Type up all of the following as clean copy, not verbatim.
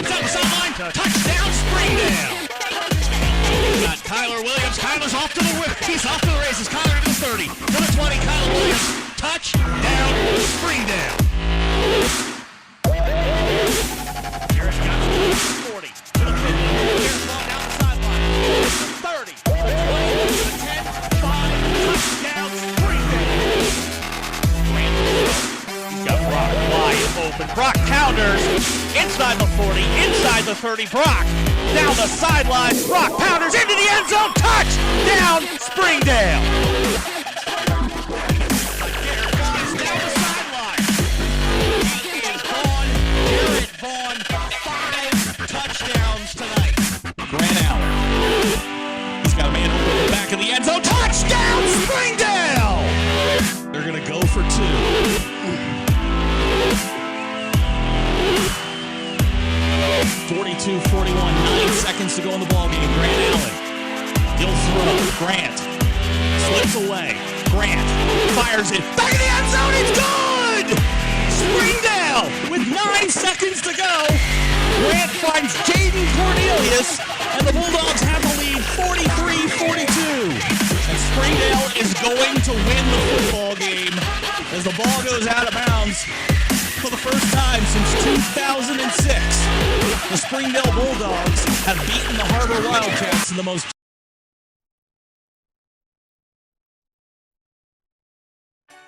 down the sideline. Touchdown, Springdale. Got Kyler Williams. Kyler's off to the whip. He's off to the races. Kyler to the 30. To the 20. Kyler Williams. Touchdown, Springdale. Here's Johnson to the 40. To the 50. Here's ball down the sideline. 30. To the 20. To the 10. 5. Touchdown, Springdale. He's got Brock wide open. Brock counters inside the 40, inside the 30. Brock down the sidelines. Brock pounders into the end zone. Touchdown, Springdale. Down the sideline. He is gone. Jared Vaughn, 5 touchdowns tonight. Grant Allen. He's got a man over the back of the end zone. Touchdown, Springdale. They're going to go for 2. 42-41, 9 seconds to go in the ballgame. Grant Allen, he'll throw. Grant slips away. Grant fires it. Back in the end zone, it's good! Springdale with 9 seconds to go. Grant finds Jaden Cornelius, and the Bulldogs have the lead 43-42. And Springdale is going to win the football game as the ball goes out of bounds. For the first time since 2006, the Springdale Bulldogs have beaten the Har-BER Wildcats in the most.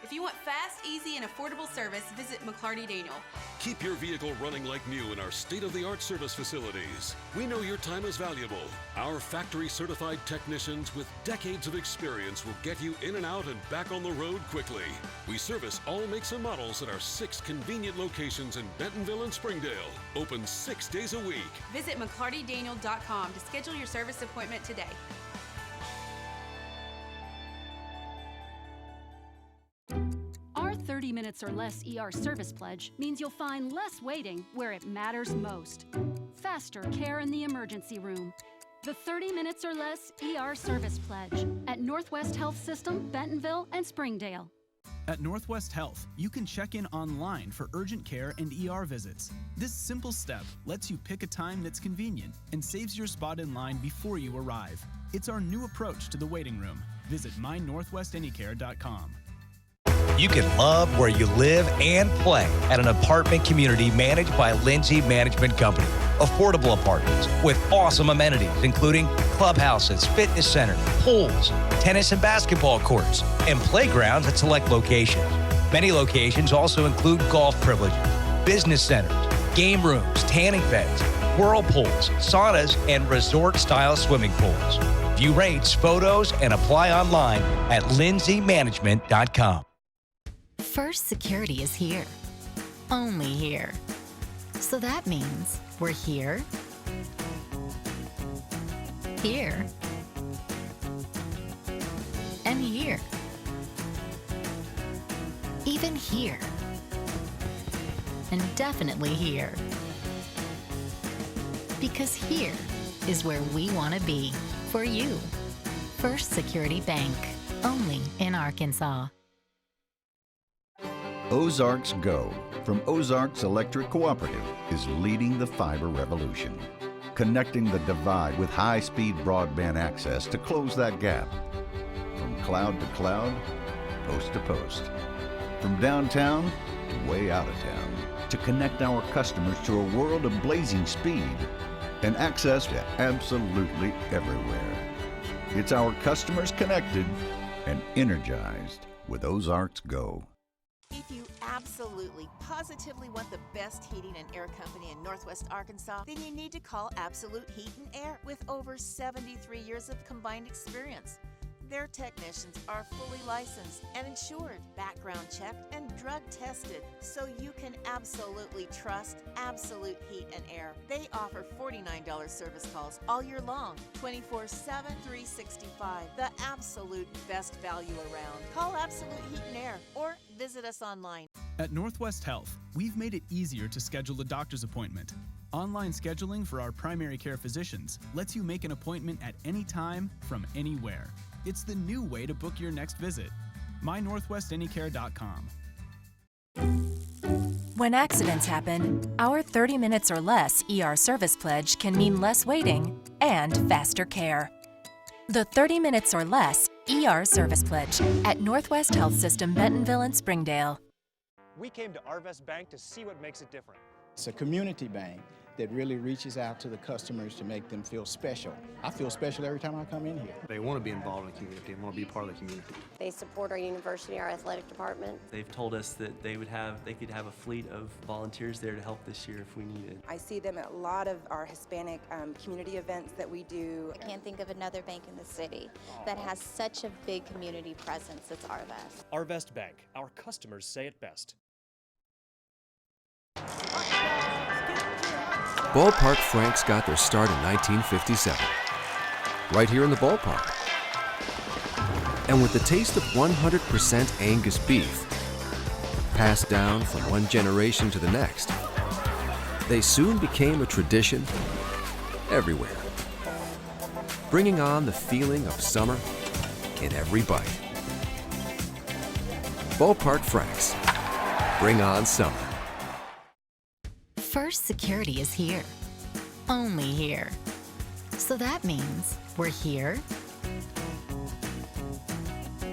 If you want fast, easy, and affordable service, visit McLarty-Daniel. Keep your vehicle running like new in our state-of-the-art service facilities. We know your time is valuable. Our factory-certified technicians with decades of experience will get you in and out and back on the road quickly. We service all makes and models at our 6 convenient locations in Bentonville and Springdale. Open 6 days a week. Visit McLarty-Daniel.com to schedule your service appointment today. Our 30 minutes or less ER service pledge means you'll find less waiting where it matters most. Faster care in the emergency room. The 30 minutes or less ER service pledge at Northwest Health System, Bentonville, and Springdale. At Northwest Health, you can check in online for urgent care and ER visits. This simple step lets you pick a time that's convenient and saves your spot in line before you arrive. It's our new approach to the waiting room. Visit mynorthwestanycare.com. You can love where you live and play at an apartment community managed by Lindsay Management Company. Affordable apartments with awesome amenities, including clubhouses, fitness centers, pools, tennis and basketball courts, and playgrounds at select locations. Many locations also include golf privileges, business centers, game rooms, tanning beds, whirlpools, saunas, and resort-style swimming pools. View rates, photos, and apply online at lindsaymanagement.com. First Security is here. Only here. So that means we're here, here, and here. Even here. And definitely here. Because here is where we want to be for you. First Security Bank. Only in Arkansas. Ozarks Go from Ozarks Electric Cooperative is leading the fiber revolution, connecting the divide with high-speed broadband access to close that gap. From cloud to cloud, post to post. From downtown to way out of town, to connect our customers to a world of blazing speed and access to absolutely everywhere. It's our customers connected and energized with Ozarks Go. If you absolutely, positively want the best heating and air company in Northwest Arkansas, then you need to call Absolute Heat and Air with over 73 years of combined experience. Their technicians are fully licensed and insured, background checked, and drug tested, so you can absolutely trust Absolute Heat and Air. They offer $49 service calls all year long, 24/7, 365. The absolute best value around. Call Absolute Heat and Air or visit us online. At Northwest Health, we've made it easier to schedule a doctor's appointment. Online scheduling for our primary care physicians lets you make an appointment at any time from anywhere. It's the new way to book your next visit. mynorthwestanycare.com. When accidents happen, our 30 minutes or less ER service pledge can mean less waiting and faster care. The 30 minutes or less ER service pledge at Northwest Health System Bentonville and Springdale. We came to Arvest Bank to see what makes it different. It's a community bank that really reaches out to the customers to make them feel special. I feel special every time I come in here. They want to be involved in the community and want to be part of the community. They support our university, our athletic department. They've told us that they could have a fleet of volunteers there to help this year if we need it. I see them at a lot of our Hispanic community events that we do. I can't think of another bank in the city that has such a big community presence as Arvest. Arvest Bank, our customers say it best. Ballpark Franks got their start in 1957, right here in the ballpark. And with the taste of 100% Angus beef, passed down from one generation to the next, they soon became a tradition everywhere, bringing on the feeling of summer in every bite. Ballpark Franks, bring on summer. First Security is here. Only here. So that means we're here,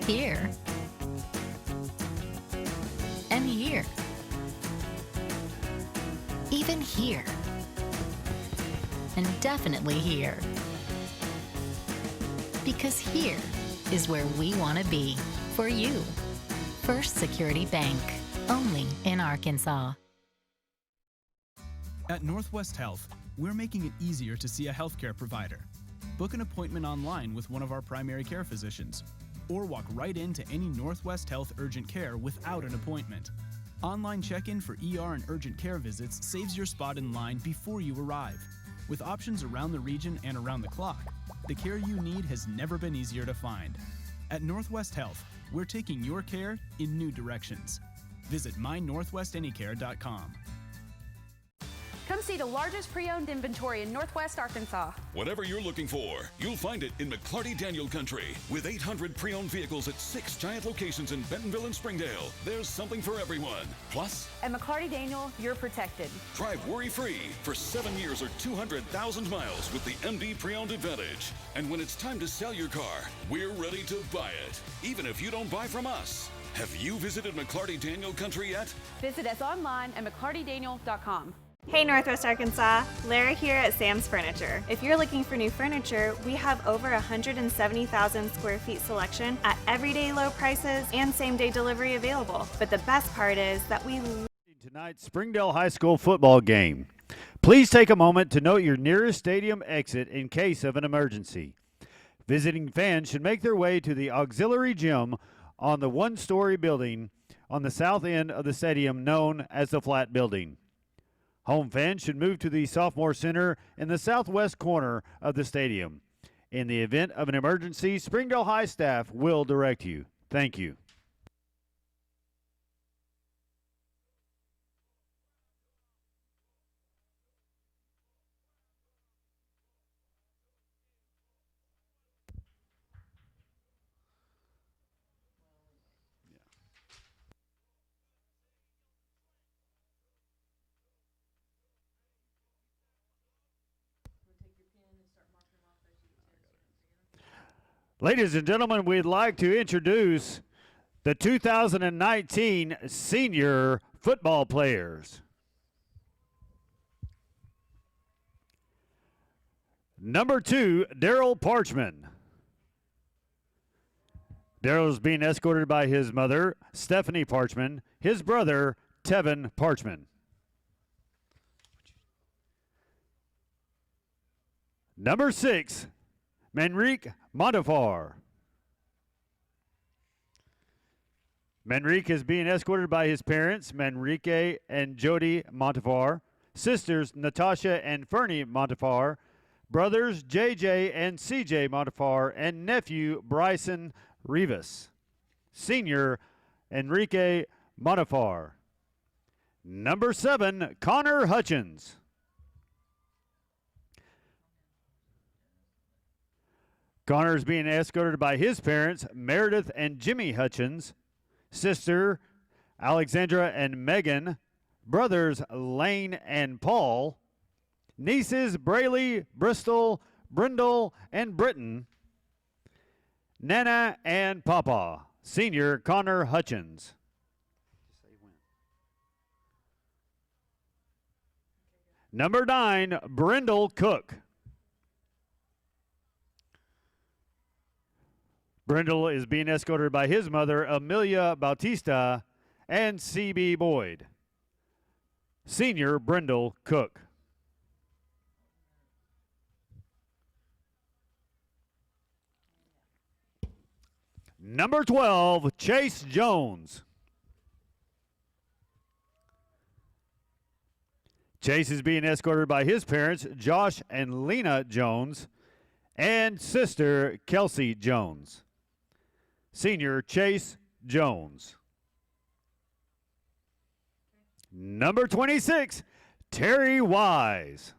here, and here. Even here. And definitely here. Because here is where we want to be for you. First Security Bank. Only in Arkansas. At Northwest Health, we're making it easier to see a healthcare provider. Book an appointment online with one of our primary care physicians, or walk right into any Northwest Health urgent care without an appointment. Online check-in for ER and urgent care visits saves your spot in line before you arrive. With options around the region and around the clock, the care you need has never been easier to find. At Northwest Health, we're taking your care in new directions. Visit mynorthwestanycare.com. Come see the largest pre-owned inventory in Northwest Arkansas. Whatever you're looking for, you'll find it in McClarty Daniel Country. With 800 pre-owned vehicles at 6 giant locations in Bentonville and Springdale, there's something for everyone. Plus, At McClarty Daniel, you're protected. drive worry-free for 7 years or 200,000 miles with the MD Pre-Owned Advantage. And when it's time to sell your car, we're ready to buy it, even if you don't buy from us. Have you visited McClarty Daniel Country yet? Visit us online at mcclartydaniel.com. Hey Northwest Arkansas, Lara here at Sam's Furniture. If you're looking for new furniture, we have over 170,000 square feet selection at everyday low prices and same-day delivery available. But the best part is that we tonight's Springdale High School football game. Please take a moment to note your nearest stadium exit in case of an emergency. Visiting fans should make their way to the auxiliary gym on the one-story building on the south end of the stadium known as the Flat Building. Home fans should move to the Sophomore Center in the southwest corner of the stadium. In the event of an emergency, Springdale High staff will direct you. Thank you. Ladies and gentlemen, we'd like to introduce the 2019 senior football players. Number 2, Daryl Parchman. Daryl is being escorted by his mother, Stephanie Parchman, his brother, Tevin Parchman. Number 6, Manrique Montefar. Manrique is being escorted by his parents, Manrique and Jody Montefar, sisters Natasha and Fernie Montefar, brothers JJ and CJ Montefar, and nephew Bryson Rivas. Senior Enrique Montefar. Number 7, Connor Hutchins. Connor is being escorted by his parents, Meredith and Jimmy Hutchins, sister Alexandra and Megan, brothers Lane and Paul, nieces Braylee, Bristol, Brindle, and Britton, Nana and Papa, senior Connor Hutchins. Number 9, Brindle Cook. Brindle is being escorted by his mother, Amelia Bautista, and C.B. Boyd. Senior Brindle Cook. Number 12, Chase Jones. Chase is being escorted by his parents, Josh and Lena Jones, and sister, Kelsey Jones. Senior Chase Jones. Number 26, Terry Wise.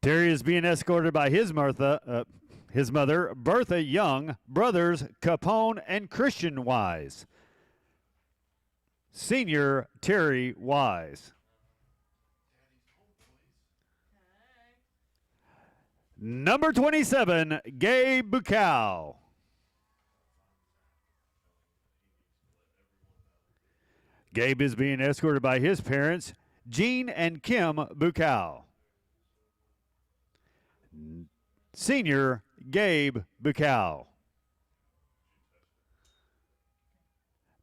Terry is being escorted by his mother, Bertha Young, brothers Capone and Christian Wise. Senior Terry Wise. Number 27, Gabe Bucow. Gabe is being escorted by his parents, Gene and Kim Bucow. Senior Gabe Bucow.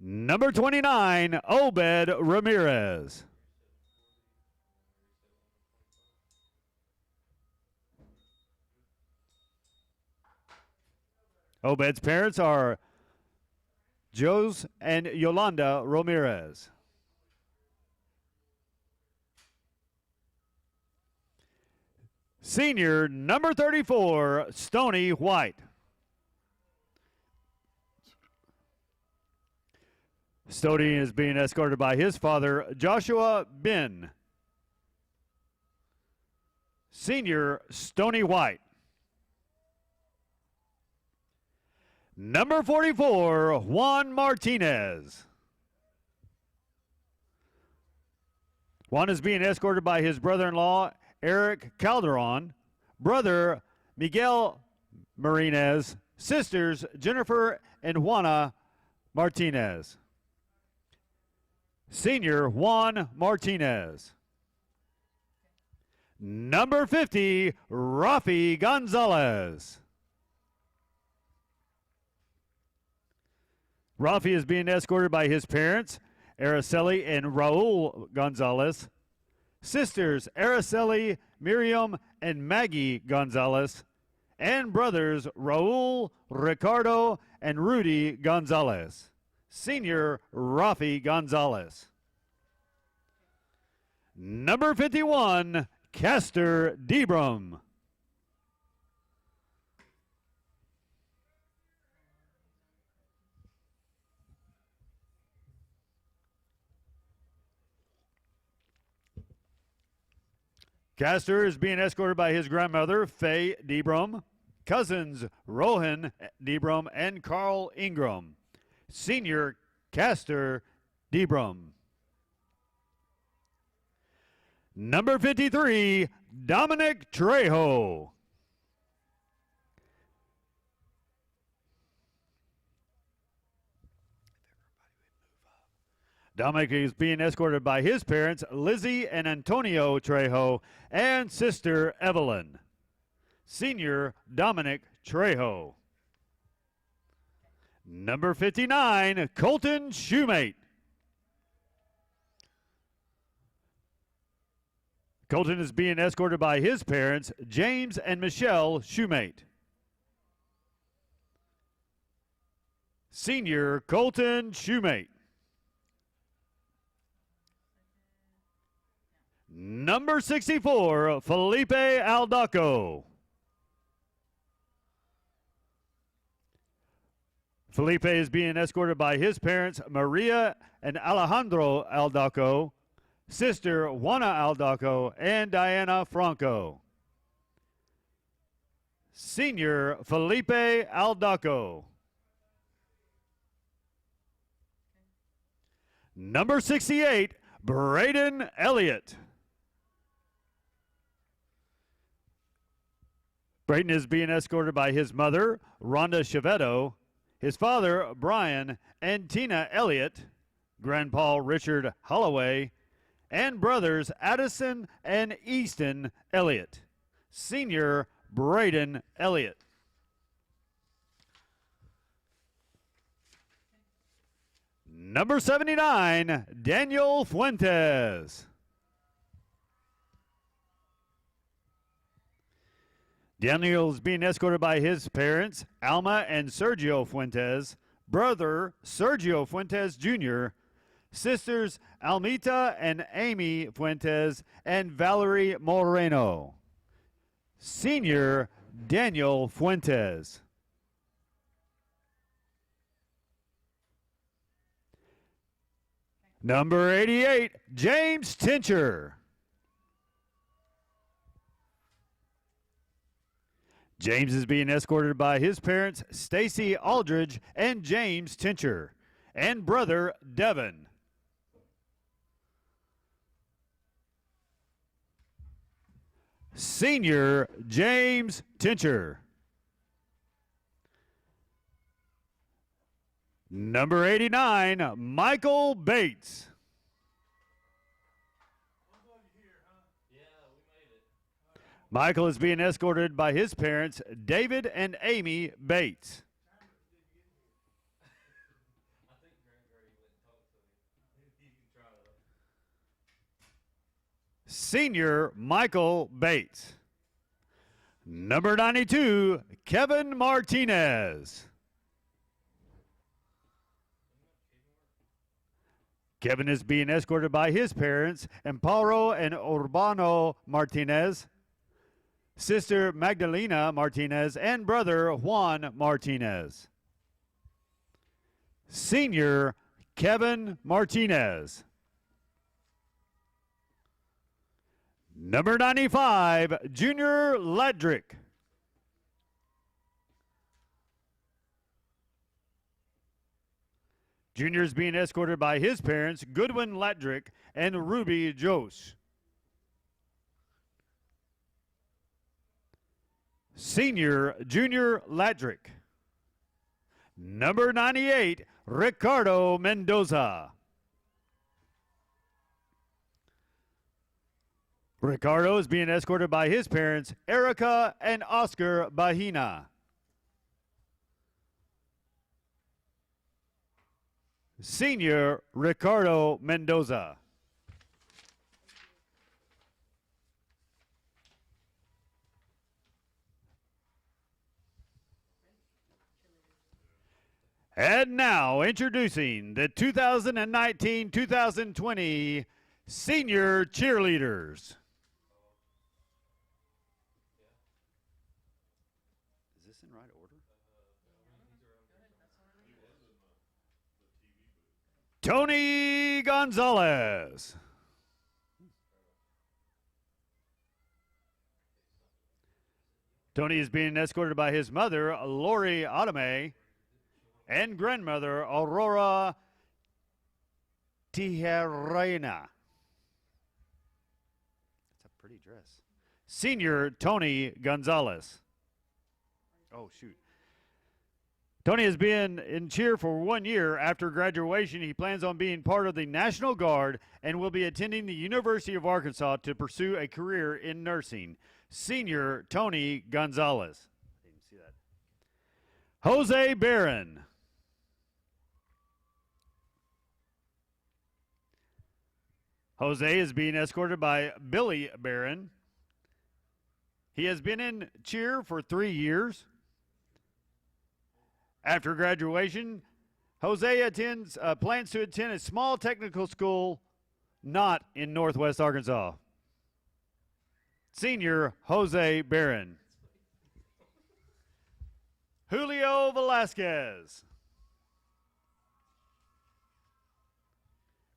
Number 29, Obed Ramirez. Obed's parents are Jose and Yolanda Ramirez. Senior number 34, Stony White. Stony is being escorted by his father, Joshua Bin. Senior Stony White. Number 44, Juan Martinez. Juan is being escorted by his brother-in-law, Eric Calderon, brother Miguel Marinez, sisters Jennifer and Juana Martinez. Senior Juan Martinez. Number 50, Rafi Gonzalez. Rafi is being escorted by his parents, Araceli and Raul Gonzalez, sisters Araceli, Miriam, and Maggie Gonzalez, and brothers Raul, Ricardo, and Rudy Gonzalez. Senior Rafi Gonzalez. Number 51, Castor Debrum. Castor is being escorted by his grandmother, Faye Debrum, cousins Rohan Debrum and Carl Ingram. Senior Castor Debrum. Number 53, Dominic Trejo. Dominic is being escorted by his parents, Lizzie and Antonio Trejo, and sister Evelyn. Senior Dominic Trejo. Number 59, Colton Shoemate. Colton is being escorted by his parents, James and Michelle Shoemate. Senior Colton Shoemate. Number 64, Felipe Aldaco. Felipe is being escorted by his parents, Maria and Alejandro Aldaco, sister Juana Aldaco, and Diana Franco. Senior Felipe Aldaco. Number 68, Braden Elliott. Braden is being escorted by his mother, Rhonda Chevetto, his father, Brian and Tina Elliott, grandpa Richard Holloway, and brothers Addison and Easton Elliott. Senior Braden Elliott. Number 79, Daniel Fuentes. Daniel is being escorted by his parents, Alma and Sergio Fuentes, brother Sergio Fuentes Jr., sisters Almita and Amy Fuentes, and Valerie Moreno. Senior Daniel Fuentes. Number 88, James Tincher. James is being escorted by his parents, Stacy Aldridge and James Tincher, and brother Devin. Senior James Tincher. Number 89, Michael Bates. Michael is being escorted by his parents, David and Amy Bates. Senior Michael Bates. Number 92, Kevin Martinez. Kevin is being escorted by his parents, Amparo and Urbano Martinez, sister Magdalena Martinez, and brother Juan Martinez. Senior Kevin Martinez. Number 95, Junior Ledrick. Junior is being escorted by his parents, Goodwin Ledrick and Ruby Josh. Senior Junior Ledrick. Number 98, Ricardo Mendoza. Ricardo is being escorted by his parents, Erica and Oscar Bahina. Senior Ricardo Mendoza. And now introducing the 2019-2020 Senior Cheerleaders. Is this in right order? Tony Gonzalez. Tony is being escorted by his mother, Lori Adame, and grandmother, Aurora Tijerena. That's a pretty dress. Senior Tony Gonzalez. Oh, shoot. Tony has been in cheer for 1 year. After graduation, he plans on being part of the National Guard and will be attending the University of Arkansas to pursue a career in nursing. Senior Tony Gonzalez. I didn't see that. Jose Buren. Jose is being escorted by Billy Barron. He has been in cheer for 3 years. After graduation, Jose plans to attend a small technical school not in Northwest Arkansas. Senior Jose Barron. Julio Velasquez.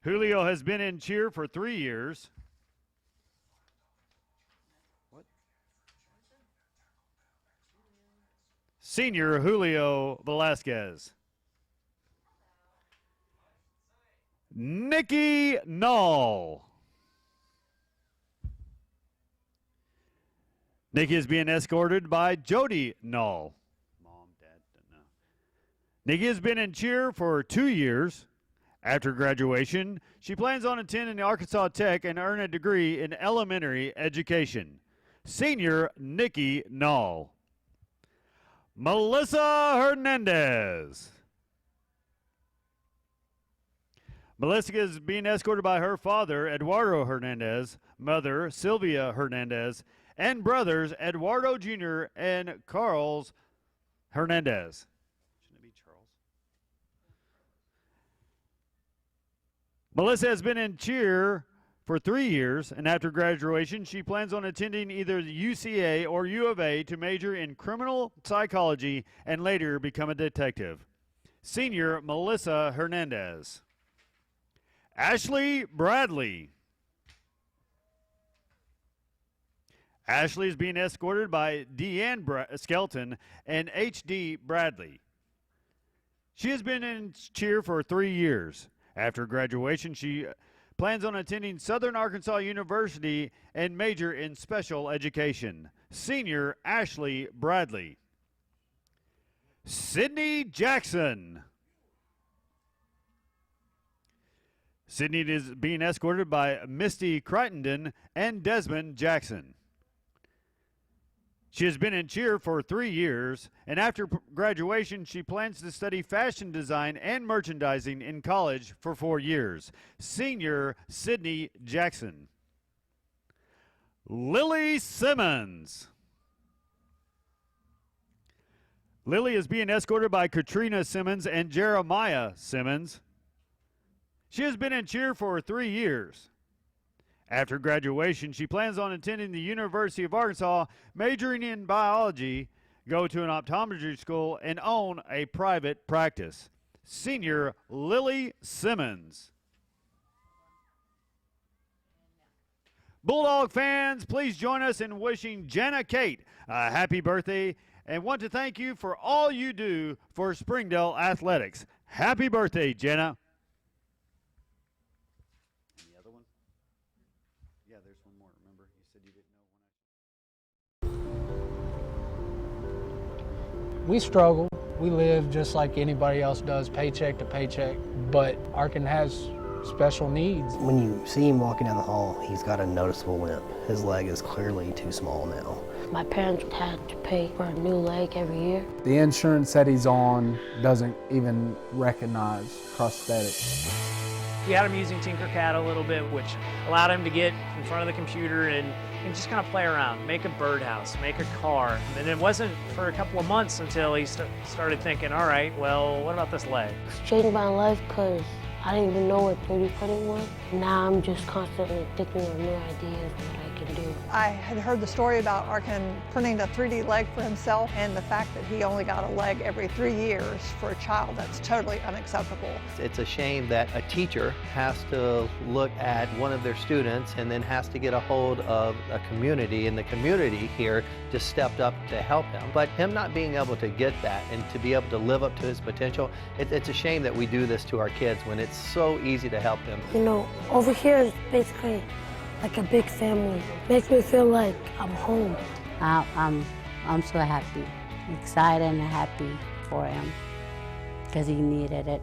Julio has been in cheer for 3 years. What? Senior Julio Velasquez. Nikki Null. Nikki is being escorted by Jody Null. Mom, Dad, no. Nikki has been in cheer for 2 years. After graduation, she plans on attending Arkansas Tech and earn a degree in elementary education. Senior Nikki Null. Melissa Hernandez. Melissa is being escorted by her father, Eduardo Hernandez, mother, Sylvia Hernandez, and brothers, Eduardo Jr. and Carlos Hernandez. Shouldn't it be Charles? Melissa has been in cheer for 3 years, and after graduation, she plans on attending either the UCA or U of A to major in criminal psychology and later become a detective. Senior Melissa Hernandez. Ashley Bradley. Ashley is being escorted by Deanne Skelton and H.D. Bradley. She has been in cheer for 3 years. After graduation, she plans on attending Southern Arkansas University and major in special education. Senior Ashley Bradley. Sydney Jackson. Sydney is being escorted by Misty Crittenden and Desmond Jackson. She has been in cheer for 3 years, and after graduation, she plans to study fashion design and merchandising in college for 4 years. Senior Sydney Jackson. Lily Simmons. Lily is being escorted by Katrina Simmons and Jeremiah Simmons. She has been in cheer for 3 years. After graduation, she plans on attending the University of Arkansas, majoring in biology, go to an optometry school, and own a private practice. Senior Lily Simmons. Bulldog fans, please join us in wishing Jenna Kate a happy birthday and want to thank you for all you do for Springdale Athletics. Happy birthday, Jenna. The other one? Yeah, there's one more. Remember, you said you didn't know when We struggle. We live just like anybody else does, paycheck to paycheck, but Arkin has special needs. When you see him walking down the hall, he's got a noticeable limp. His leg is clearly too small now. My parents had to pay for a new leg every year. The insurance that he's on doesn't even recognize prosthetics. We had him using Tinkercad a little bit, which allowed him to get in front of the computer and just kind of play around, make a birdhouse, make a car. And it wasn't for a couple of months until he started thinking, all right, well, what about this leg? It's changed my life because I didn't even know what 3D printing was. Now I'm just constantly thinking of new ideas what I can do. I had heard the story about Arkin printing a 3D leg for himself, and the fact that he only got a leg every 3 years for a child, that's totally unacceptable. It's a shame that a teacher has to look at one of their students and then has to get a hold of a community, and the community here just stepped up to help him. But him not being able to get that and to be able to live up to his potential, it's a shame that we do this to our kids when it's so easy to help them. You know, over here is basically like a big family. Makes me feel like I'm home. I'm so happy, excited and happy for him because he needed it.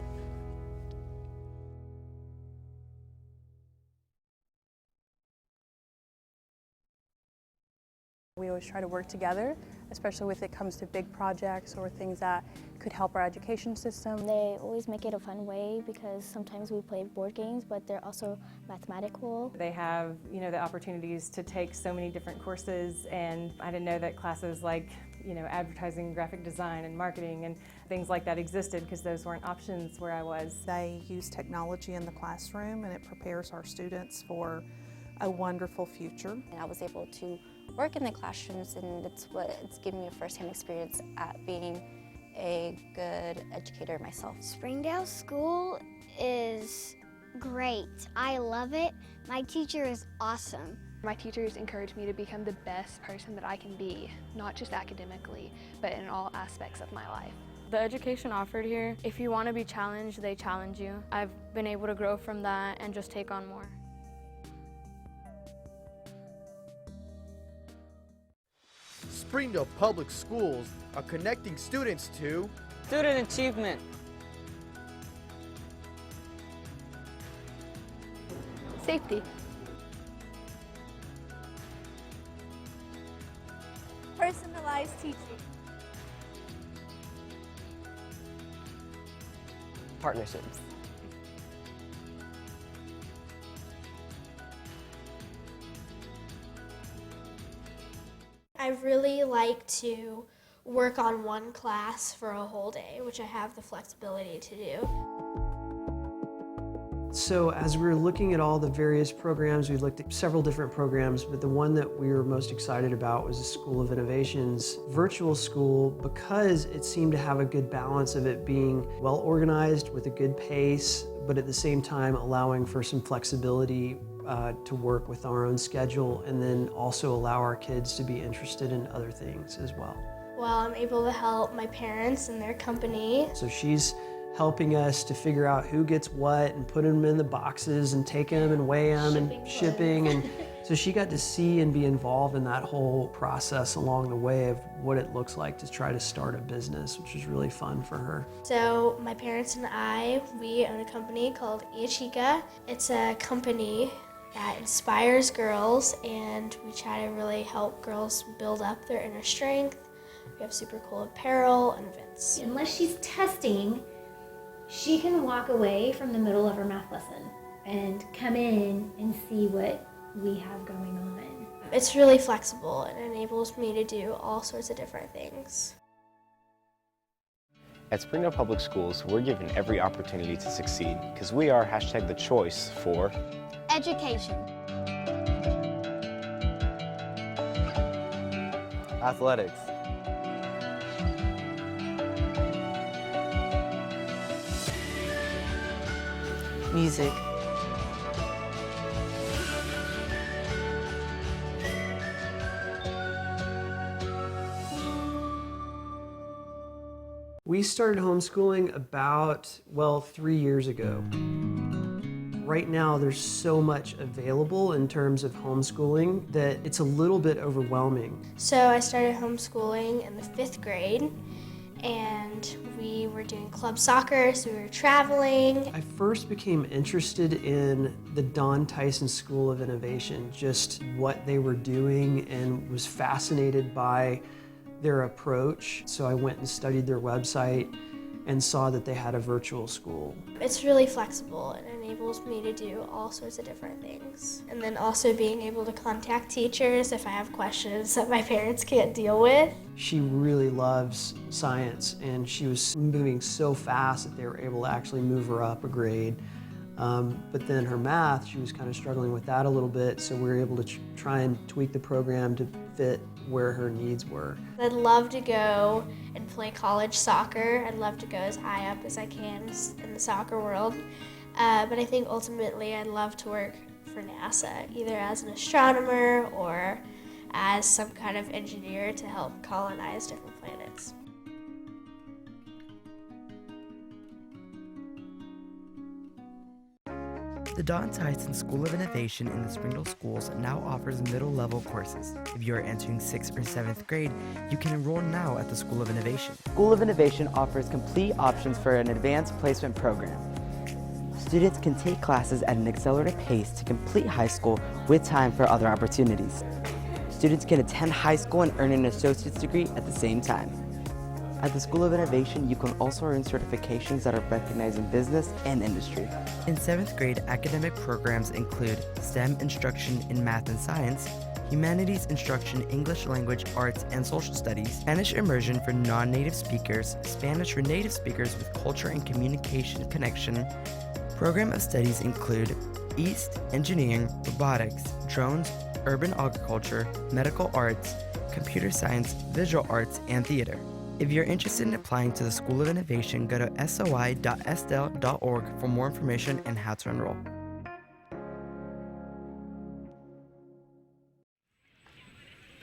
We always try to work together, especially when it comes to big projects or things that could help our education system. They always make it a fun way because sometimes we play board games, but they're also mathematical. They have, the opportunities to take so many different courses, and I didn't know that classes like, advertising, graphic design, and marketing and things like that existed because those weren't options where I was. They use technology in the classroom, and it prepares our students for a wonderful future. And I was able to work in the classrooms, and it's given me a first-hand experience at being a good educator myself. Springdale School is great. I love it. My teacher is awesome. My teachers encourage me to become the best person that I can be, not just academically, but in all aspects of my life. The education offered here, if you want to be challenged, they challenge you. I've been able to grow from that and just take on more. Springdale Public Schools are connecting students to student achievement, safety, personalized teaching, partnerships. I really like to work on one class for a whole day, which I have the flexibility to do. So as we were looking at all the various programs, we looked at several different programs, but the one that we were most excited about was the School of Innovation's virtual school, because it seemed to have a good balance of it being well organized with a good pace, but at the same time allowing for some flexibility to work with our own schedule, and then also allow our kids to be interested in other things as well. Well, I'm able to help my parents and their company. So she's helping us to figure out who gets what and put them in the boxes and take them and weigh them and shipping. And so she got to see and be involved in that whole process along the way of what it looks like to try to start a business, which was really fun for her. So my parents and I, we own a company called Iachika. It's a company that inspires girls, and we try to really help girls build up their inner strength. We have super cool apparel and events. Unless she's testing, she can walk away from the middle of her math lesson and come in and see what we have going on. It's really flexible and enables me to do all sorts of different things. At Springdale Public Schools, we're given every opportunity to succeed because we are #the choice for education, athletics, music, We started homeschooling about, 3 years ago. Right now, there's so much available in terms of homeschooling that it's a little bit overwhelming. So I started homeschooling in the 5th grade, and we were doing club soccer, so we were traveling. I first became interested in the Don Tyson School of Innovation, just what they were doing, and was fascinated by their approach. So I went and studied their website and saw that they had a virtual school. It's really flexible and enables me to do all sorts of different things. And then also being able to contact teachers if I have questions that my parents can't deal with. She really loves science, and she was moving so fast that they were able to actually move her up a grade. But then her math, she was kind of struggling with that a little bit, so we were able to try and tweak the program to fit where her needs were. I'd love to go and play college soccer. I'd love to go as high up as I can in the soccer world. But I think ultimately I'd love to work for NASA, either as an astronomer or as some kind of engineer to help colonize different planets. The Don Tyson School of Innovation in the Springdale Schools now offers middle-level courses. If you are entering 6th or 7th grade, you can enroll now at the School of Innovation. School of Innovation offers complete options for an advanced placement program. Students can take classes at an accelerated pace to complete high school with time for other opportunities. Students can attend high school and earn an associate's degree at the same time. At the School of Innovation, you can also earn certifications that are recognized in business and industry. In 7th grade, academic programs include STEM instruction in math and science, humanities instruction in English language, arts, and social studies, Spanish immersion for non-native speakers, Spanish for native speakers with culture and communication connection. Program of studies include East, engineering, robotics, drones, urban agriculture, medical arts, computer science, visual arts, and theater. If you're interested in applying to the School of Innovation, go to soi.sdel.org for more information and how to enroll.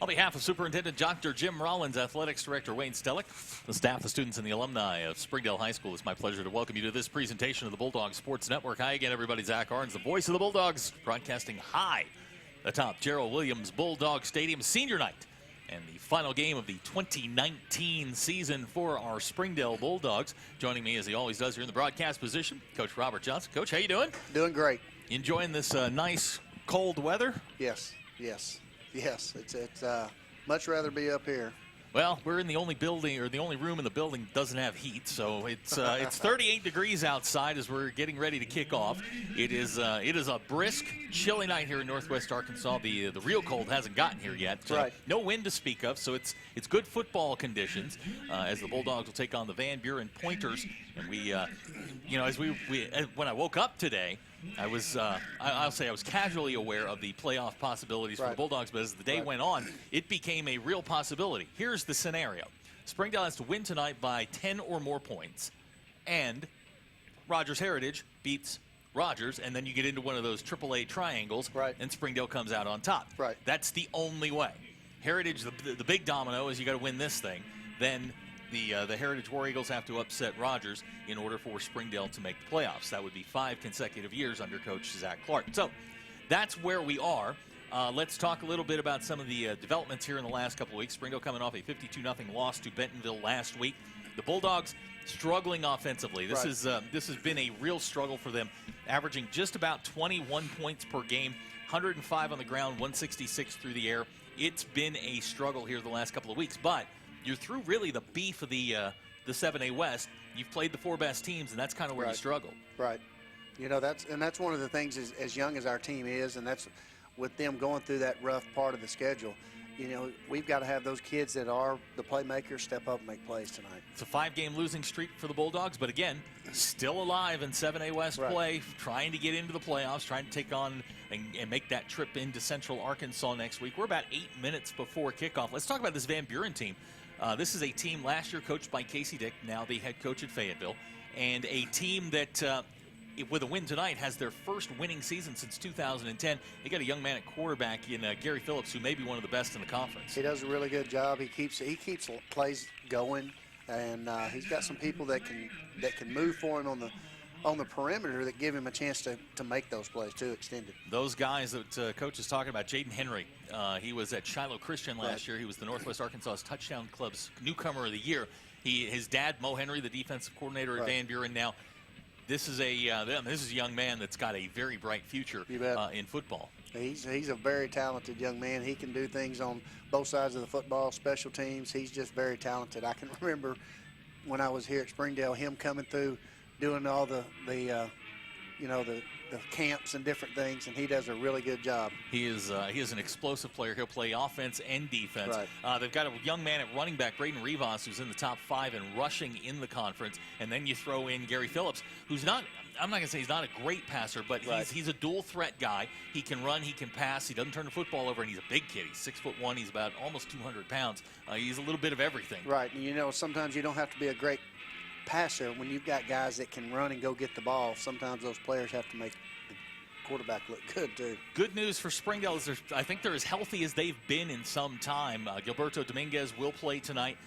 On behalf of Superintendent Dr. Jim Rollins, Athletics Director Wayne Stellick, the staff, the students, and the alumni of Springdale High School, it's my pleasure to welcome you to this presentation of the Bulldog Sports Network. Hi again, everybody. Zach Arns, the voice of the Bulldogs, broadcasting high atop Gerald Williams Bulldog Stadium, senior night, and the final game of the 2019 season for our Springdale Bulldogs. Joining me, as he always does here in the broadcast position, Coach Robert Johnson. Coach, how you doing? Doing great. Enjoying this nice cold weather? Yes. It's much rather be up here. Well, we're in the only building, or the only room in the building doesn't have heat, so it's 38 degrees outside as we're getting ready to kick off. It is a brisk, chilly night here in Northwest Arkansas. The real cold hasn't gotten here yet. Right. No wind to speak of, so it's good football conditions as the Bulldogs will take on the Van Buren Pointers. And we, when I woke up today, I'll say I was casually aware of the playoff possibilities for the Bulldogs, but as the day went on, it became a real possibility. Here's the scenario. Springdale has to win tonight by 10 or more points, and Rogers Heritage beats Rogers, and then you get into one of those AAA triangles, and Springdale comes out on top. Right. That's the only way. Heritage, the big domino is you got to win this thing. Then the Heritage War Eagles have to upset Rogers in order for Springdale to make the playoffs. That would be 5 consecutive years under Coach Zach Clark. So that's where we are. Let's talk a little bit about some of the developments here in the last couple of weeks. Springdale coming off a 52-0 loss to Bentonville last week. The Bulldogs struggling offensively. This has been a real struggle for them, averaging just about 21 points per game, 105 on the ground, 166 through the air. It's been a struggle here the last couple of weeks, but you're through really the beef of the 7A West. You've played the 4 best teams, and that's kind of where you struggle. Right. You know, that's one of the things as young as our team is, and that's with them going through that rough part of the schedule. You know, we've got to have those kids that are the playmakers step up and make plays tonight. It's a 5-game losing streak for the Bulldogs, but again, still alive in 7A West play, trying to get into the playoffs, trying to take on and make that trip into Central Arkansas next week. We're about 8 minutes before kickoff. Let's talk about this Van Buren team. This is a team last year coached by Casey Dick, now the head coach at Fayetteville, and a team that, with a win tonight, has their first winning season since 2010. They got a young man at quarterback in Gary Phillips, who may be one of the best in the conference. He does a really good job. He keeps plays going, and he's got some people that can move for him on the perimeter that give him a chance to make those plays too, extended. Those guys that Coach is talking about, Jaden Henry, he was at Shiloh Christian last year. He was the Northwest Arkansas Touchdown Club's newcomer of the year. His dad, Mo Henry, the defensive coordinator at Van Buren now. This is a young man that's got a very bright future in football. He's a very talented young man. He can do things on both sides of the football, special teams. He's just very talented. I can remember when I was here at Springdale, him coming through, doing all the camps and different things, and he does a really good job. He is an explosive player. He'll play offense and defense. They've got a young man at running back, Braden Rivas, who's in the top 5 in rushing in the conference, and then you throw in Gary Phillips, who's not. I'm not going to say he's not a great passer, but he's a dual threat guy. He can run, he can pass, he doesn't turn the football over, and he's a big kid. He's 6'1", he's about almost 200 pounds. He's a little bit of everything. Right, and you know, sometimes you don't have to be a great passer. When you've got guys that can run and go get the ball, sometimes those players have to make the quarterback look good too. Good news for Springdale is I think they're as healthy as they've been in some time. Gilberto Dominguez will play tonight.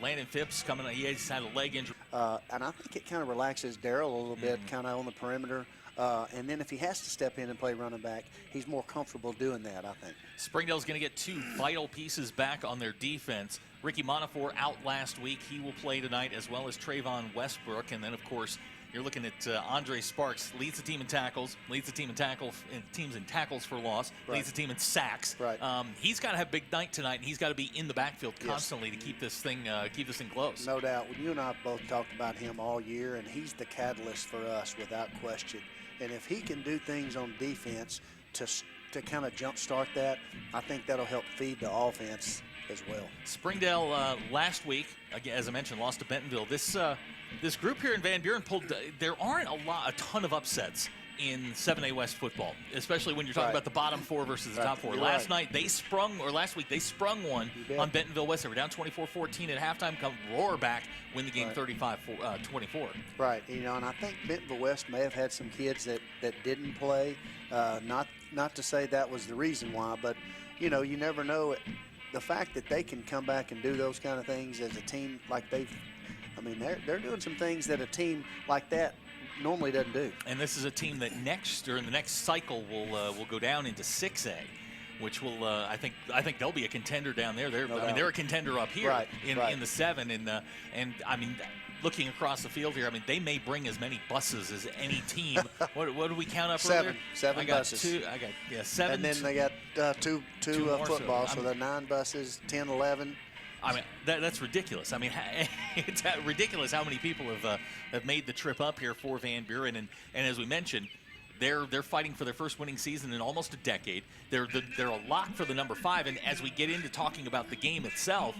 Landon Phipps coming on. He has had a leg injury. And I think it kind of relaxes Darrell a little bit, kind of on the perimeter. And then if he has to step in and play running back, he's more comfortable doing that, I think. Springdale's going to get 2 vital pieces back on their defense. Ricky Monafor out last week. He will play tonight, as well as Trayvon Westbrook. And then, of course, you're looking at Andre Sparks, leads the team in tackles, leads the team in teams in tackles for loss, leads the team in sacks. He's got to have a big night tonight, and he's got to be in the backfield constantly to keep this thing close. No doubt. Well, you and I have both talked about him all year, and he's the catalyst for us without question. And if he can do things on defense to kind of jumpstart that, I think that'll help feed the offense as well. Springdale last week, again, as I mentioned, lost to Bentonville. This group here in Van Buren there aren't a ton of upsets in 7A West football, especially when you're talking about the bottom 4 versus the top 4. Last week they sprung one on Bentonville West. They were down 24-14 at halftime, come roar back, win the game 35-24. Right, you know, and I think Bentonville West may have had some kids that didn't play. Not to say that was the reason why, but you know, you never know the fact that they can come back and do those kind of things as a team, like they're doing some things that a team like that normally doesn't do. And this is a team that in the next cycle will go down into 6A, which will I think they'll be a contender down there. They're a contender up here in the 7, and I mean, looking across the field here, I mean, they may bring as many buses as any team. What did we count up earlier? Seven buses. I got 7. And then they got two football, so they're 9 buses, 10, 11. I mean, that's ridiculous. I mean, it's ridiculous how many people have made the trip up here for Van Buren. And as we mentioned, they're fighting for their first winning season in almost a decade. They're a lock for the number 5. And as we get into talking about the game itself,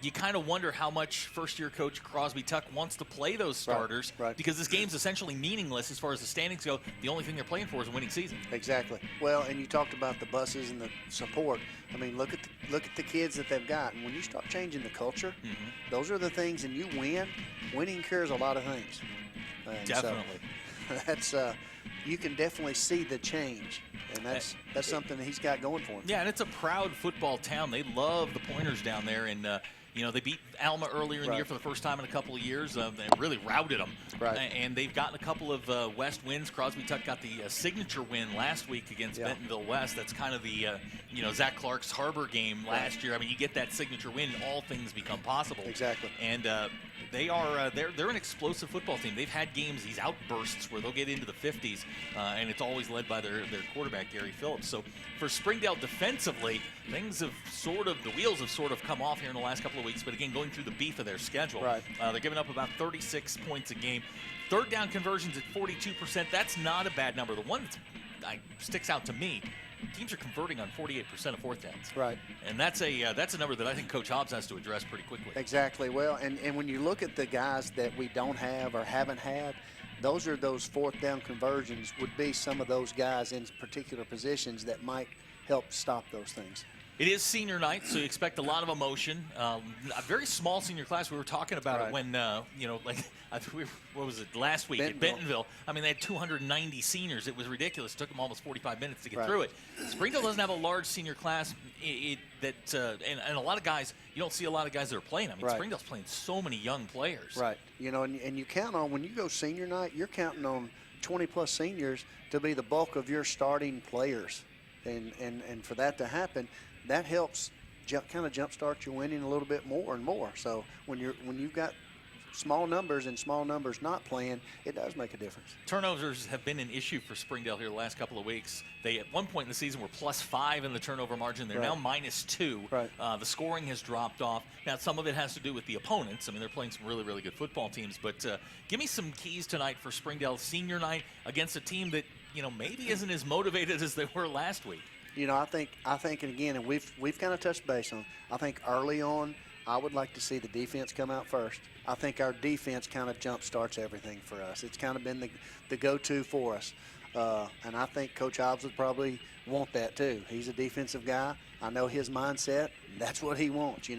you kind of wonder how much first-year coach Crosby Tuck wants to play those starters, because this game's essentially meaningless as far as the standings go. The only thing they're playing for is a winning season. Exactly. Well, and you talked about the buses and the support. I mean, look at the kids that they've got. And when you start changing the culture, those are the things, and you win. Winning cures a lot of things. And definitely. So that's you can definitely see the change, and that's something that he's got going for him. Yeah, and it's a proud football town. They love the Pointers down there, and they beat Alma earlier in the year for the first time in a couple of years. They really routed them. And they've gotten a couple of West wins. Crosby Tuck got the signature win last week against Bentonville West. That's kind of the, Zach Clark's HAR-BER game last year. I mean, you get that signature win, all things become possible. Exactly. And they're an explosive football team. They've had games, these outbursts where they'll get into the 50s, and it's always led by their quarterback, Gary Phillips. So for Springdale defensively, the wheels have sort of come off here in the last couple of weeks, but again, going through the beef of their schedule. They're giving up about 36 points a game. Third down conversions at 42%. That's not a bad number. The one that sticks out to me, teams are converting on 48% of fourth downs. And that's a number that I think Coach Hobbs has to address pretty quickly. Exactly. Well, and when you look at the guys that we don't have or haven't had, those fourth down conversions would be some of those guys in particular positions that might help stop those things. It is senior night, so you expect a lot of emotion. A very small senior class. We were talking about it when, what was it, last week at Bentonville. I mean, they had 290 seniors. It was ridiculous. It took them almost 45 minutes to get through it. Springdale doesn't have a large senior class and a lot of guys, you don't see a lot of guys that are playing. I mean, Springdale's playing so many young players. And you count on, when you go senior night, you're counting on 20-plus seniors to be the bulk of your starting players. And for that to happen, that helps kind of jumpstart your winning a little bit more and more. So when you've got small numbers and small numbers not playing, it does make a difference. Turnovers have been an issue for Springdale here the last couple of weeks. They, at one point in the season, were +5 in the turnover margin. They're now -2. The scoring has dropped off. Now, some of it has to do with the opponents. I mean, they're playing some really, really good football teams. But give me some keys tonight for Springdale senior night against a team that, maybe isn't as motivated as they were last week. I think, and again, and we've kind of touched base on, I think early on, I would like to see the defense come out first. I think our defense kind of jump starts everything for us. It's kind of been the go-to for us. And I think Coach Hobbs would probably want that too. He's a defensive guy. I know his mindset. That's what he wants,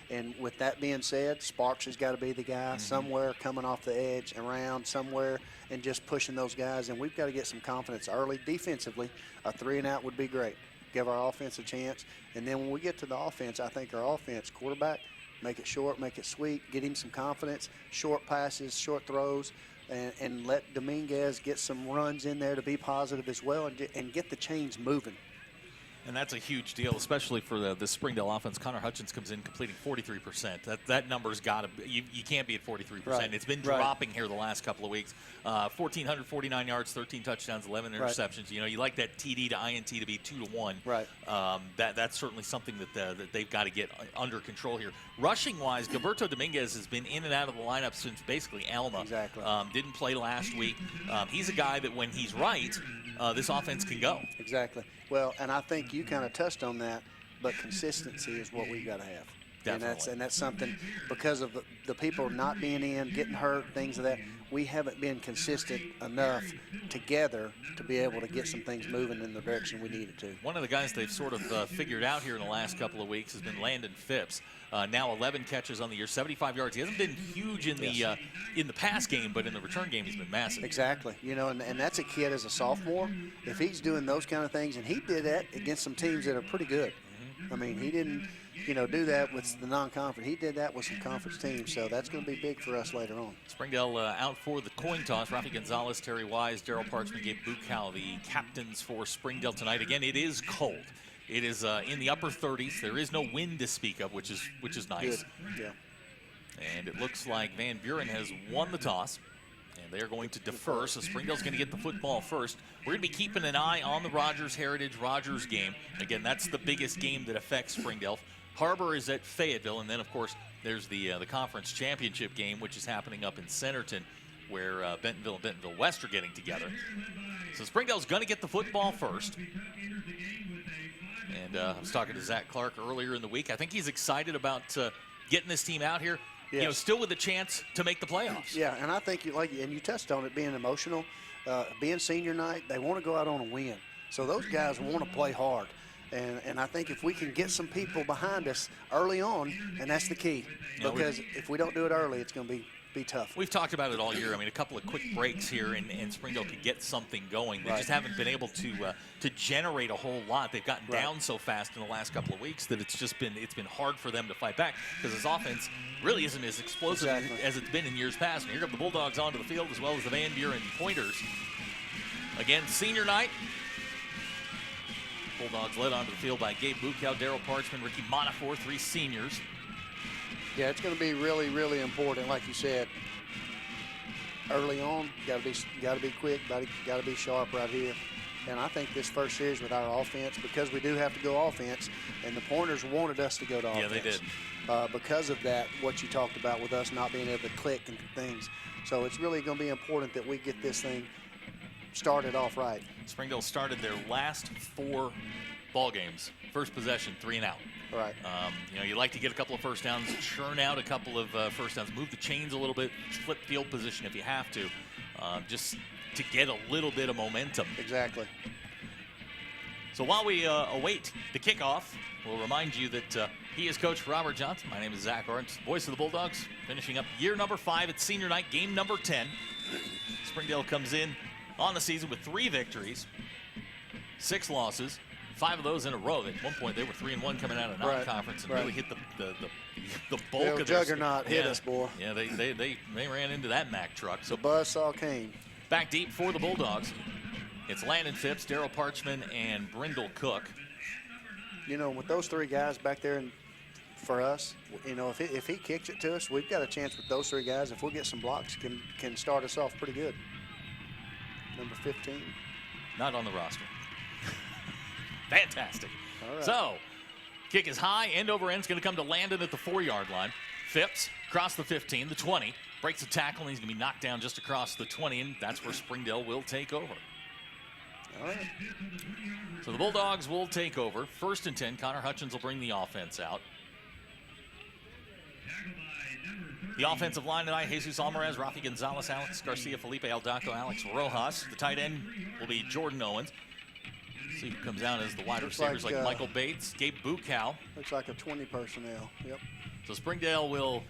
And with that being said, Sparks has got to be the guy somewhere coming off the edge, around somewhere, and just pushing those guys. And we've got to get some confidence early. Defensively, a 3-and-out would be great. Give our offense a chance. And then when we get to the offense, I think our offense, quarterback, make it short, make it sweet, get him some confidence, short passes, short throws, and let Dominguez get some runs in there to be positive as well and get the chains moving. And that's a huge deal, especially for the Springdale offense. Connor Hutchins comes in completing 43%. That number's got to be, you can't be at 43%. It's been dropping here the last couple of weeks. 1,449 yards, 13 touchdowns, 11 interceptions. You like that TD to INT to be 2-to-1. That's certainly something that they've got to get under control here. Rushing-wise, Gilberto Dominguez has been in and out of the lineup since basically Alma. Didn't play last week. He's a guy that when he's right, this offense can go. Exactly. Well, and I think you kind of touched on that, but consistency is what we've got to have. Definitely. And that's something, because of the people not being in, getting hurt, things of that, we haven't been consistent enough together to be able to get some things moving in the direction we needed to. One of the guys they've sort of figured out here in the last couple of weeks has been Landon Phipps. Now 11 catches on the year, 75 yards. He hasn't been huge in the pass game, but in the return game he's been massive. Exactly. And that's a kid as a sophomore. If he's doing those kind of things, and he did that against some teams that are pretty good. I mean, he didn't, do that with the non-conference. He did that with some conference teams, so that's going to be big for us later on. Springdale out for the coin toss. Rafi Gonzalez, Terry Wise, Daryl Parchman, Gabe Buchow, the captains for Springdale tonight. Again, it is cold. It is in the upper 30s. There is no wind to speak of, which is nice. Good. Yeah. And it looks like Van Buren has won the toss, and they're going to defer, so Springdale's going to get the football first. We're going to be keeping an eye on the Rogers game. Again, that's the biggest game that affects Springdale. HAR-BER is at Fayetteville, and then, of course, there's the conference championship game, which is happening up in Centerton, where Bentonville and Bentonville West are getting together. So Springdale's going to get the football first. And I was talking to Zach Clark earlier in the week. I think he's excited about getting this team out here. Yes. Still with a chance to make the playoffs. Yeah, and I think you touched on it being emotional, being senior night. They want to go out on a win, so those guys want to play hard. And I think if we can get some people behind us early on, and that's the key, because if we don't do it early, it's going to be tough. We've talked about it all year. I mean, a couple of quick breaks here, and Springdale could get something going. They just haven't been able to generate a whole lot. They've gotten down so fast in the last couple of weeks that it's been hard for them to fight back, because this offense really isn't as explosive as it's been in years past. And here come the Bulldogs onto the field, as well as the Van Buren Pointers. Again, senior night. Bulldogs led onto the field by Gabe Buchow, Daryl Parchman, Ricky Monafor, 3 seniors. Yeah, it's going to be really, really important. Like you said, early on, got to be quick, got to be sharp right here. And I think this first series with our offense, because we do have to go offense, and the Pointers wanted us to go to offense. Yeah, they did. Because of that, what you talked about with us not being able to click and things. So it's really going to be important that we get this thing started off right. Springdale started their last 4 ball games. First possession, 3 and out. Right. You like to get a couple of first downs, churn out a couple of first downs, move the chains a little bit, flip field position if you have to, just to get a little bit of momentum. Exactly. So while we await the kickoff, we'll remind you that he is Coach Robert Johnson. My name is Zach Arntz, voice of the Bulldogs, finishing up year number 5 at senior night, game number 10. Springdale comes in on the season with 3 victories, 6 losses, 5 of those in a row. At one point, they were 3-1 coming out of non-conference and really hit the bulk of their juggernaut hit us, boy. Yeah, they ran into that Mack truck. So the buzzsaw came. Back deep for the Bulldogs. It's Landon Phipps, Daryl Parchman, and Brindle Cook. With those 3 guys back there, for us, if he kicks it to us, we've got a chance with those 3 guys. If we get some blocks, can start us off pretty good. Number 15. Not on the roster. Fantastic. All right. So, kick is high, end over end. It's going to come to Landon at the 4-yard line. Phipps across the 15, the 20. Breaks the tackle, and he's going to be knocked down just across the 20, and that's where Springdale will take over. All right. So the Bulldogs will take over. 1st and 10. Connor Hutchins will bring the offense out. The offensive line tonight, Jesus Alvarez, Rafi Gonzalez, Alex Garcia, Felipe Aldaco, Alex Rojas. The tight end will be Jordan Owens. See who comes out as the wide receivers like Michael Bates, Gabe Buchow. Looks like a 20 personnel. Yep. So Springdale will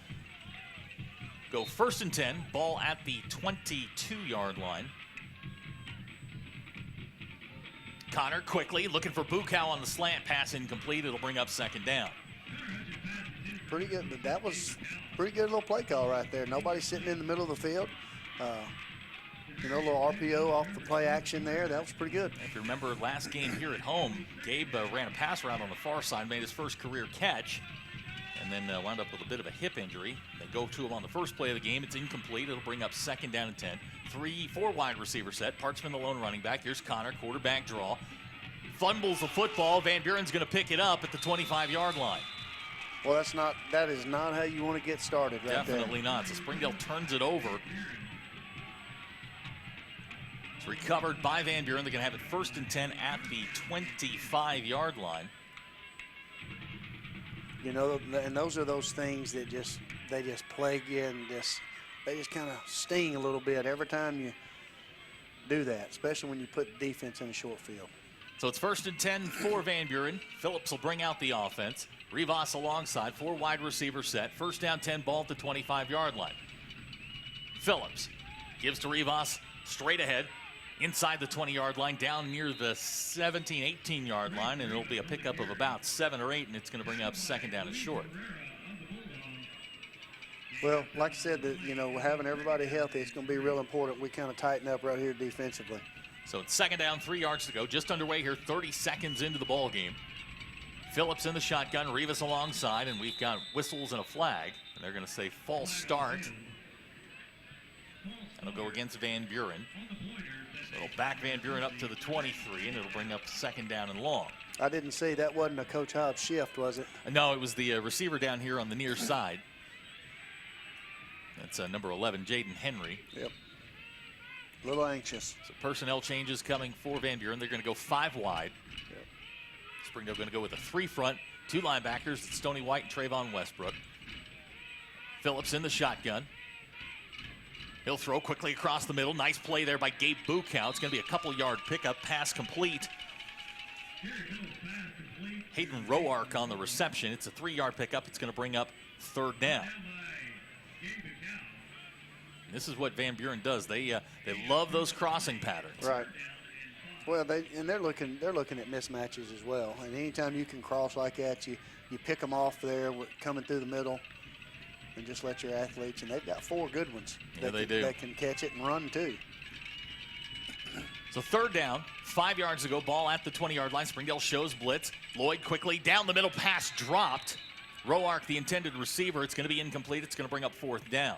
go 1st and 10, ball at the 22-yard line. Connor quickly looking for Buchow on the slant, pass incomplete. It'll bring up 2nd down. Pretty good. That was pretty good little play call right there. Nobody sitting in the middle of the field. A little RPO off the play action there. That was pretty good. If you remember last game here at home, Gabe ran a pass route on the far side, made his first career catch, and then wound up with a bit of a hip injury. They go to him on the first play of the game. It's incomplete. It'll bring up 2nd down and 10. 4 wide receiver set. Parchman the lone running back. Here's Connor, quarterback draw. Fumbles the football. Van Buren's going to pick it up at the 25-yard line. Well, that is not how you want to get started right there. Definitely not. So Springdale turns it over. It's recovered by Van Buren. They're going to have it 1st and 10 at the 25-yard line. And those are those things that they just plague you, and they just kind of sting a little bit every time you do that, especially when you put defense in a short field. So it's 1st and 10 for Van Buren. Phillips will bring out the offense. Rivas alongside, 4 wide receiver set. 1st down, 10, ball at the 25-yard line. Phillips gives to Rivas straight ahead. inside the 20-yard line, down near the 17, 18-yard line, and it'll be a pickup of about 7 or 8, and it's going to bring up second down and short. Well, like I said, having everybody healthy, it's going to be real important. We kind of tighten up right here defensively. So it's second down, 3 yards to go. Just underway here, 30 seconds into the ball game. Phillips in the shotgun, Rivas alongside, and we've got whistles and a flag. And they're going to say false start. That'll go against Van Buren. So it'll back Van Buren up to the 23, and it'll bring up second down and long. I didn't see that. Wasn't a Coach Hobbs shift, was it? No, it was the receiver down here on the near side. That's number 11, Jaden Henry. Yep. A little anxious. So personnel changes coming for Van Buren. They're going to go 5 wide. Yep. Springdale going to go with a 3 front, 2 linebackers, Stoney White and Trayvon Westbrook. Phillips in the shotgun. He'll throw quickly across the middle. Nice play there by Gabe Bukow. It's going to be a couple-yard pickup, pass complete. Hayden Roark on the reception. It's a 3-yard pickup. It's going to bring up third down. And this is what Van Buren does. They love those crossing patterns. Right. Well, they're looking at mismatches as well. And anytime you can cross like that, you pick them off there coming through the middle. And just let your athletes, and they've got 4 good ones. Yeah, they do. That can catch it and run too. So third down, 5 yards to go, ball at the 20-yard line. Springdale shows blitz. Lloyd quickly down the middle, pass dropped. Roark, the intended receiver. It's going to be incomplete. It's going to bring up fourth down.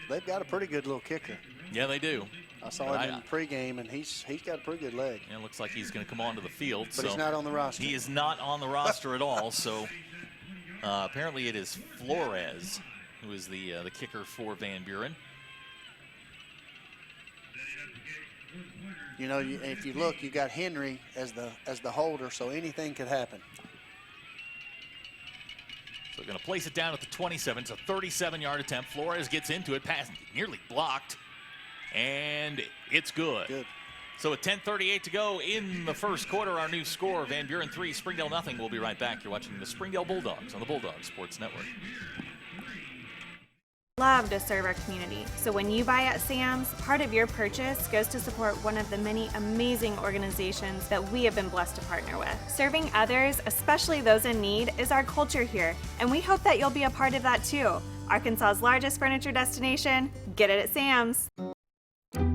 They've got a pretty good little kicker. Yeah, they do. I saw him in pregame, and he's got a pretty good leg. And it looks like he's going to come onto the field. But he's not on the roster. He is not on the roster at all. So apparently it is Flores who is the kicker for Van Buren. You know, if you look, you got Henry as the holder, so anything could happen. So they're going to place it down at the 27. It's a 37-yard attempt. Flores gets into it, pass nearly blocked, and it's good. Good. So at 10:38 to go in the first quarter, our new score, Van Buren 3, Springdale nothing. We'll be right back. You're watching the Springdale Bulldogs on the Bulldog Sports Network. Love to serve our community. So when you buy at Sam's, part of your purchase goes to support one of the many amazing organizations that we have been blessed to partner with. Serving others, especially those in need, is our culture here, and we hope that you'll be a part of that too. Arkansas's largest furniture destination, get it at Sam's.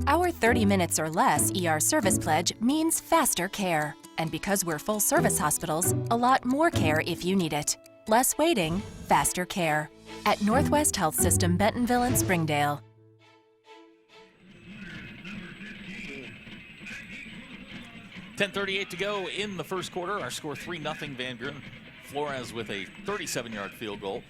Our 30 minutes or less ER service pledge means faster care. And because we're full service hospitals, a lot more care if you need it. Less waiting, faster care. At Northwest Health System, Bentonville and Springdale. $10:38 to go in the first quarter. Our score 3-0 Van Buren. Flores with a 37-yard field goal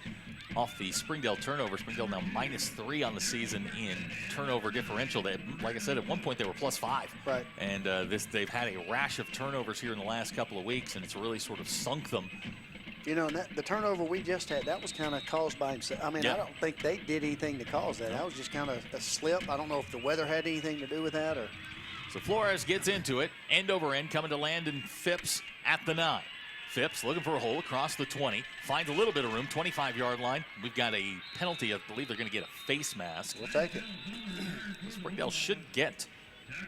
off the Springdale turnover. Springdale now -3 on the season in turnover differential. Like I said, at one point they were +5. Right. And they've had a rash of turnovers here in the last couple of weeks, and it's really sort of sunk them. You know, the turnover we just had, that was kind of caused by himself. I mean, yeah. I don't think they did anything to cause that. That was just kind of a slip. I don't know if the weather had anything to do with that or. So Flores gets into it, end over end, coming to Landon Phipps at the 9. Phipps looking for a hole across the 20, finds a little bit of room, 25-yard line. We've got a penalty. I believe they're going to get a face mask. We'll take it. Springdale should get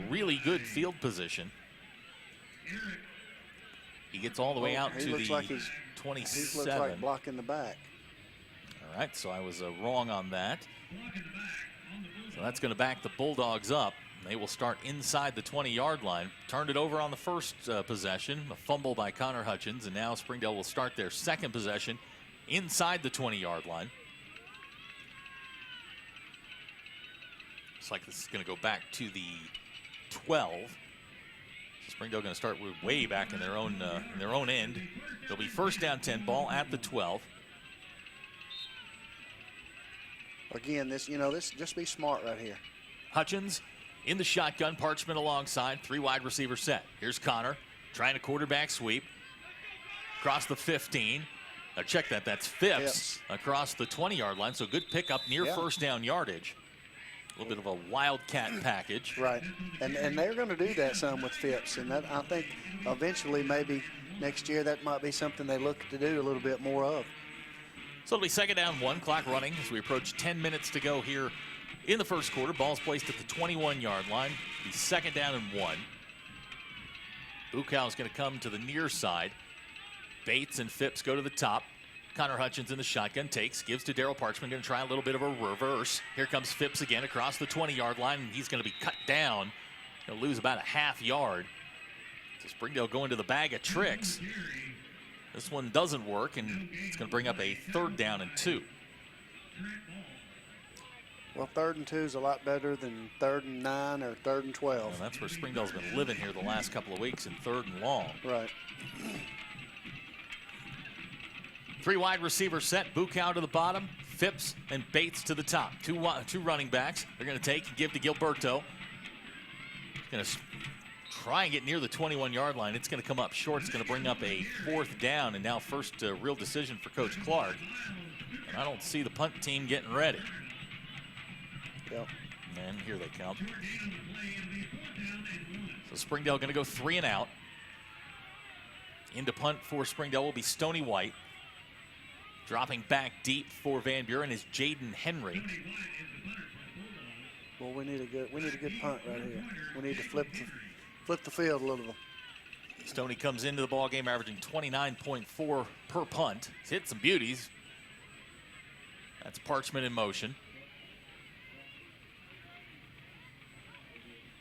really good field position. He gets all the way out to the 27. He looks like blocking the back. All right, so I was wrong on that. So that's going to back the Bulldogs up. They will start inside the 20-yard line. Turned it over on the first possession, a fumble by Connor Hutchins, and now Springdale will start their second possession inside the 20-yard line. Looks like this is going to go back to the 12. Springdale going to start way back in their own end. They'll be first down 10, ball at the 12. Again, this just be smart right here. Hutchins in the shotgun, Parchment alongside, 3 wide receiver set. Here's Connor trying a quarterback sweep across the 15. Now check that, that's Phipps across the 20-yard line. So good pickup near first down yardage. A little bit of a wildcat package. Right, and they're going to do that some with Phipps, and that, I think eventually maybe next year that might be something they look to do a little bit more of. So it'll be second down 1, clock running as we approach 10 minutes to go here in the first quarter. Ball's placed at the 21-yard line. The 2nd down and 1. Bukow is going to come to the near side. Bates and Phipps go to the top. Connor Hutchins in the shotgun, takes, gives to Darryl Parchman, going to try a little bit of a reverse. Here comes Phipps again across the 20-yard line, and he's going to be cut down. Going to lose about a half yard. So Springdale going to the bag of tricks. This one doesn't work, and it's going to bring up a 3rd down and 2. Well, 3rd and 2 is a lot better than 3rd and 9 or 3rd and 12. Well, that's where Springdale's been living here the last couple of weeks in 3rd and long. Right. 3 wide receiver set. Bukow to the bottom. Phipps and Bates to the top. Two running backs. They're going to take and give to Gilberto. Going to try and get near the 21-yard line. It's going to come up short. It's going to bring up a 4th down, and now first real decision for Coach Clark. And I don't see the punt team getting ready. Yep. And here they come. So Springdale going to go 3 and out. Into punt for Springdale will be Stony White. Dropping back deep for Van Buren is Jaden Henry. Well, we need a good punt right here. We need to flip the field a little bit. Stoney comes into the ball game averaging 29.4 per punt. He's hit some beauties. That's Parchman in motion.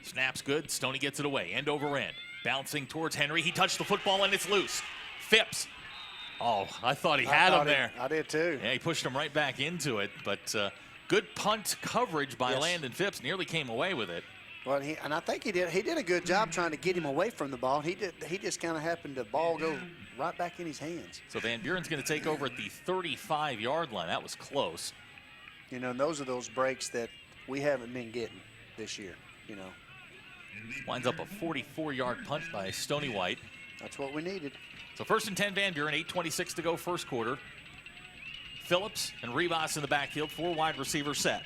Snap's good. Stoney gets it away. End over end. Bouncing towards Henry. He touched the football and it's loose. Phipps. Oh, I thought he had him there. I did too. Yeah, he pushed him right back into it, but good punt coverage by Landon Phipps. Nearly came away with it. Well, I think he did a good job trying to get him away from the ball. He just kind of happened to ball go right back in his hands. So Van Buren's going to take over at the 35-yard line. That was close. You know, and those are those breaks that we haven't been getting this year, you know. Winds up a 44-yard punt by Stony White. That's what we needed. So 1st and 10 Van Buren, 8:26 to go first quarter. Phillips and Rivas in the backfield, 4 wide receiver set.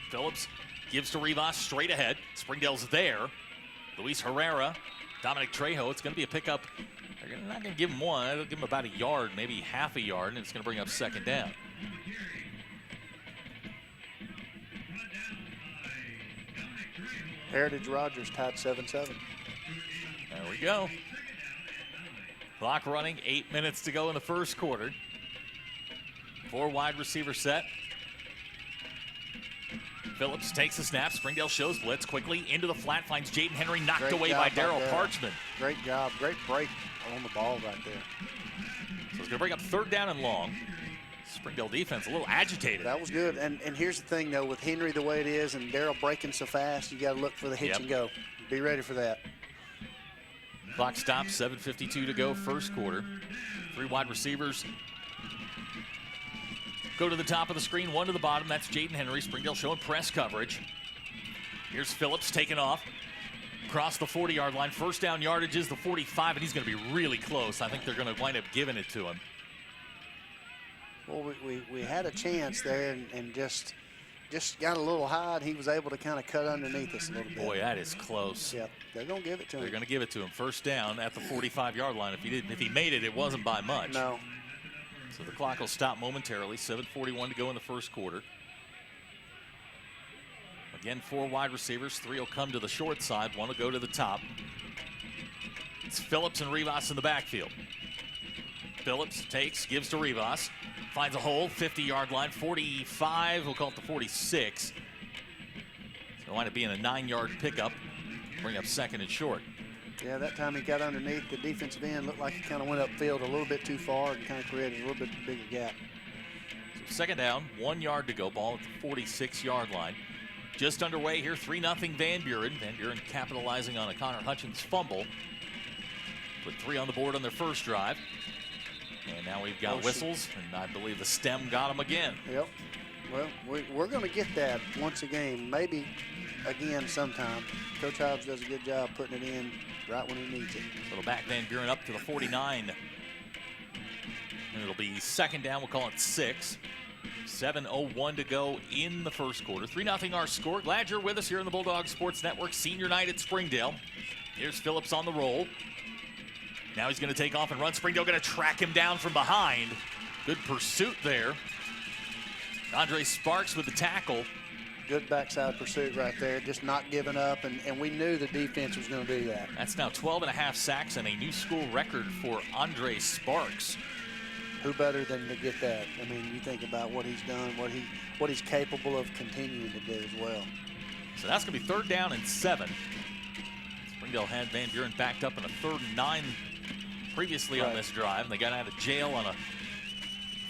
Phillips gives to Rivas straight ahead. Springdale's there. Luis Herrera, Dominic Trejo. It's going to be a pickup. They're not going to give him 1. They'll give him about a yard, maybe half a yard, and it's going to bring up 2nd down. Heritage Rogers tied 7-7. There we go. Clock running, 8 minutes to go in the first quarter. 4 wide receiver set. Phillips takes the snap. Springdale shows blitz quickly into the flat, finds Jaden Henry, knocked away by Darryl Parchman. Great job, great break on the ball right there. So it's going to bring up 3rd down and long. Springdale defense a little agitated. That was good, and here's the thing though, with Henry the way it is and Darryl breaking so fast, you got to look for the hitch and go. Be ready for that. Clock stops, 7:52 to go, first quarter. 3 wide receivers go to the top of the screen, 1 to the bottom. That's Jaden Henry. Springdale showing press coverage. Here's Phillips taking off across the 40-yard line. First down yardage is the 45, and he's going to be really close. I think they're going to wind up giving it to him. Well, we had a chance there and just got a little high, and he was able to kind of cut underneath us a little bit. Boy, that is close. Yep, they're going to give it to him. They're going to give it to him. First down at the 45-yard line. If he made it, it wasn't by much. No. So the clock will stop momentarily. 7:41 to go in the first quarter. Again, 4 wide receivers. 3 will come to the short side. 1 will go to the top. It's Phillips and Rivas in the backfield. Phillips takes, gives to Rivas. Finds a hole, 50-yard line, 45, we'll call it the 46. So wind up being a 9-yard pickup, bring up 2nd and short. Yeah, that time he got underneath the defensive end, looked like he kind of went upfield a little bit too far and kind of created a little bit bigger gap. So 2nd down, 1 yard to go, ball at the 46-yard line. Just underway here, 3-0 Van Buren. Van Buren capitalizing on a Connor Hutchins fumble. Put 3 on the board on their first drive. And now we've got whistles, and I believe the stem got them again. Yep. Well, we're going to get that once a game, maybe again sometime. Coach Hobbs does a good job putting it in right when he needs it. Little back Van Buren up to the 49. And it'll be 2nd down, we'll call it 6. 7:01 to go in the first quarter. 3-0 our score. Glad you're with us here on the Bulldog Sports Network. Senior night at Springdale. Here's Phillips on the roll. Now he's going to take off and run. Springdale going to track him down from behind. Good pursuit there. Andre Sparks with the tackle. Good backside pursuit right there, just not giving up, and we knew the defense was going to do that. That's now 12.5 sacks and a new school record for Andre Sparks. Who better than to get that? I mean, you think about what he's done, what he's capable of continuing to do as well. So that's going to be 3rd down and 7. Springdale had Van Buren backed up in a 3rd and 9 previously on this drive, and they got out of jail on a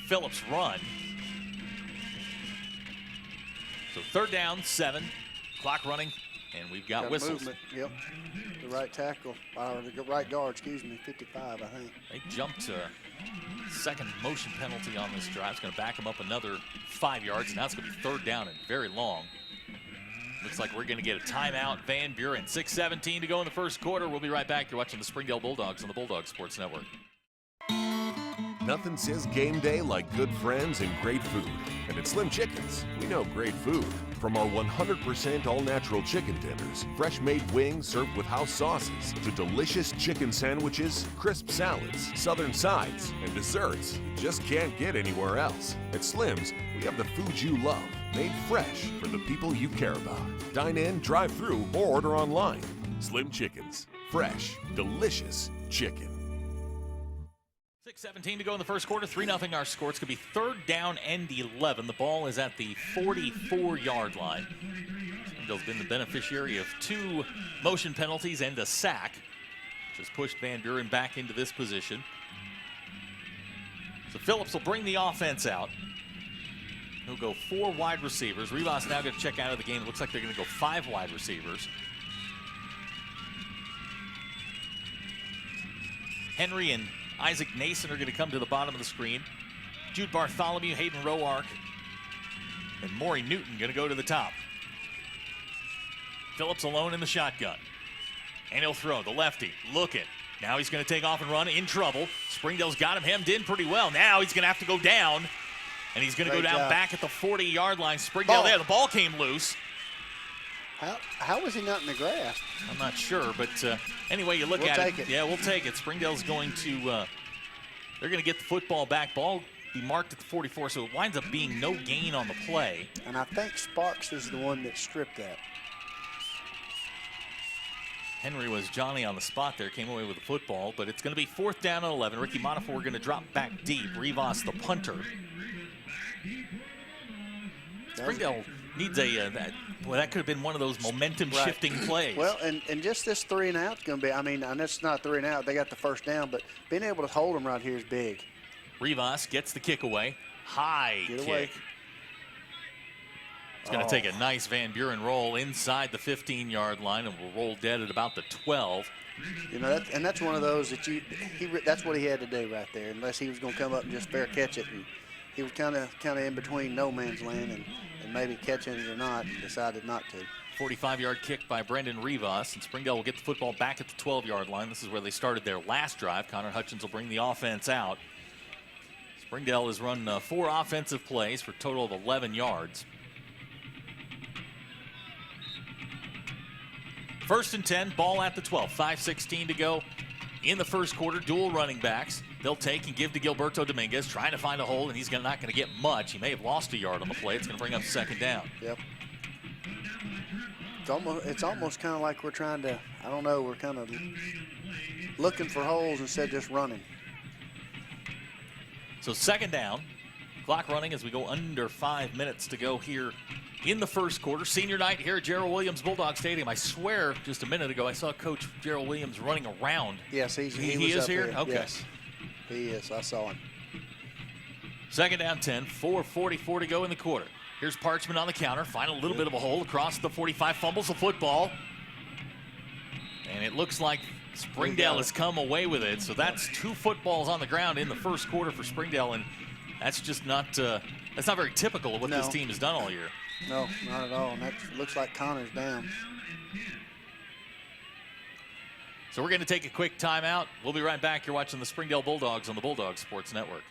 Phillips run. So 3rd down, 7, clock running, and we've got whistles. Movement. Yep, the right tackle, or the right guard, excuse me, 55, I think. They jumped to second motion penalty on this drive. It's going to back them up another 5 yards, and now it's going to be 3rd down and very long. Looks like we're going to get a timeout. Van Buren, 6:17 to go in the first quarter. We'll be right back. You're watching the Springdale Bulldogs on the Bulldog Sports Network. Nothing says game day like good friends and great food. And at Slim Chickens, we know great food. From our 100% all-natural chicken tenders, fresh-made wings served with house sauces, to delicious chicken sandwiches, crisp salads, southern sides, and desserts you just can't get anywhere else. At Slim's, we have the food you love, made fresh for the people you care about. Dine in, drive through, or order online. Slim Chickens. Fresh, delicious chicken. 6:17 to go in the first quarter. 3-0 our score. It's going to be 3rd down and 11. The ball is at the 44-yard line. Springdale's been the beneficiary of 2 motion penalties and a sack, which has pushed Van Buren back into this position. So Phillips will bring the offense out. He'll go 4 wide receivers. Rivas now going to check out of the game. It looks like they're going to go 5 wide receivers. Henry and Isaac Nason are going to come to the bottom of the screen. Jude Bartholomew, Hayden Roark, and Maury Newton going to go to the top. Phillips alone in the shotgun. And he'll throw the lefty. Looking. Now he's going to take off and run, in trouble. Springdale's got him hemmed in pretty well. Now he's going to have to go down. And he's going to go down back at the 40-yard line. Springdale there. The ball came loose. How was he not in the grass? I'm not sure, but anyway, you look at it. Yeah, we'll take it. Springdale's going to, they're going to get the football back. Ball be marked at the 44, so it winds up being no gain on the play. And I think Sparks is the one that stripped that. Henry was Johnny on the spot there, came away with the football, but it's going to be 4th down and 11. Ricky Monafor going to drop back deep. Rivas, the punter. Springdale needs a, that could have been one of those momentum-shifting plays. Well, and just this 3 and out is going to be, I mean, and it's not 3 and out. They got the first down, but being able to hold them right here is big. Rivas gets the kick away. High kick. It's going to take a nice Van Buren roll inside the 15-yard line and will roll dead at about the 12. You know, that's one of those that that's what he had to do right there, unless he was going to come up and just fair catch it. And he was kind of in between no man's land and maybe catching it or not, and decided not to. 45-yard kick by Brendan Rivas, and Springdale will get the football back at the 12-yard line. This is where they started their last drive. Connor Hutchins will bring the offense out. Springdale has run 4 offensive plays for a total of 11 yards. 1st and 10, ball at the 12. 5:16 to go in the first quarter. Dual running backs. They'll take and give to Gilberto Dominguez, trying to find a hole, and he's not going to get much. He may have lost a yard on the play. It's going to bring up 2nd down. Yep. It's almost kind of like we're trying to, I don't know, we're kind of looking for holes instead of just running. So 2nd down. Clock running as we go under 5 minutes to go here in the first quarter. Senior night here at Gerald Williams Bulldog Stadium. I swear just a minute ago I saw Coach Gerald Williams running around. Yes, he is up here? Okay. Yes, he is. I saw him. 2nd down 10, 4:44 to go in the quarter. Here's Parchman on the counter. Find a little bit of a hole across the 45. Fumbles the football. And it looks like Springdale has come away with it. So that's 2 footballs on the ground in the first quarter for Springdale. And that's just not that's not very typical of what this team has done all year. No, not at all. And that looks like Connor's down. So we're going to take a quick timeout. We'll be right back. You're watching the Springdale Bulldogs on the Bulldog Sports Network.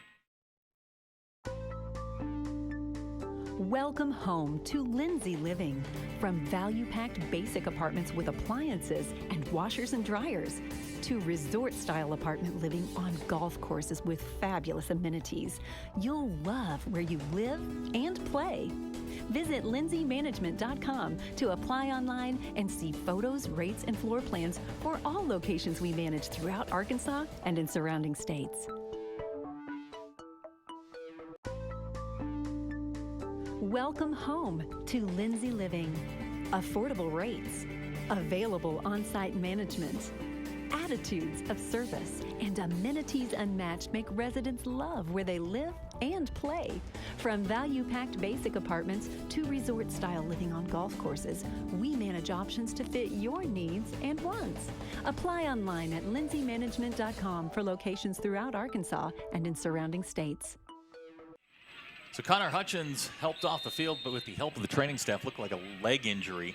Welcome home to Lindsay Living. From value-packed basic apartments with appliances and washers and dryers to resort-style apartment living on golf courses with fabulous amenities, you'll love where you live and play. Visit lindsaymanagement.com to apply online and see photos, rates, and floor plans for all locations we manage throughout Arkansas and in surrounding states. Welcome home to Lindsay Living. Affordable rates, available on-site management, attitudes of service, and amenities unmatched make residents love where they live and play. From value-packed basic apartments to resort-style living on golf courses, we manage options to fit your needs and wants. Apply online at lindsaymanagement.com for locations throughout Arkansas and in surrounding states. So Connor Hutchins helped off the field, but with the help of the training staff, looked like a leg injury.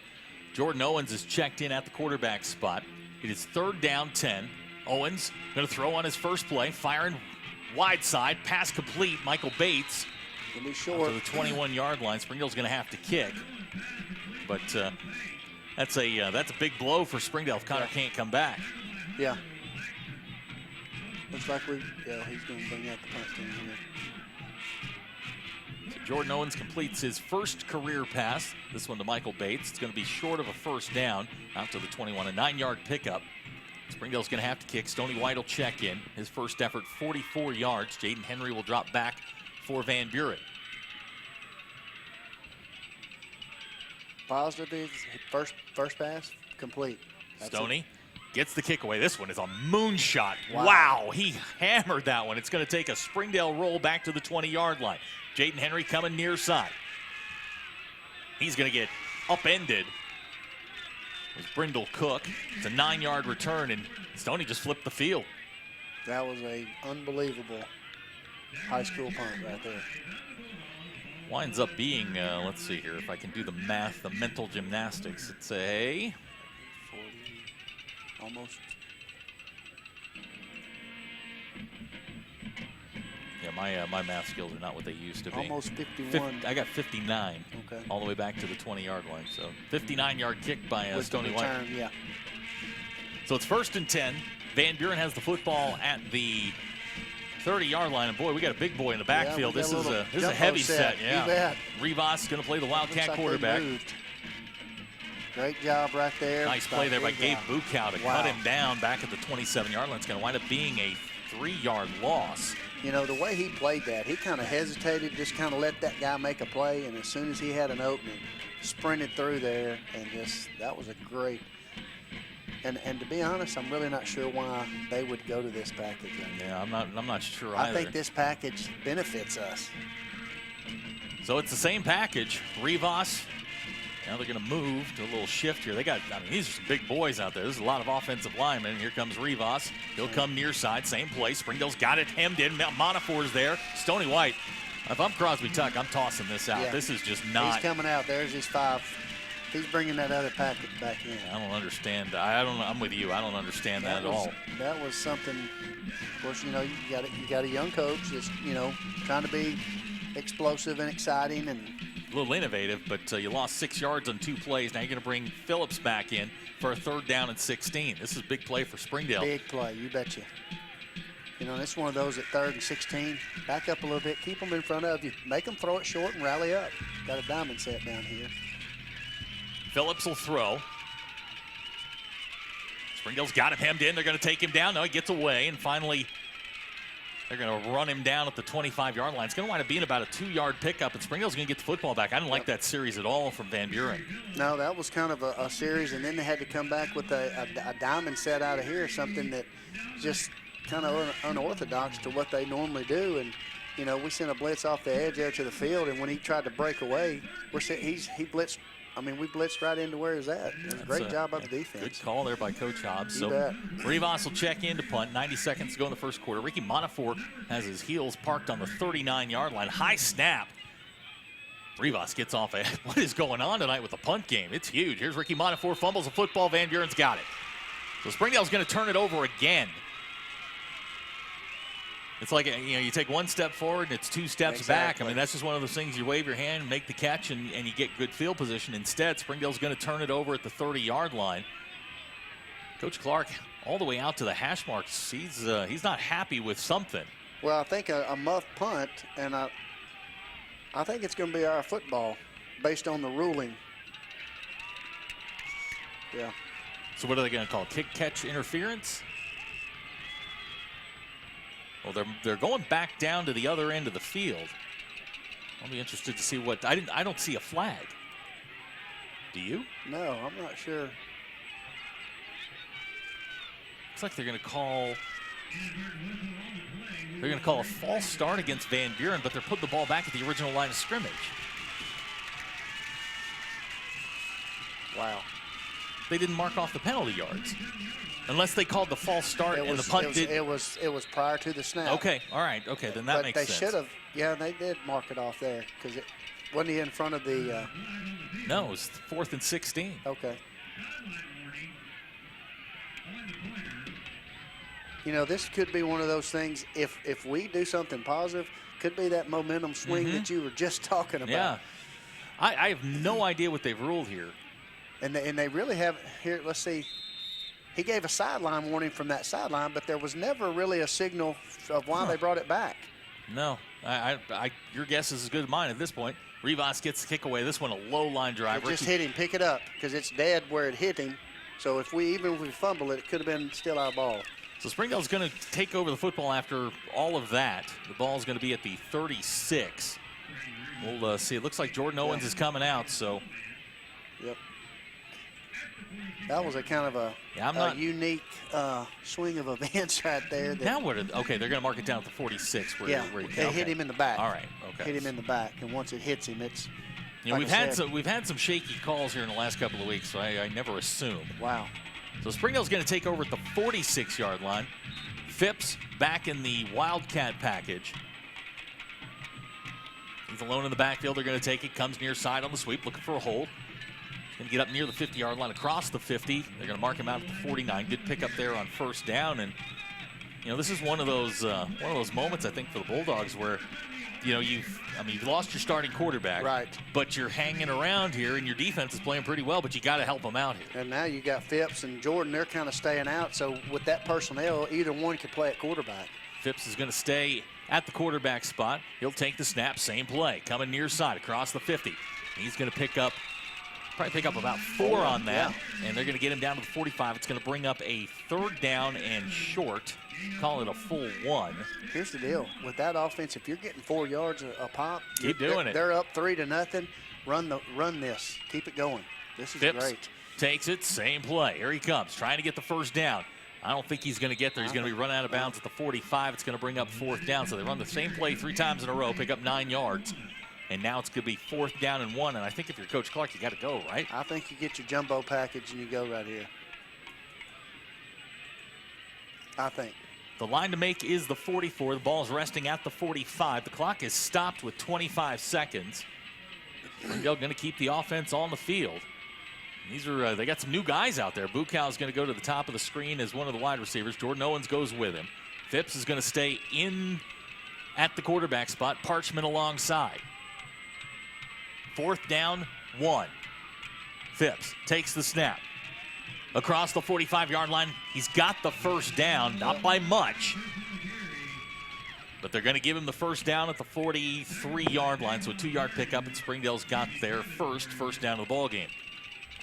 Jordan Owens is checked in at the quarterback spot. It is 3rd down 10. Owens going to throw on his first play, firing wide side, pass complete. Michael Bates Gonna be short to the 21-yard line. Springdale's going to have to kick, but that's a big blow for Springdale if Connor can't come back. Yeah. Looks like he's going to bring out the punt team here. Jordan Owens completes his first career pass. This one to Michael Bates. It's going to be short of a first down out to the 21, a 9-yard pickup. Springdale's going to have to kick. Stoney White will check in. His first effort, 44 yards. Jaden Henry will drop back for Van Buren. Positive is first pass complete. Stoney gets the kick away. This one is a moonshot. Wow, he hammered that one. It's going to take a Springdale roll back to the 20-yard line. Jaden Henry coming near side. He's going to get upended. It was Brindle Cook. It's a 9-yard return, and Stoney just flipped the field. That was a unbelievable high school punt right there. Winds up being, let's see here, if I can do the math, the mental gymnastics. It's a 40, almost. Yeah, my math skills are not what they used to be. Almost 51. I got 59. Okay. All the way back to the 20-yard line. So 59-yard kick by Stoney White. Yeah. So it's 1st and 10. Van Buren has the football at the 30-yard line. And boy, we got a big boy in the backfield. Yeah, this is a heavy set. Yeah. You bet. Rivas going to play the Wildcat like quarterback. Great job right there. Nice play there by Gabe Bukow to cut him down back at the 27-yard line. It's going to wind up being a 3-yard loss. You know, the way he played that, he kind of hesitated, just kind of let that guy make a play, and as soon as he had an opening, sprinted through there, and that was a great. And to be honest, I'm really not sure why they would go to this package. Yeah, I'm not sure either. I think this package benefits us. So it's the same package. Rivas. Now they're going to move to a little shift here. These are some big boys out there. There's a lot of offensive linemen. Here comes Rivas. He'll come near side, same place. Springdale's got it hemmed in. Monafore's there. Stoney White. If I'm Crosby Tuck, I'm tossing this out. Yeah. This is just not. He's coming out. There's his 5. He's bringing that other package back in. I don't understand. I'm with you. I don't understand that at all. That was something. Of course, you know, you got a young coach that's, you know, trying to be explosive and exciting and a little innovative, but you lost 6 yards on 2 plays. Now you're going to bring Phillips back in for a 3rd down and 16. This is a big play for Springdale. Big play, you betcha. You know, it's one of those at 3rd and 16. Back up a little bit, keep them in front of you. Make them throw it short and rally up. Got a diamond set down here. Phillips will throw. Springdale's got him hemmed in. They're going to take him down. No, he gets away, and finally they're going to run him down at the 25-yard line. It's going to wind up being about a 2-yard pickup, and Springdale's going to get the football back. I didn't like that series at all from Van Buren. No, that was kind of a series, and then they had to come back with a diamond set out of here, something that just kind of unorthodox to what they normally do. And, you know, we sent a blitz off the edge there to the field, and when he tried to break away, he blitzed. I mean, we blitzed right into where he's at. It was a great job of the defense. Good call there by Coach Hobbs. You bet. Rivas will check in to punt. 90 seconds to go in the first quarter. Ricky Montefiore has his heels parked on the 39-yard line. High snap. Rivas gets off it. What is going on tonight with the punt game? It's huge. Here's Ricky Montefiore, fumbles the football. Van Buren's got it. So Springdale's going to turn it over again. It's like, you take one step forward and it's two steps back. I mean, that's just one of those things. You wave your hand, make the catch, and you get good field position. Instead, Springdale's going to turn it over at the 30-yard line. Coach Clark all the way out to the hash marks. He's not happy with something. Well, I think a muff punt, and I think it's going to be our football based on the ruling. Yeah. So what are they going to call? Kick catch interference? Well, they're going back down to the other end of the field. I'll be interested to see what I don't see a flag. Do you? No, I'm not sure. Looks like they're going to call a false start against Van Buren, but they're putting the ball back at the original line of scrimmage. Wow. They didn't mark off the penalty yards. Unless they called the false start and the punt did. It was prior to the snap. Okay, all right, okay, then that makes sense. But they should have, yeah, they did mark it off there because it wasn't he in front of the. No, it was 4th and 16. Okay. This could be one of those things. If we do something positive, could be that momentum swing that you were just talking about. Yeah, I have no idea what they've ruled here. And they really have here. Let's see. He gave a sideline warning from that sideline, but there was never really a signal of why they brought it back. No, your guess is as good as mine at this point. Rivas gets the kick away. This one a low line drive. It just hit him. Pick it up because it's dead where it hit him. So even if we fumble it, it could have been still our ball. So Springdale's going to take over the football after all of that. The ball's going to be at the 36. We'll see. It looks like Jordan Owens is coming out. So. Yep. That was a kind of a unique swing of events right there. Now what? Okay, they're going to mark it down at the 46. Where he hit him in the back. All right, okay. Hit him in the back, and once it hits him, it's. We've had some shaky calls here in the last couple of weeks, so I never assume. Wow. So Springdale's going to take over at the 46-yard line. Phipps back in the Wildcat package. He's alone in the backfield. They're going to take it. Comes near side on the sweep, looking for a hold. Going to get up near the 50-yard line, across the 50. They're going to mark him out at the 49. Good pickup there on first down, and this is one of those moments I think for the Bulldogs where, you've lost your starting quarterback, right? But you're hanging around here, and your defense is playing pretty well. But you got to help them out here. And now you got Phipps and Jordan; they're kind of staying out. So with that personnel, either one could play at quarterback. Phipps is going to stay at the quarterback spot. He'll take the snap, same play, coming near side across the 50. He's going to probably pick up about 4 on that, and they're going to get him down to the 45. It's going to bring up a 3rd down and short. Call it a full 1. Here's the deal. With that offense, if you're getting 4 yards a pop, keep doing it. They're up 3-0. Run this. Keep it going. This is Phipps great. Takes it, same play. Here he comes, trying to get the first down. I don't think he's going to get there. He's going to be run out of bounds at the 45. It's going to bring up 4th down. So they run the same play 3 times in a row, pick up 9 yards. And now it's going to be 4th down and 1. And I think if you're Coach Clark, you got to go, right? I think you get your jumbo package and you go right here. I think. The line to make is the 44. The ball's resting at the 45. The clock is stopped with 25 seconds. Springdale going to keep the offense on the field. These are they got some new guys out there. Bukow is going to go to the top of the screen as one of the wide receivers. Jordan Owens goes with him. Phipps is going to stay in at the quarterback spot. Parchment alongside. 4th down, 1. Phipps takes the snap. Across the 45-yard line, he's got the first down, not by much. But they're going to give him the first down at the 43-yard line, so a 2-yard pickup, and Springdale's got their first down of the ball game.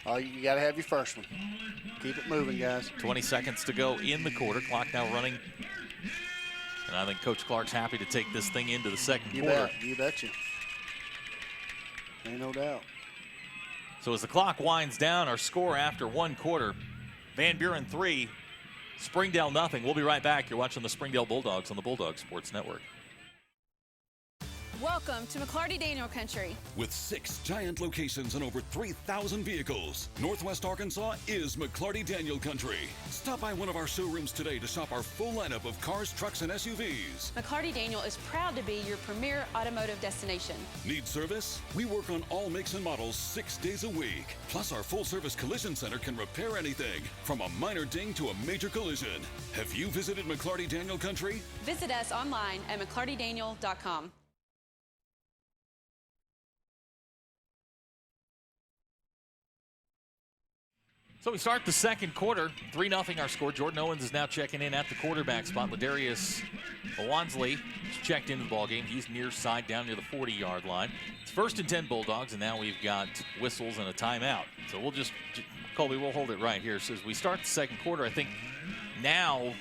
Oh, you got to have your first one. Keep it moving, guys. 20 seconds to go in the quarter. Clock now running. And I think Coach Clark's happy to take this thing into the second quarter. You betcha. Ain't no doubt. So as the clock winds down, our score after 1 quarter, Van Buren 3, Springdale nothing. We'll be right back. You're watching the Springdale Bulldogs on the Bulldog Sports Network. Welcome to McClarty Daniel Country. With 6 giant locations and over 3,000 vehicles, Northwest Arkansas is McClarty Daniel Country. Stop by one of our showrooms today to shop our full lineup of cars, trucks, and SUVs. McClarty Daniel is proud to be your premier automotive destination. Need service? We work on all makes and models 6 days a week. Plus, our full-service collision center can repair anything, from a minor ding to a major collision. Have you visited McClarty Daniel Country? Visit us online at McClartyDaniel.com. So we start the second quarter, 3-0 our score. Jordan Owens is now checking in at the quarterback spot. Ladarius Awansley is checked into the ballgame. He's near side down near the 40-yard line. It's 1st and 10 Bulldogs, and now we've got whistles and a timeout. So we'll just, Colby, we'll hold it right here. So as we start the second quarter, I think now,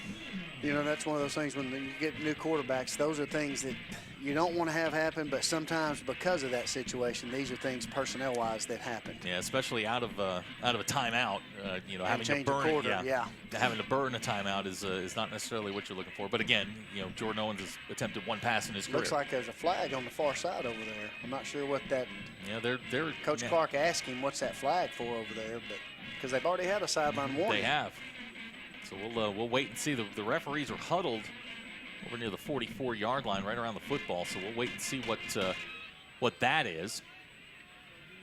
you know, that's one of those things when you get new quarterbacks, those are things that you don't want to have happen, but sometimes because of that situation, these are things personnel-wise that happen. yeah, especially out of a timeout, you know, having to change a burn, quarter, yeah. having to burn a timeout is not necessarily what you're looking for. But again, you know, Jordan Owens has attempted 1 pass in his career. Looks like there's a flag on the far side over there. I'm not sure what that. Yeah, they're Coach Clark asked him what's that flag for over there, but because they've already had a sideline warning. They have. So we'll wait and see. The referees are huddled over near the 44-yard line, right around the football. So we'll wait and see what that is.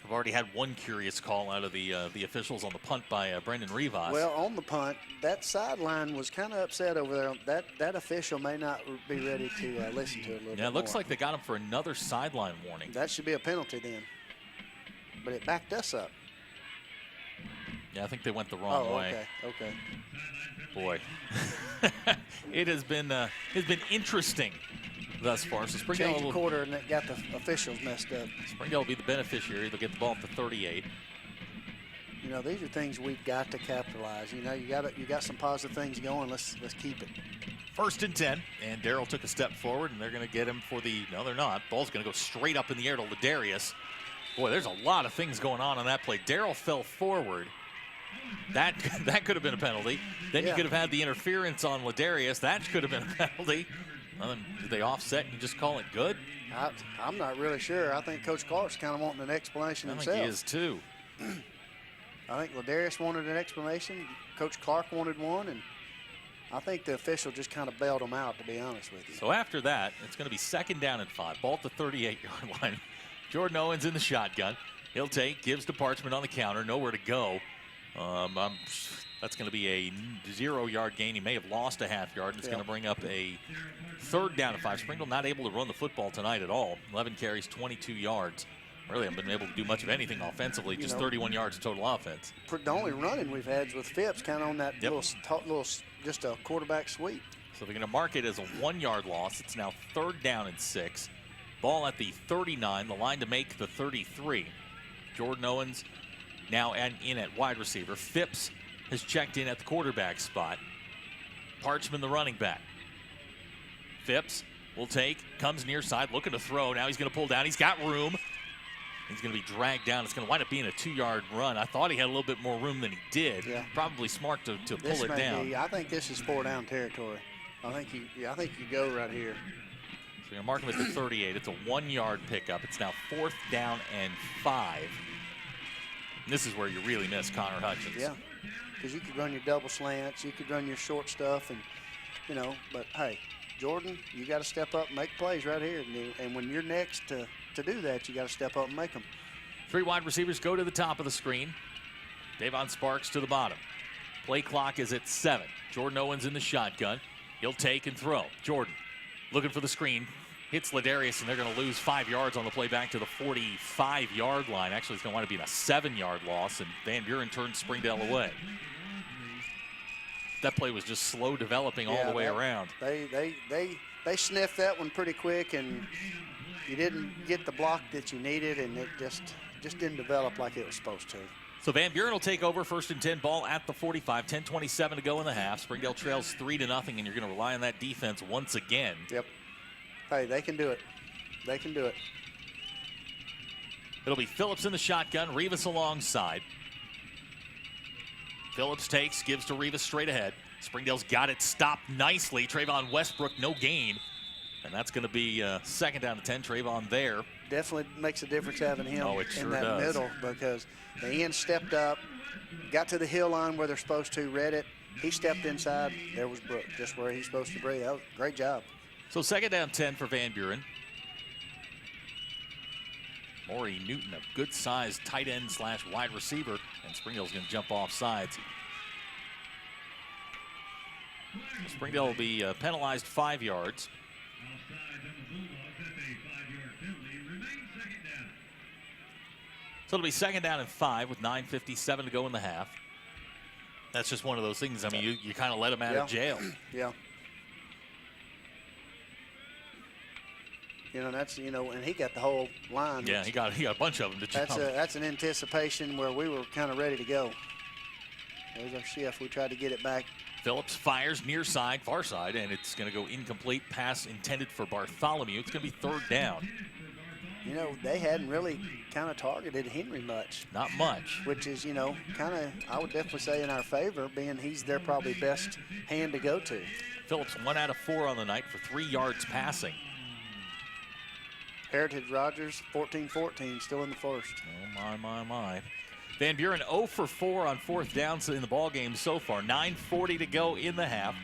I've already had one curious call out of the officials on the punt by Brendan Rivas. Well, on the punt, that sideline was kind of upset over there. That official may not be ready to listen to it a little bit Yeah, it looks more. like they got him for another sideline warning. That should be a penalty then. But it backed us up. Yeah, I think they went the wrong way. Okay. Boy, it has been interesting thus far. So Springdale Change the quarter and it got the officials messed up. Springdale will be the beneficiary. They'll get the ball at the 38. You know, these are things we've got to capitalize. You know, you got some positive things going. Let's keep it. 1st and 10, and Darrell took a step forward, and they're going to get him for the. No, they're not. Ball's going to go straight up in the air to Ladarius. Boy, there's a lot of things going on that play. Darrell fell forward. That could have been a penalty. Then you could have had the interference on Ladarius. That could have been a penalty. Did they offset and you just call it good? I'm not really sure. I think Coach Clark's kind of wanting an explanation himself. I think he is too. I think Ladarius wanted an explanation. Coach Clark wanted one, and I think the official just kind of bailed him out, to be honest with you. So after that, it's going to be 2nd down and 5. Ball at the 38-yard line. Jordan Owens in the shotgun. He'll take, gives to Parchment on the counter. Nowhere to go. That's going to be a 0-yard gain. He may have lost a half yard. It's going to bring up a 3rd down and 5. Springdale not able to run the football tonight at all. 11 carries, 22 yards. Really haven't been able to do much of anything offensively. Just 31 yards of total offense. The only running we've had is with Phipps, kind of on that little, just a quarterback sweep. So they're going to mark it as a 1-yard loss. It's now 3rd down and 6. Ball at the 39. The line to make the 33. Jordan Owens now in at wide receiver. Phipps has checked in at the quarterback spot. Parchman, the running back. Phipps will take, comes near side, looking to throw. Now he's going to pull down. He's got room. He's going to be dragged down. It's going to wind up being a 2-yard run. I thought he had a little bit more room than he did. Yeah. Probably smart to pull it down. I think this is 4-down territory. I think you go right here. So you're going to mark him at the 38. It's a 1-yard pickup. It's now 4th down and 5. And this is where you really miss Connor Hutchins. Yeah, because you could run your double slants, you could run your short stuff, and but hey, Jordan, you got to step up and make plays right here. And when you're next to do that, you got to step up and make them. 3 wide receivers go to the top of the screen. Davon Sparks to the bottom. Play clock is at 7. Jordan Owens in the shotgun. He'll take and throw. Jordan looking for the screen. Hits Ladarius, and they're going to lose 5 yards on the play back to the 45-yard line. Actually, it's going to wind up being a 7-yard loss, and Van Buren turns Springdale away. That play was just slow developing all the way around. They sniffed that one pretty quick, and you didn't get the block that you needed, and it just didn't develop like it was supposed to. So Van Buren will take over, 1st and 10, ball at the 45, 10:27 to go in the half. Springdale trails 3-0, and you're going to rely on that defense once again. Yep. Hey, they can do it. They can do it. It'll be Phillips in the shotgun, Rivas alongside. Phillips takes, gives to Rivas straight ahead. Springdale's got it stopped nicely. Trayvon Westbrook, no gain. And that's going to be second down to 10. Trayvon there. Definitely makes a difference having him sure in that does. middle, because the end stepped up, got to the hill line where they're supposed to, read it. He stepped inside. There was Brooke, just where he's supposed to be. That was a great job. So second down 10 for Van Buren. Maury Newton, a good-sized tight end / wide receiver, and Springdale's going to jump off sides. Springdale will be penalized 5 yards. So it'll be second down and 5 with 9:57 to go in the half. That's just one of those things. I mean, you kind of let him out of jail. Yeah. You know, that's, you know, and he got the whole line. Yeah, he got a bunch of them to jump. That's an anticipation where we were kind of ready to go. There's our shift. We tried to get it back. Phillips fires near side, far side, and it's going to go incomplete. Pass intended for Bartholomew. It's going to be third down. You know, they hadn't really kind of targeted Henry much. Not much. Which is, you know, kind of, I would definitely say in our favor, being he's their probably best hand to go to. Phillips 1 out of 4 on the night for 3 yards passing. Heritage Rogers, 14-14, still in the first. Oh, my. Van Buren 0 for 4 on fourth downs in the ball game so far. 9:40 to go in the half.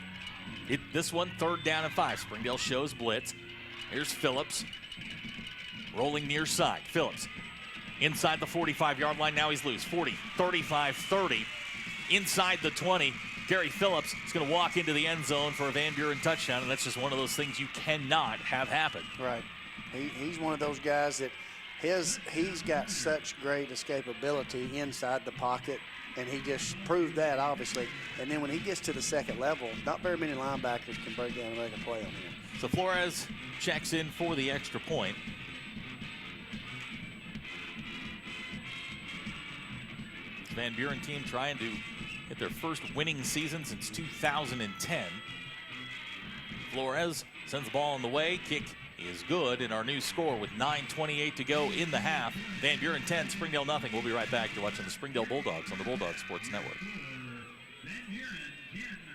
This one, third down and 5. Springdale shows blitz. Here's Phillips. Rolling near side. Phillips inside the 45-yard line. Now he's loose. 40, 35, 30. Inside the 20. Gary Phillips is going to walk into the end zone for a Van Buren touchdown, and that's just one of those things you cannot have happen. Right. He's one of those guys that he's got such great escapability inside the pocket, and he just proved that, obviously. And then when he gets to the second level, not very many linebackers can break down and make a play on him. So Flores checks in for the extra point. Van Buren team trying to get their first winning season since 2010. Flores sends the ball on the way. Kick is good, and our new score with 9:28 to go in the half. Van Buren 10, Springdale nothing. We'll be right back. You're watching the Springdale Bulldogs on the Bulldog Sports Network.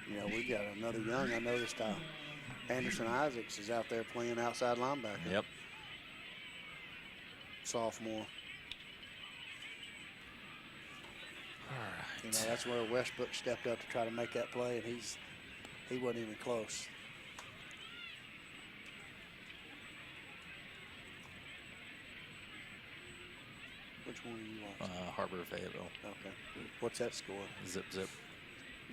You know, we got another young, I noticed Anderson Isaacs is out there playing outside linebacker. Yep. Sophomore. All right. You know, that's where Westbrook stepped up to try to make that play, and he wasn't even close. Which one are you watching? HAR-BER Fayetteville. Okay. What's that score? Zip.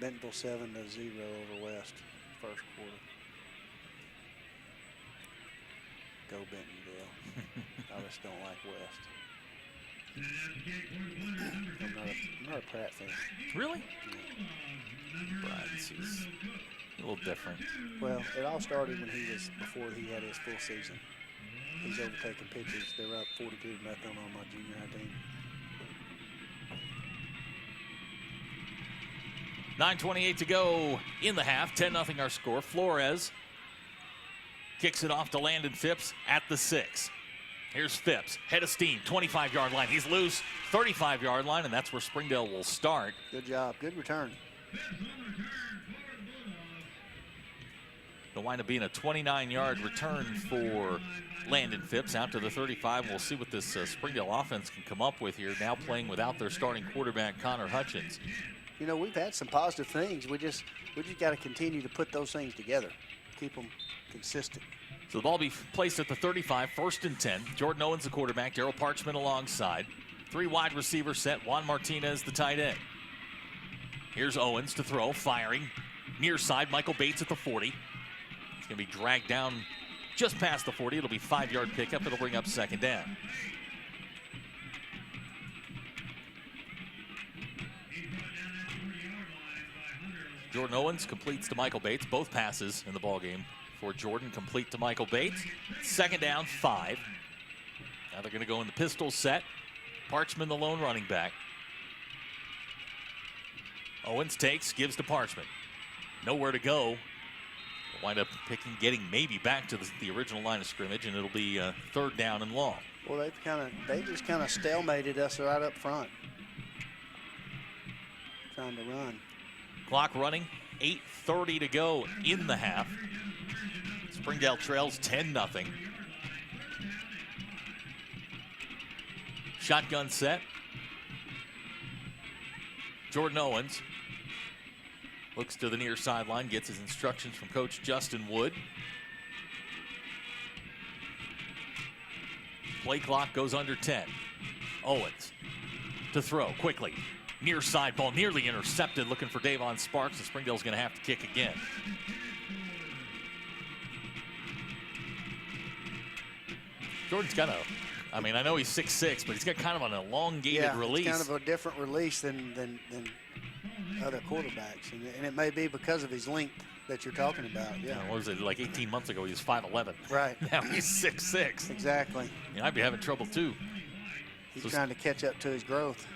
Bentonville 7-0 over West, first quarter. Go Bentonville. I just don't like West. I'm not a Pratt fan. Really? Bryce is a little different. Well, it all started when before he had his full season. He's overtaking pitchers. They were up 42-0 on my junior high team. 9:28 to go in the half. 10-0 our score. Flores kicks it off to Landon Phipps at the 6. Here's Phipps, head of steam, 25-yard line. He's loose, 35-yard line, and that's where Springdale will start. Good job, good return. It'll wind up being a 29-yard return for Landon Phipps out to the 35. We'll see what this Springdale offense can come up with here, now playing without their starting quarterback, Connor Hutchins. You know, we've had some positive things. We just got to continue to put those things together, keep them consistent. So the ball will be placed at the 35, 1st and 10. Jordan Owens, the quarterback. Darryl Parchment alongside. 3 wide receivers set. Juan Martinez, the tight end. Here's Owens to throw, firing. Near side, Michael Bates at the 40. He's going to be dragged down just past the 40. It'll be 5-yard pickup. It'll bring up second down. Jordan Owens completes to Michael Bates. Both passes in the ballgame for Jordan complete to Michael Bates. 2nd down, 5. Now they're going to go in the pistol set. Parchment, the lone running back. Owens takes, gives to Parchment. Nowhere to go. They'll wind up getting maybe back to the original line of scrimmage, and it'll be 3rd down and long. Well, they just kind of stalemated us right up front, trying to run. Clock running, 8:30 to go in the half. Springdale trails 10-0. Shotgun set. Jordan Owens looks to the near sideline, gets his instructions from Coach Justin Wood. Play clock goes under 10. Owens to throw quickly. Near side ball, nearly intercepted, looking for Davon Sparks, and Springdale's going to have to kick again. Jordan's got I know he's 6'6", but he's got kind of an elongated release. It's kind of a different release than other quarterbacks, and it may be because of his length that you're talking about. Yeah. What was it, like 18 months ago, he was 5'11". Right. Now he's 6'6". Exactly. I'd be having trouble too. He's trying to catch up to his growth.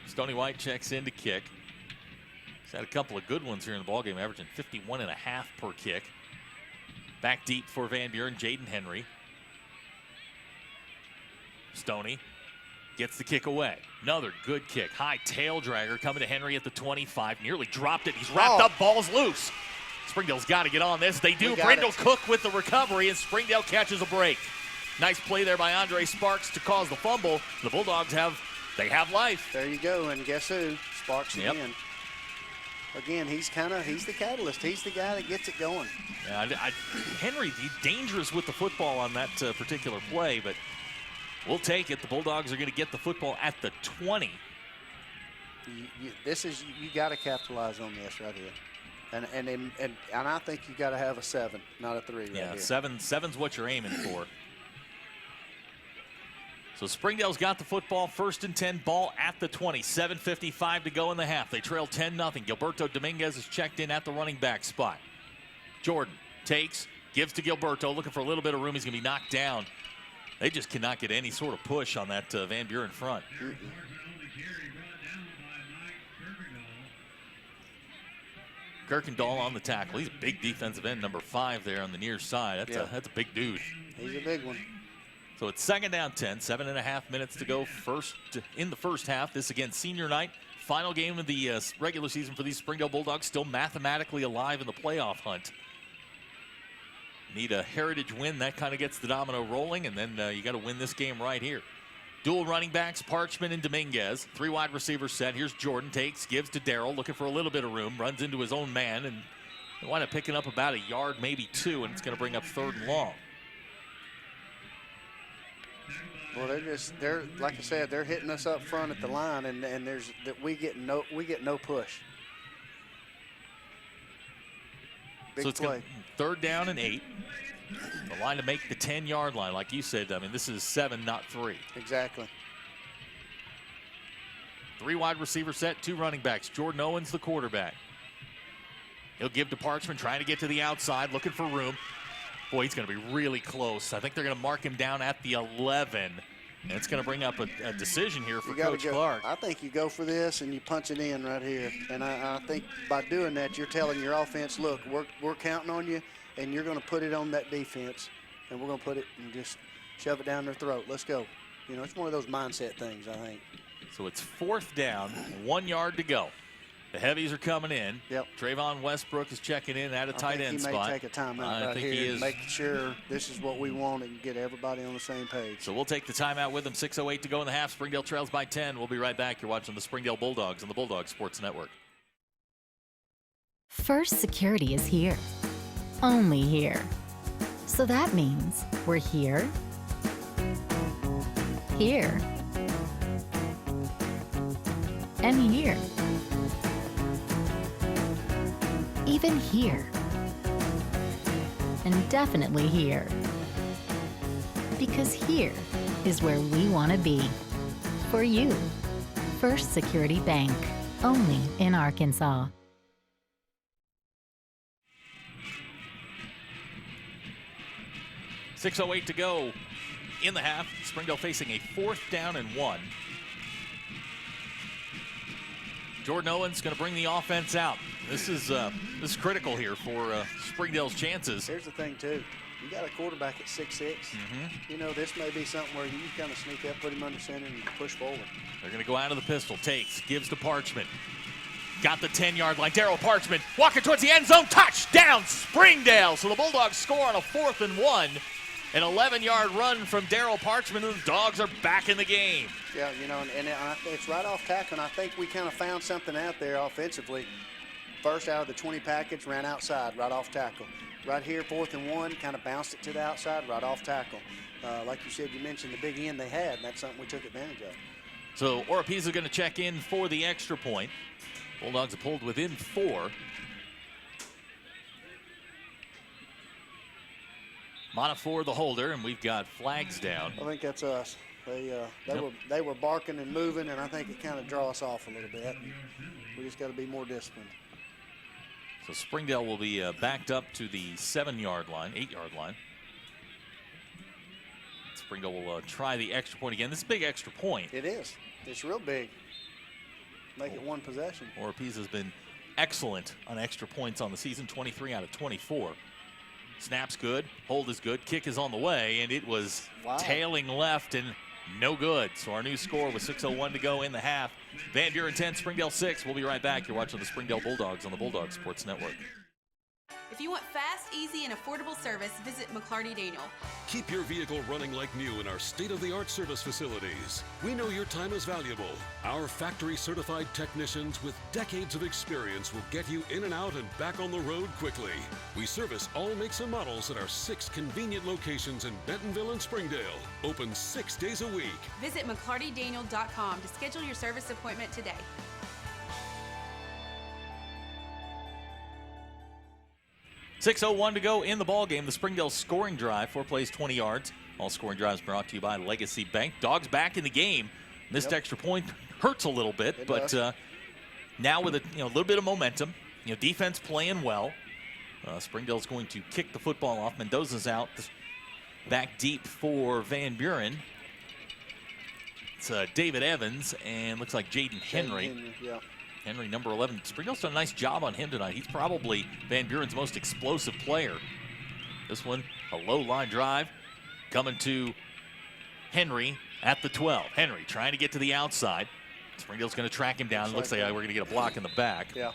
Stoney White checks in to kick. He's had a couple of good ones here in the ballgame, averaging 51.5 per kick. Back deep for Van Buren, Jaden Henry. Stoney gets the kick away. Another good kick. High tail dragger coming to Henry at the 25. Nearly dropped it. He's wrapped up. Ball's loose. Springdale's got to get on this. They do. Brindle Cook with the recovery, and Springdale catches a break. Nice play there by Andre Sparks to cause the fumble. The Bulldogs have life. There you go, and guess who? Sparks again. Again, he's the catalyst. He's the guy that gets it going. Yeah, Henry, dangerous with the football on that particular play, but we'll take it. The Bulldogs are going to get the football at the 20. You got to capitalize on this right here, and I think you got to have a 7, not a 3. Right here. 7's what you're aiming for. So Springdale's got the football, 1st and 10, ball at the 20. 7:55 to go in the half. They trail 10-0. Gilberto Dominguez is checked in at the running back spot. Jordan takes, gives to Gilberto, looking for a little bit of room. He's going to be knocked down. They just cannot get any sort of push on that Van Buren front. Kirkendall on the tackle. He's a big defensive end, number 5 there on the near side. That's a big dude. He's a big one. So it's 2nd down 10, 7.5 minutes to go in the first half. This again, senior night, final game of the regular season for these Springdale Bulldogs, still mathematically alive in the playoff hunt. Need a Heritage win, that kind of gets the domino rolling, and then you got to win this game right here. Dual running backs, Parchman and Dominguez. 3 wide receivers set. Here's Jordan, takes, gives to Darrell, looking for a little bit of room, runs into his own man, and they wind up picking up about a yard, maybe 2, and it's going to bring up 3rd and long. Well, they're like I said, they're hitting us up front at the line, and we get no push. Big so it's play. 3rd down and 8. The line to make the 10-yard line, like you said. This is 7, not 3. Exactly. 3 wide receiver set, 2 running backs. Jordan Owens, the quarterback. He'll give to Parchman, trying to get to the outside, looking for room. Boy, he's going to be really close. I think they're going to mark him down at the 11. And it's going to bring up a decision here for Coach Clark. I think you go for this and you punch it in right here. And I think by doing that, you're telling your offense, look, we're counting on you, and you're going to put it on that defense, and we're going to put it and just shove it down their throat. Let's go. It's one of those mindset things, I think. So it's 4th down, 1 yard to go. The heavies are coming in. Yep. Trayvon Westbrook is checking in at a tight end spot. He may take a timeout right here. He is. Making sure this is what we want and get everybody on the same page. So we'll take the timeout with him. 6:08 to go in the half. Springdale trails by 10. We'll be right back. You're watching the Springdale Bulldogs on the Bulldog Sports Network. First Security is here. Only here. So that means we're here, here, and here. Even here. And definitely here. Because here is where we want to be. For you. First Security Bank. Only in Arkansas. .608 to go in the half. Springdale facing a 4th down and 1. Jordan Owens going to bring the offense out. This is critical here for Springdale's chances. Here's the thing, too. You got a quarterback at 6'6". This may be something where you kind of sneak up, put him under center, and push forward. They're going to go out of the pistol. Takes, gives to Parchman. got the 10-yard line. Darryl Parchman walking towards the end zone. Touchdown, Springdale. So the Bulldogs score on a 4th and 1. An 11-yard run from Darryl Parchman, and the Dogs are back in the game. Yeah, you know, and it's right off tackle, and I think we kind of found something out there offensively. First out of the 20 package, ran outside, right off tackle. Right here, 4th and 1, kind of bounced it to the outside, right off tackle. Like you said, you mentioned the big end they had, and that's something we took advantage of. So Oropeza going to check in for the extra point. Bulldogs have pulled within 4. Monafor the holder, and we've got flags down. I think that's us. They were barking and moving, and I think it kind of draw us off a little bit. We just got to be more disciplined. So Springdale will be backed up to the 7-yard line, 8-yard line. Springdale will try the extra point again. This is a big extra point. It is. It's real big. Make it one possession. Oropeza has been excellent on extra points on the season, 23 out of 24. Snap's good, hold is good, kick is on the way, and it was tailing left and no good. So our new score with 6:01 to go in the half. Van Buren 10, Springdale 6. We'll be right back. You're watching the Springdale Bulldogs on the Bulldog Sports Network. If you want fast, easy, and affordable service, visit McClarty Daniel. Keep your vehicle running like new in our state-of-the-art service facilities. We know your time is valuable. Our factory-certified technicians with decades of experience will get you in and out and back on the road quickly. We service all makes and models at our 6 convenient locations in Bentonville and Springdale. Open 6 days a week. Visit McClartyDaniel.com to schedule your service appointment today. 6:01 to go in the ball game. The Springdale scoring drive, 4 plays, 20 yards. All scoring drives brought to you by Legacy Bank. Dogs back in the game. Missed extra point hurts a little bit, but now with a little bit of momentum, defense playing well. Springdale's going to kick the football off. Mendoza's out back deep for Van Buren. It's David Evans and looks like Jaden Henry. Henry, number 11. Springdale's done a nice job on him tonight. He's probably Van Buren's most explosive player. This one, a low line drive, coming to Henry at the 12. Henry trying to get to the outside. Springdale's going to track him down. It looks like we're going to get a block in the back. Yeah.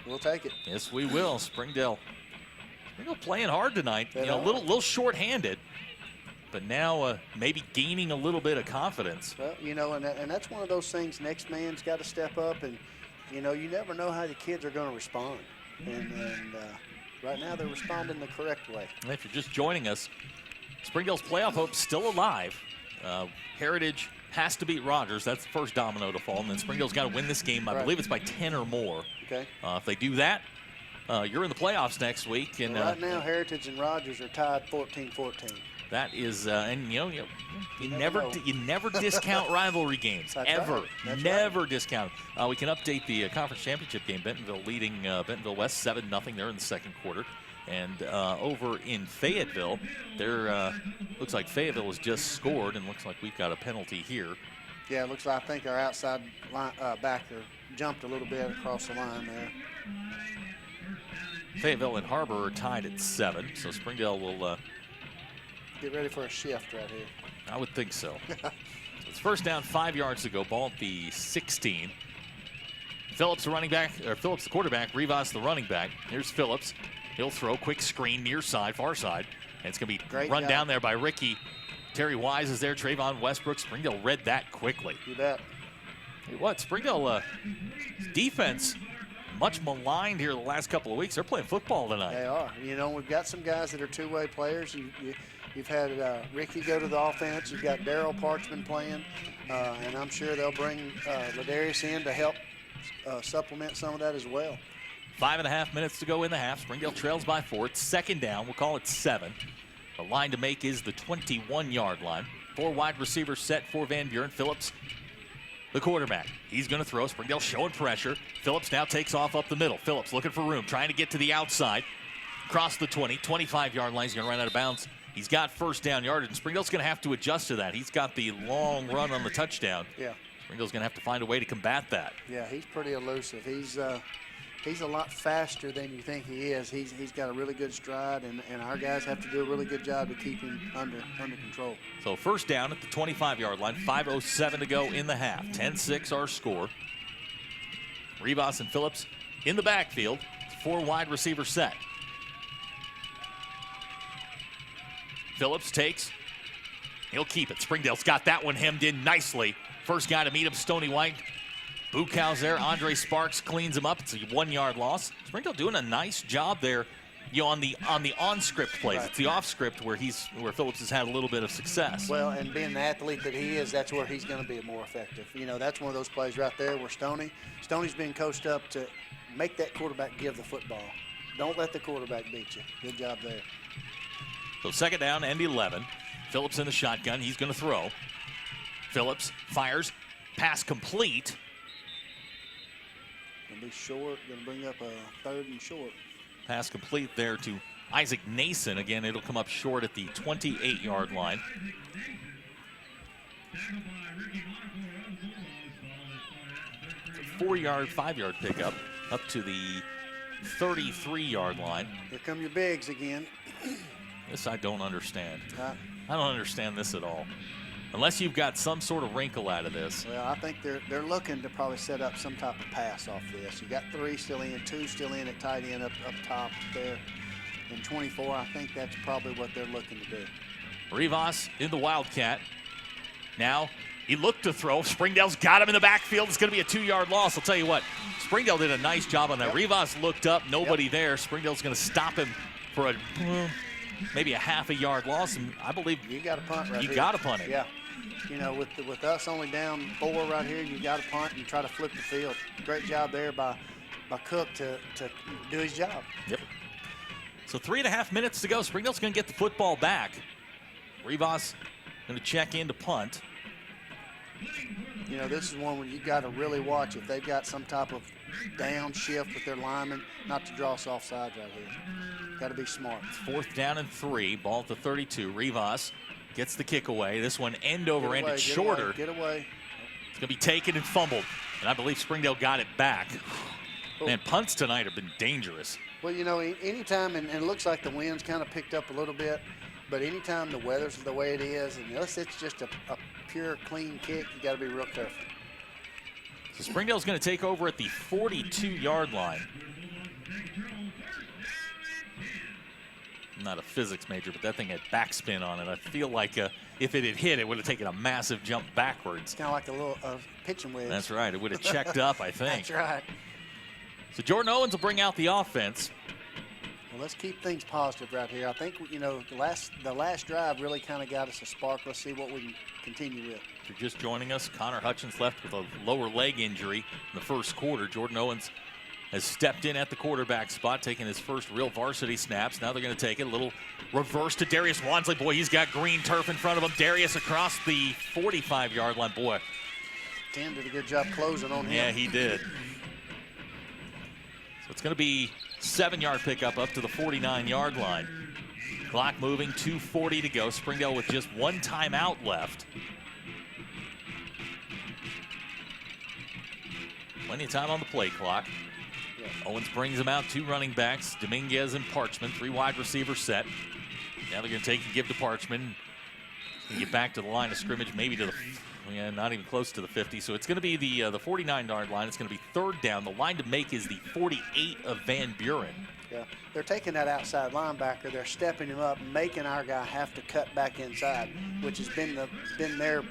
We'll take it. Yes, we will. Springdale playing hard tonight. A little short-handed. But now maybe gaining a little bit of confidence. Well, and that's one of those things. Next man's got to step up, and you never know how the kids are going to respond. And right now they're responding the correct way. And if you're just joining us, Springdale's playoff hope's still alive. Heritage has to beat Rogers. That's the first domino to fall. And then Springdale's got to win this game. I believe it's by 10 or more. Okay. If they do that, you're in the playoffs next week. And right now, Heritage and Rogers are tied 14-14. That is, and you never discount rivalry games. That's ever, right. never discount. We can update the conference championship game. Bentonville leading Bentonville West 7-0 there in the second quarter, and over in Fayetteville, there looks like Fayetteville has just scored, and looks like we've got a penalty here. Yeah, it looks like I think our outside backer jumped a little bit across the line there. Fayetteville and HAR-BER are tied at 7, so Springdale will. Get ready for a shift right here. I would think so. So it's first down, 5 yards to go. Ball at the 16. Phillips, the quarterback. Rivas, the running back. Here's Phillips. He'll throw. Quick screen, near side, far side. And it's going to be run down there by Ricky. Terry Wise is there. Trayvon Westbrook. Springdale read that quickly. You bet. What? Springdale defense, much maligned here the last couple of weeks. They're playing football tonight. They are. We've got some guys that are two-way players. You've had Ricky go to the offense. You've got Darryl Parchman playing, and I'm sure they'll bring Ladarius in to help supplement some of that as well. 5.5 minutes to go in the half. Springdale trails by 4. It's second down. We'll call it 7. The line to make is the 21-yard line. 4 wide receivers set for Van Buren. Phillips, the quarterback. He's going to throw. Springdale showing pressure. Phillips now takes off up the middle. Phillips looking for room, trying to get to the outside. Across the 20, 25-yard line. He's going to run out of bounds. He's got first down yardage, and Springdale's going to have to adjust to that. He's got the long run on the touchdown. Yeah. Springdale's going to have to find a way to combat that. Yeah, he's pretty elusive. He's a lot faster than you think he is. He's got a really good stride, and our guys have to do a really good job to keep him under control. So first down at the 25-yard line, 5:07 to go in the half. 10-6 our score. Rivas and Phillips in the backfield. 4 wide receiver set. Phillips takes. He'll keep it. Springdale's got that one hemmed in nicely. First guy to meet him, Stony White. Bukow's there. Andre Sparks cleans him up. It's a 1-yard loss. Springdale doing a nice job there, on the on-script plays. Right. It's the off-script where Phillips has had a little bit of success. Well, and being the athlete that he is, that's where he's going to be more effective. That's one of those plays right there where Stoney's being coached up to make that quarterback give the football. Don't let the quarterback beat you. Good job there. So 2nd down and 11. Phillips in the shotgun. He's going to throw. Phillips fires. Pass complete. Going to be short. Going to bring up a 3rd and short. Pass complete there to Isaac Nason. Again, it'll come up short at the 28-yard line. It's a 4-yard, 5-yard pickup up to the 33-yard line. Here come your bigs again. This I don't understand. I don't understand this at all. Unless you've got some sort of wrinkle out of this. Well, I think they're looking to probably set up some type of pass off this. You got 3 still in, 2 still in at tight end up top there. And 24, I think that's probably what they're looking to do. Rivas in the Wildcat. Now he looked to throw. Springdale's got him in the backfield. It's going to be a 2-yard loss. I'll tell you what, Springdale did a nice job on that. Yep. Rivas looked up, nobody there. Springdale's going to stop him for maybe a half a yard loss, and I believe you got to punt right here. You got to punt it. Yeah. With us only down 4 right here, you got to punt and try to flip the field. Great job there by Cook to do his job. Yep. So 3.5 minutes to go. Springdale's going to get the football back. Rivas going to check in to punt. This is one where you got to really watch if they've got some type of down shift with their linemen, not to draw us offside right here. Got to be smart. 4th down and 3. Ball at the 32. Rivas gets the kick away. This one end over end. It's shorter. Get away. It's going to be taken and fumbled. And I believe Springdale got it back. Man, punts tonight have been dangerous. Well, anytime, and it looks like the wind's kind of picked up a little bit, but anytime the weather's the way it is, and unless it's just a pure, clean kick, you got to be real careful. So Springdale's going to take over at the 42-yard line. I'm not a physics major, but that thing had backspin on it. I feel like if it had hit, it would have taken a massive jump backwards. It's kind of like a little pitching wedge. That's right. It would have checked up, I think. That's right. So Jordan Owens will bring out the offense. Well, let's keep things positive right here. I think, the last drive really kind of got us a spark. Let's see what we can continue with. If you're just joining us, Connor Hutchins left with a lower leg injury in the first quarter. Jordan Owens has stepped in at the quarterback spot, taking his first real varsity snaps. Now they're going to take it. A little reverse to Darius Wansley. Boy, he's got green turf in front of him. Darius across the 45-yard line. Boy. Cam did a good job closing on him. Yeah, he did. So it's going to be 7-yard pickup up to the 49-yard line. Clock moving, 2:40 to go. Springdale with just 1 timeout left. Plenty of time on the play clock. Owens brings them out, 2 running backs, Dominguez and Parchman, 3 wide receivers set. Now they're going to take and give to Parchman. He's get back to the line of scrimmage, maybe to the, not even close to the 50. So it's going to be the 49-yard line. It's going to be 3rd down. The line to make is the 48 of Van Buren. Yeah, they're taking that outside linebacker. They're stepping him up, making our guy have to cut back inside, which has been their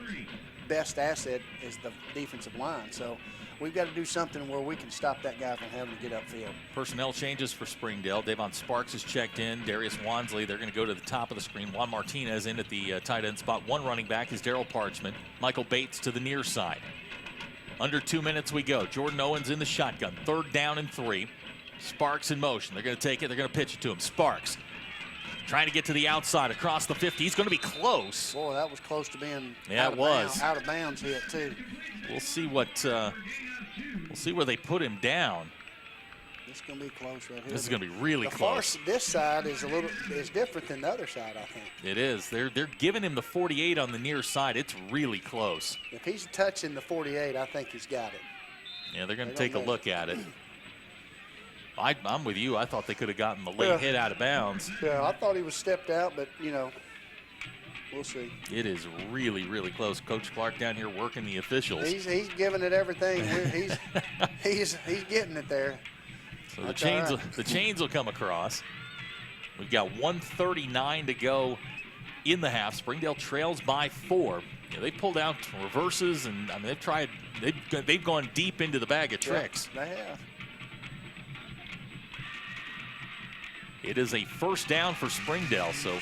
best asset is the defensive line. So we've got to do something where we can stop that guy from having to get upfield. Personnel changes for Springdale. Davon Sparks is checked in. Darius Wansley, they're going to go to the top of the screen. Juan Martinez in at the tight end spot. 1 running back is Darryl Parchman. Michael Bates to the near side. Under 2 minutes we go. Jordan Owens in the shotgun. 3rd down and 3. Sparks in motion. They're going to take it. They're going to pitch it to him. Sparks trying to get to the outside across the 50. He's going to be close. Boy, that was close to being out of bounds hit too. We'll see where they put him down. This is going to be close right here. This is going to be really close. This side is different than the other side, I think. It is. They're giving him the 48 on the near side. It's really close. If he's touching the 48, I think he's got it. Yeah, they're going to take a look at it. I'm with you. I thought they could have gotten the late hit out of bounds. Yeah, I thought he was stepped out, but, We'll see. It is really, really close. Coach Clark down here working the officials. He's giving it everything. He's getting it there. So the chains will come across. We've got 1:39 to go in the half. Springdale trails by 4. You know, they pulled out reverses, and I mean they've gone deep into the bag of tricks. Yeah, they have. It is a first down for Springdale, so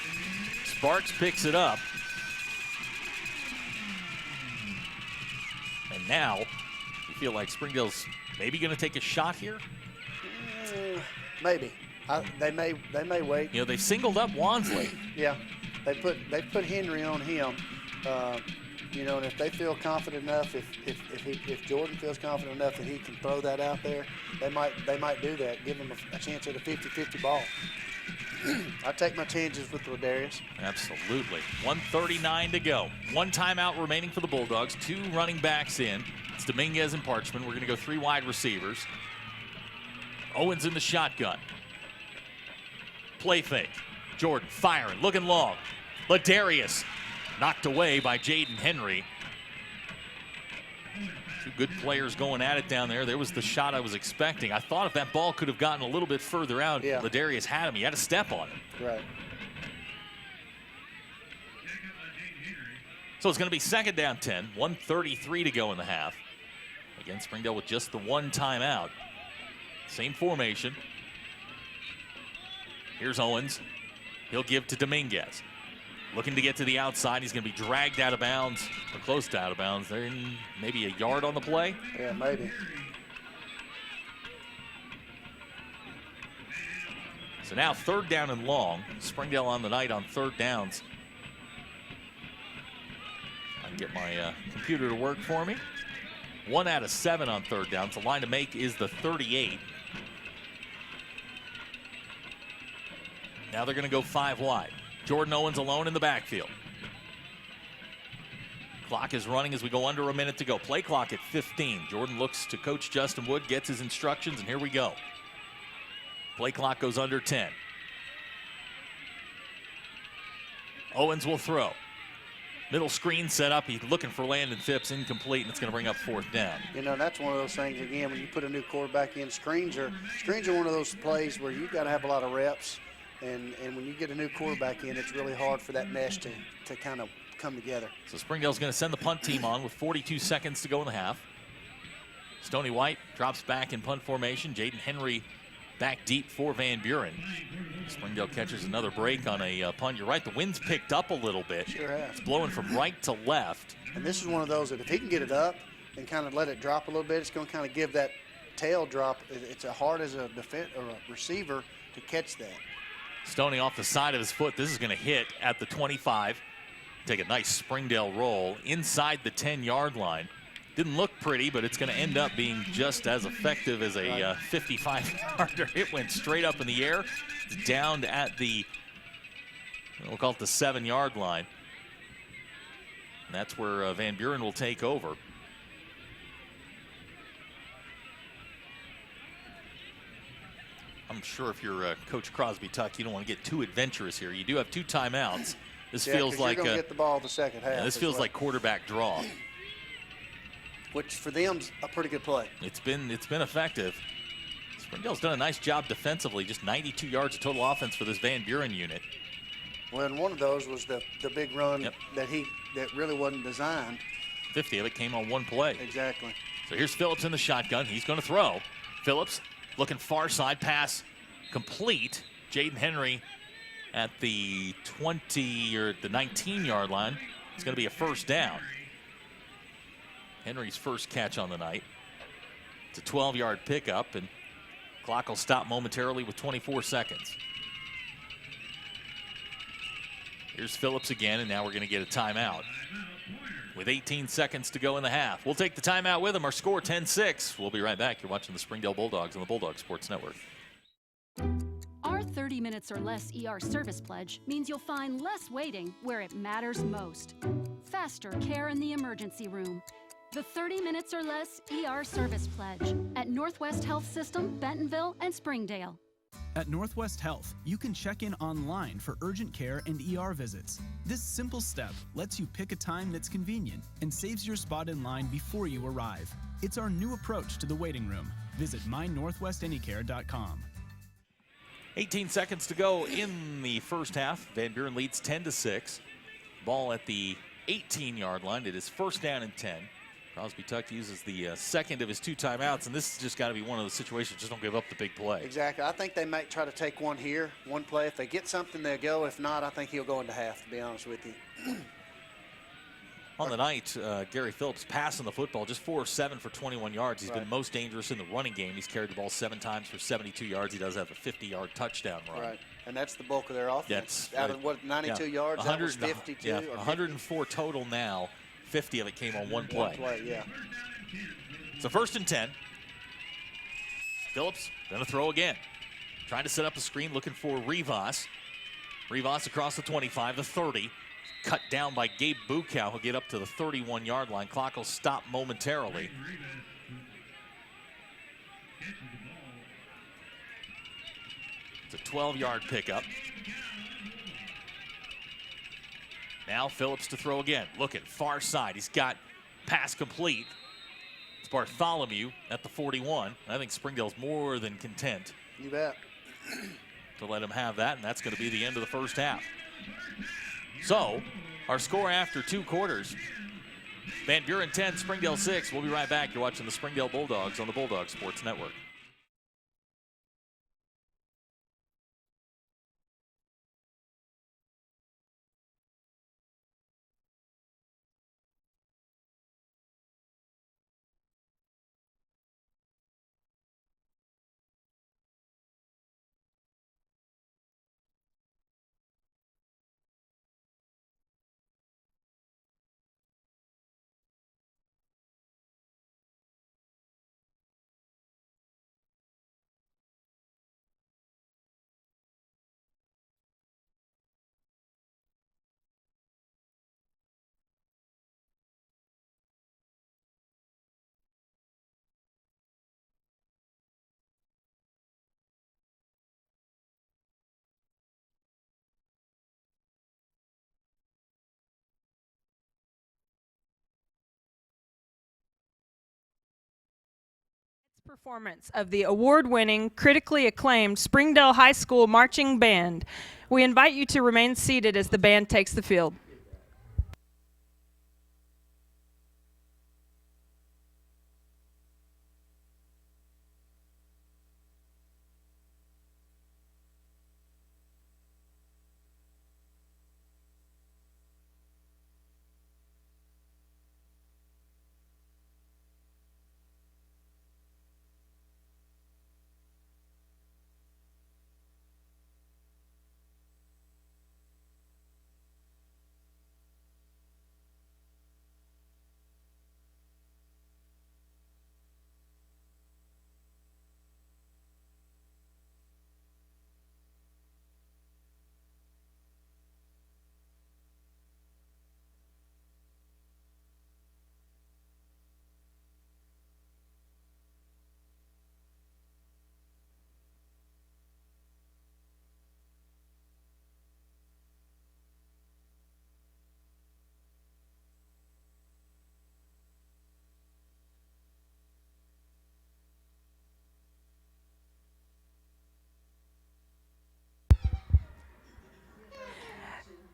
Sparks picks it up. And now you feel like Springdale's maybe going to take a shot here? Maybe. They may wait. You know, they singled up Wansley. Yeah, they put Henry on him. You know, and if they feel confident enough, if Jordan feels confident enough that he can throw that out there, they might do that. Give him a chance at a 50-50 ball. I take my chances with Ladarius. Absolutely. 1:39 to go. 1 timeout remaining for the Bulldogs. 2 running backs in. It's Dominguez and Parchman. We're going to go 3 wide receivers. Owens in the shotgun. Play fake. Jordan firing, looking long. Ladarius knocked away by Jaden Henry. 2 good players going at it down there. There was the shot I was expecting. I thought if that ball could have gotten a little bit further out, Ladarius had him. He had a step on it. Right. So it's going to be 2nd down 10. 1:33 to go in the half. Again, Springdale with just the 1 timeout. Same formation. Here's Owens. He'll give to Dominguez. Looking to get to the outside. He's going to be dragged out of bounds, or close to out of bounds. They're in maybe a yard on the play. Yeah, maybe. So now 3rd down and long. Springdale on the night on 3rd downs. I can get my computer to work for me. 1 out of 7 on 3rd downs. The line to make is the 38. Now they're going to go 5 wide. Jordan Owens alone in the backfield. Clock is running as we go under a minute to go. Play clock at 15. Jordan looks to Coach Justin Wood, gets his instructions, and here we go. Play clock goes under 10. Owens will throw. Middle screen set up. He's looking for Landon Phipps, incomplete, and it's going to bring up 4th down. You know, that's one of those things, again, when you put a new quarterback in, screens are one of those plays where you've got to have a lot of reps. And when you get a new quarterback in, it's really hard for that mesh to kind of come together. So Springdale's going to send the punt team on with 42 seconds to go in the half. Stony White drops back in punt formation. Jaden Henry back deep for Van Buren. Springdale catches another break on a punt. You're right, the wind's picked up a little bit. Sure has. It's blowing from right to left. And this is one of those that if he can get it up and kind of let it drop a little bit, it's going to kind of give that tail drop. It's hard as a receiver to catch that. Stoney off the side of his foot. This is going to hit at the 25. Take a nice Springdale roll inside the 10-yard line. Didn't look pretty, but it's going to end up being just as effective as a 55-yarder. It went straight up in the air, down at the, we'll call it the 7-yard line. And that's where Van Buren will take over. I'm sure if you're Coach Crosby Tuck, you don't want to get too adventurous here. You do have 2 timeouts. This feels like you're gonna get the ball the second half. This feels like quarterback draw, which for them's a pretty good play. It's been effective. Springdale's done a nice job defensively. Just 92 yards of total offense for this Van Buren unit. Well, and one of those was the big run that really wasn't designed. 50 of it came on 1 play. Exactly. So here's Phillips in the shotgun. He's going to throw. Phillips looking far side, pass complete. Jaden Henry at the 20 or the 19-yard line. It's going to be a 1st down. Henry's first catch on the night. It's a 12-yard pickup, and clock will stop momentarily with 24 seconds. Here's Phillips again, and now we're going to get a timeout. With 18 seconds to go in the half. We'll take the timeout with him. Our score 10-6. We'll be right back. You're watching the Springdale Bulldogs on the Bulldog Sports Network. Our 30 minutes or less ER service pledge means you'll find less waiting where it matters most. Faster care in the emergency room. The 30 minutes or less ER service pledge at Northwest Health System, Bentonville, and Springdale. At Northwest Health, you can check in online for urgent care and ER visits. This simple step lets you pick a time that's convenient and saves your spot in line before you arrive. It's our new approach to the waiting room. Visit mynorthwestanycare.com. 18 seconds to go in the first half. Van Buren leads 10-6. Ball at the 18-yard line. It is first down and 10. Crosby Tuck uses the second of his 2 timeouts, and this has just got to be one of those situations. Just don't give up the big play. Exactly. I think they might try to take one here, one play. If they get something, they'll go. If not, I think he'll go into half, to be honest with you. On the night, Gary Phillips passing the football, just 4 of 7 for 21 yards. He's been most dangerous in the running game. He's carried the ball 7 times for 72 yards. He does have a 50-yard touchdown run. Right, and that's the bulk of their offense. That's out of what, 92 yards, that was 52? Yeah, or 104 total now. 50 of it came on one play. One play, yeah. So first and 10. Phillips going to throw again. Trying to set up a screen, looking for Rivas. Rivas across the 25, the 30. Cut down by Gabe Bukow. He'll get up to the 31-yard line. Clock will stop momentarily. It's a 12-yard pickup. Now Phillips to throw again. Looking far side. He's got pass complete. It's Bartholomew at the 41. I think Springdale's more than content. You bet. To let him have that, and that's going to be the end of the first half. So, our score after 2 quarters, Van Buren 10, Springdale 6. We'll be right back. You're watching the Springdale Bulldogs on the Bulldog Sports Network. Performance of the award-winning, critically acclaimed Springdale High School Marching Band. We invite you to remain seated as the band takes the field.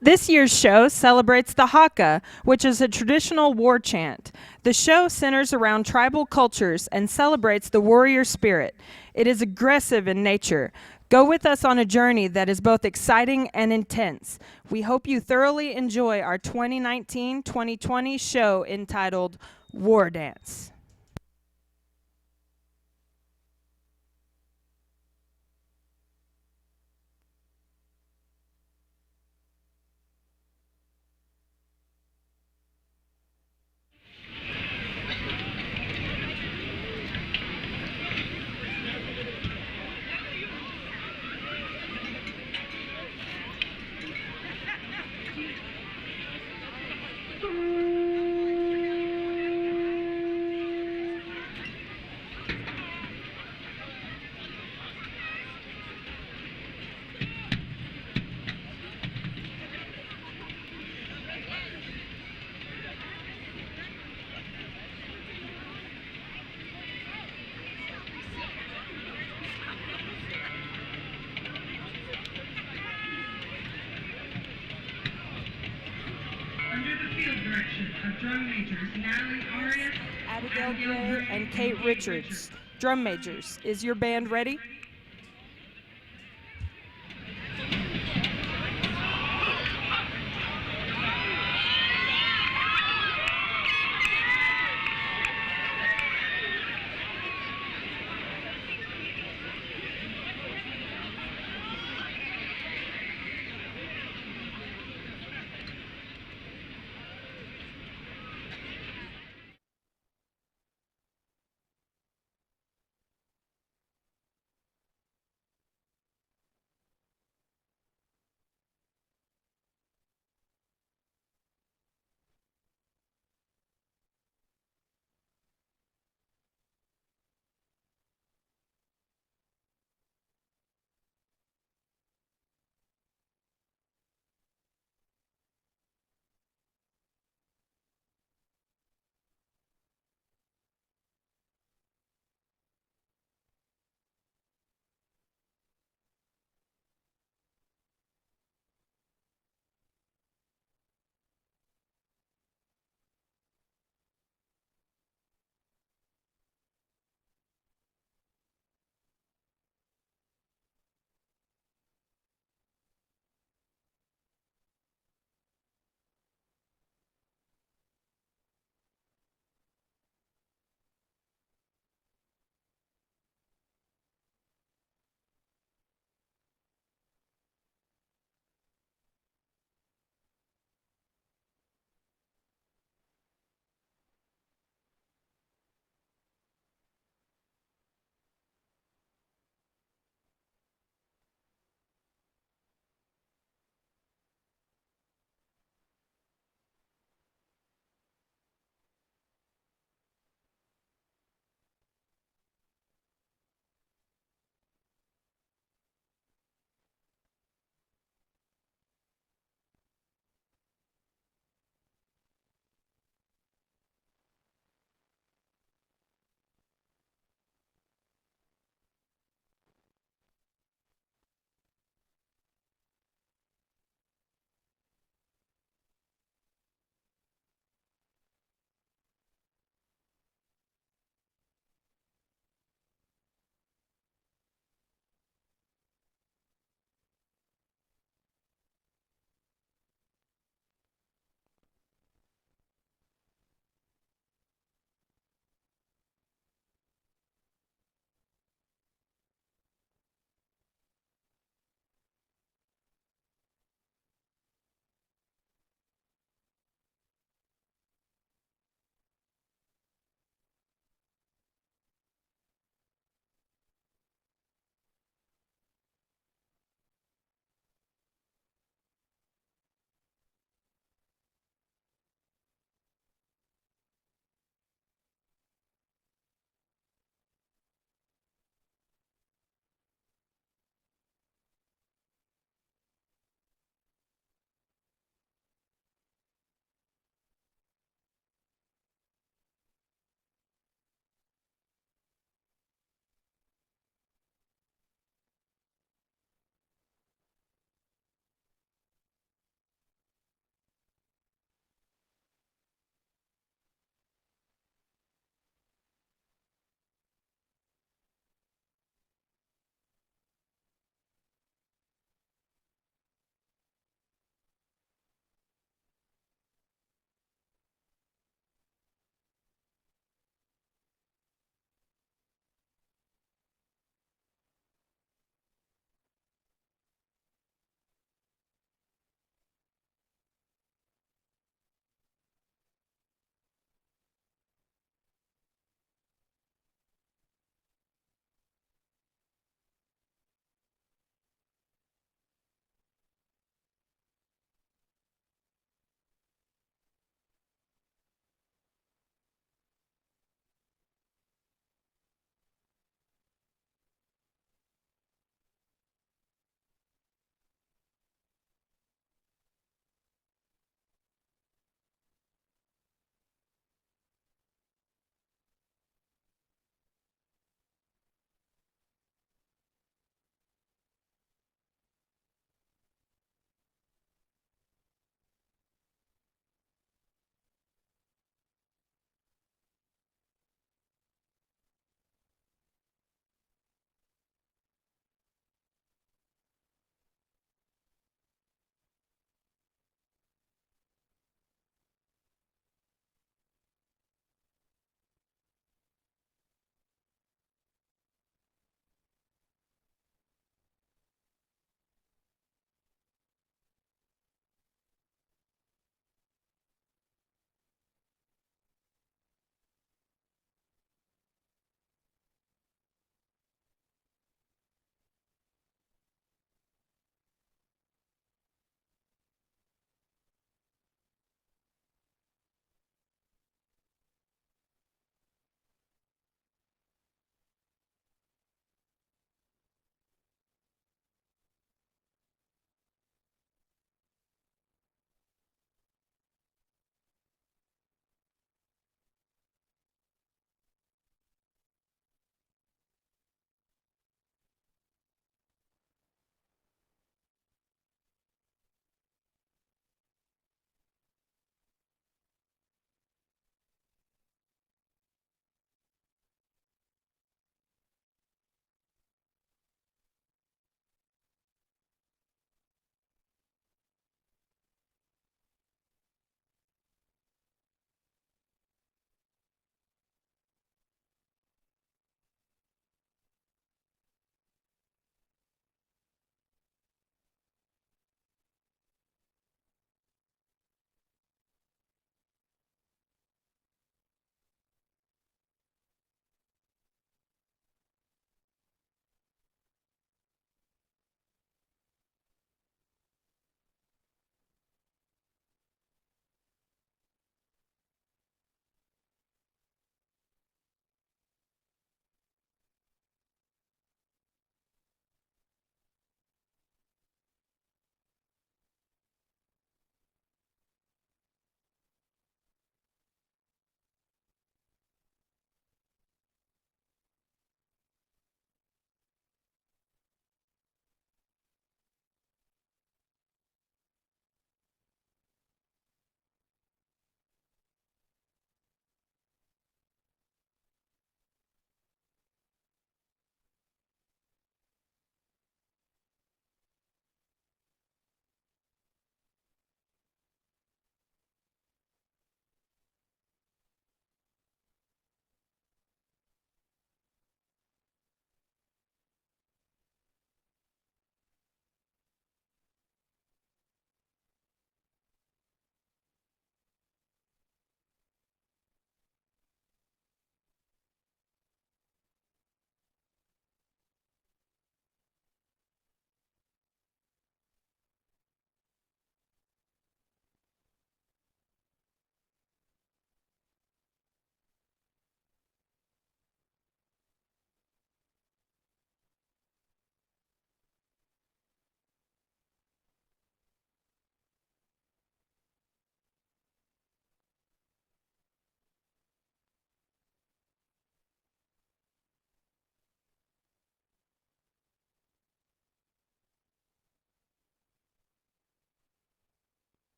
This year's show celebrates the haka, which is a traditional war chant. The show centers around tribal cultures and celebrates the warrior spirit. It is aggressive in nature. Go with us on a journey that is both exciting and intense. We hope you thoroughly enjoy our 2019-2020 show entitled War Dance. direction of drum majors Natalie Arias, Abigail Gray, and Kate Richards. Drum majors, is your band ready?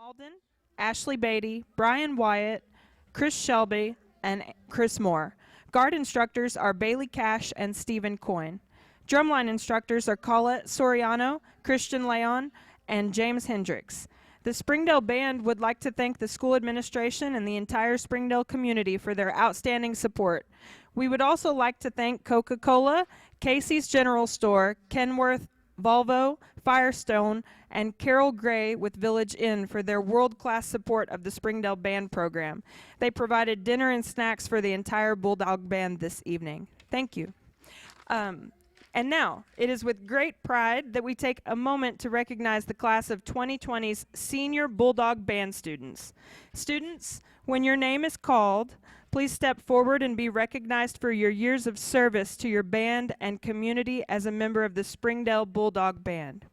Malden, Ashley Beatty, Brian Wyatt, Chris Shelby, and Chris Moore. Guard instructors are Bailey Cash and Stephen Coyne. Drumline instructors are Colette Soriano, Christian Leon, and James Hendricks. The Springdale Band would like to thank the school administration and the entire Springdale community for their outstanding support. We would also like to thank Coca-Cola, Casey's General Store, Kenworth, Volvo, Firestone, and Carol Gray with Village Inn for their world-class support of the Springdale Band program. They provided dinner and snacks for the entire Bulldog Band this evening. Thank you. And now, it is with great pride that we take a moment to recognize the class of 2020's senior Bulldog Band students. Students, when your name is called, please step forward and be recognized for your years of service to your band and community as a member of the Springdale Bulldog Band.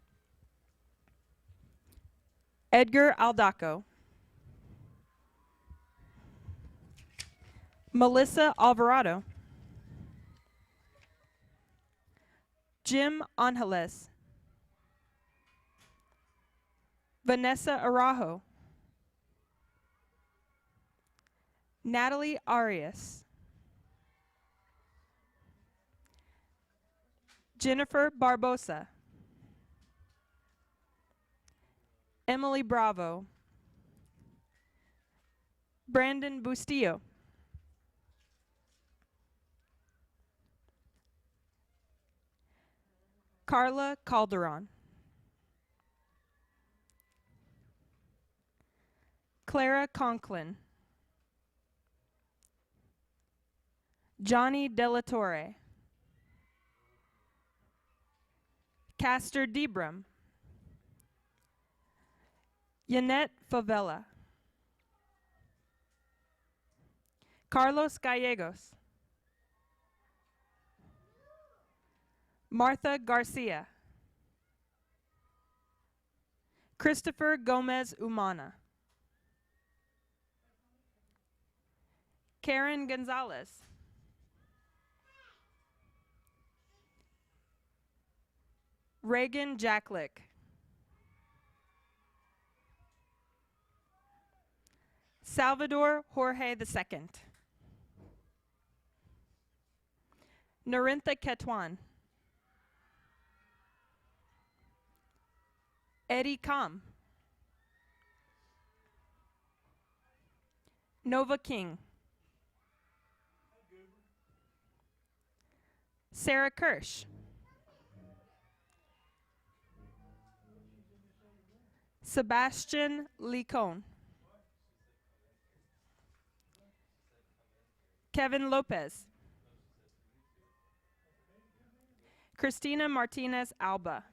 Edgar Aldaco. Melissa Alvarado. Jim Angeles. Vanessa Arajo. Natalie Arias. Jennifer Barbosa. Emily Bravo. Brandon Bustillo. Carla Calderon. Clara Conklin. Johnny Delatorre. Castor Debrum. Yanette Favela. Carlos Gallegos. Martha Garcia. Christopher Gomez Umana. Karen Gonzalez. Reagan Jacklick. Salvador Jorge II. Narintha Ketwan. Eddie Kam. Nova King. Sarah Kirsch. Sebastian Licon. Kevin Lopez. Christina Martinez Alba.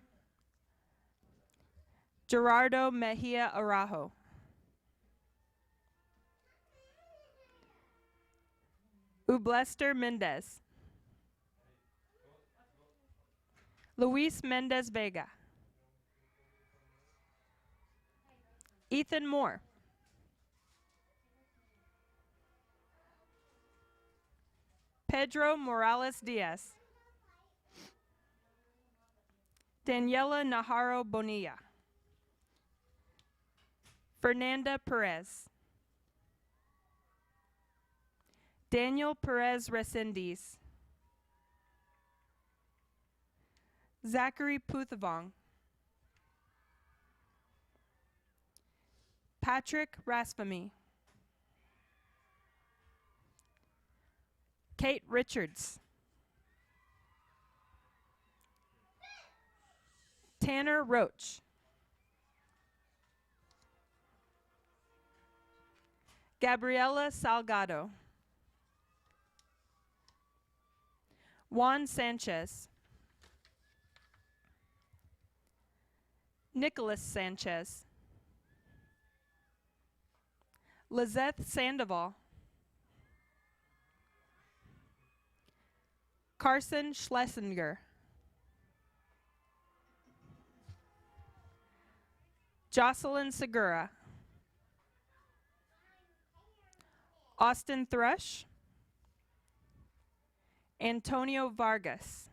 Gerardo Mejia Arajo. Ublester Mendez. Luis Mendez Vega. Ethan Moore. Pedro Morales Diaz. Daniela Najarro Bonilla. Fernanda Perez. Daniel Perez Resendiz. Zachary Puthavong. Patrick Rasfami. Kate Richards. Tanner Roach. Gabriela Salgado. Juan Sanchez. Nicholas Sanchez. Lizeth Sandoval. Carson Schlesinger. Jocelyn Segura. Austin Thrush. Antonio Vargas.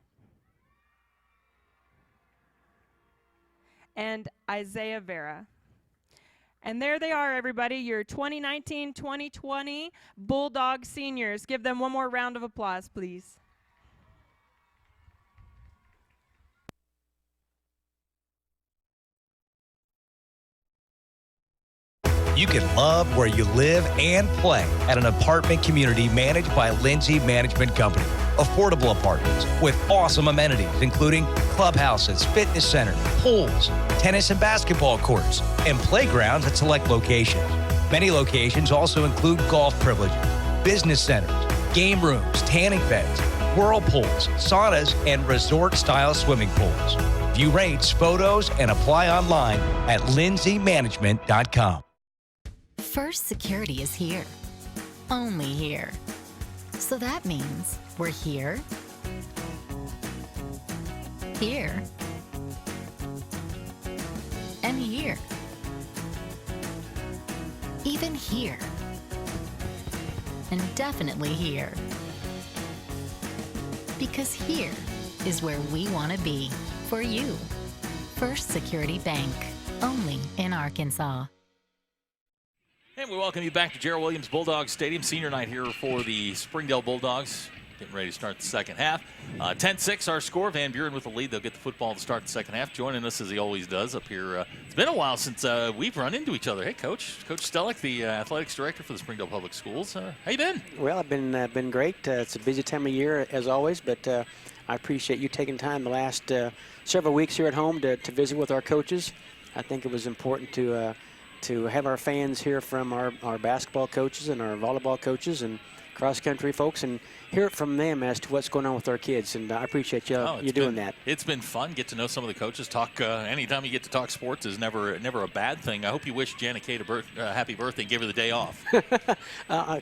And Isaiah Vera. And there they are, everybody, your 2019-2020 Bulldog seniors. Give them one more round of applause, please. You can love where you live and play at an apartment community managed by Lindsay Management Company. Affordable apartments with awesome amenities, including clubhouses, fitness centers, pools, tennis and basketball courts, and playgrounds at select locations. Many locations also include golf privileges, business centers, game rooms, tanning beds, whirlpools, saunas, and resort-style swimming pools. View rates, photos, and apply online at lindsaymanagement.com. First Security is here. Only here. So that means we're here, here, and here. Even here. And definitely here. Because here is where we want to be for you. First Security Bank. Only in Arkansas. And we welcome you back to Gerald Williams Bulldogs Stadium. Senior night here for the Springdale Bulldogs. Getting ready to start the second half. 10-6 our score. Van Buren with the lead. They'll get the football to start the second half. Joining us as he always does up here. It's been a while since we've run into each other. Hey, Coach. Coach Stellick, the athletics director for the Springdale Public Schools. How you been? Well, I've been great. It's a busy time of year as always, but I appreciate you taking time the last several weeks here at home to visit with our coaches. I think it was important to have our fans hear from our basketball coaches and our volleyball coaches and cross-country folks and hear it from them as to what's going on with our kids. And I appreciate you doing that. It's been fun. Get to know some of the coaches. Talk. Anytime you get to talk sports is never a bad thing. I hope you wish Janet Kate a happy birthday and give her the day off.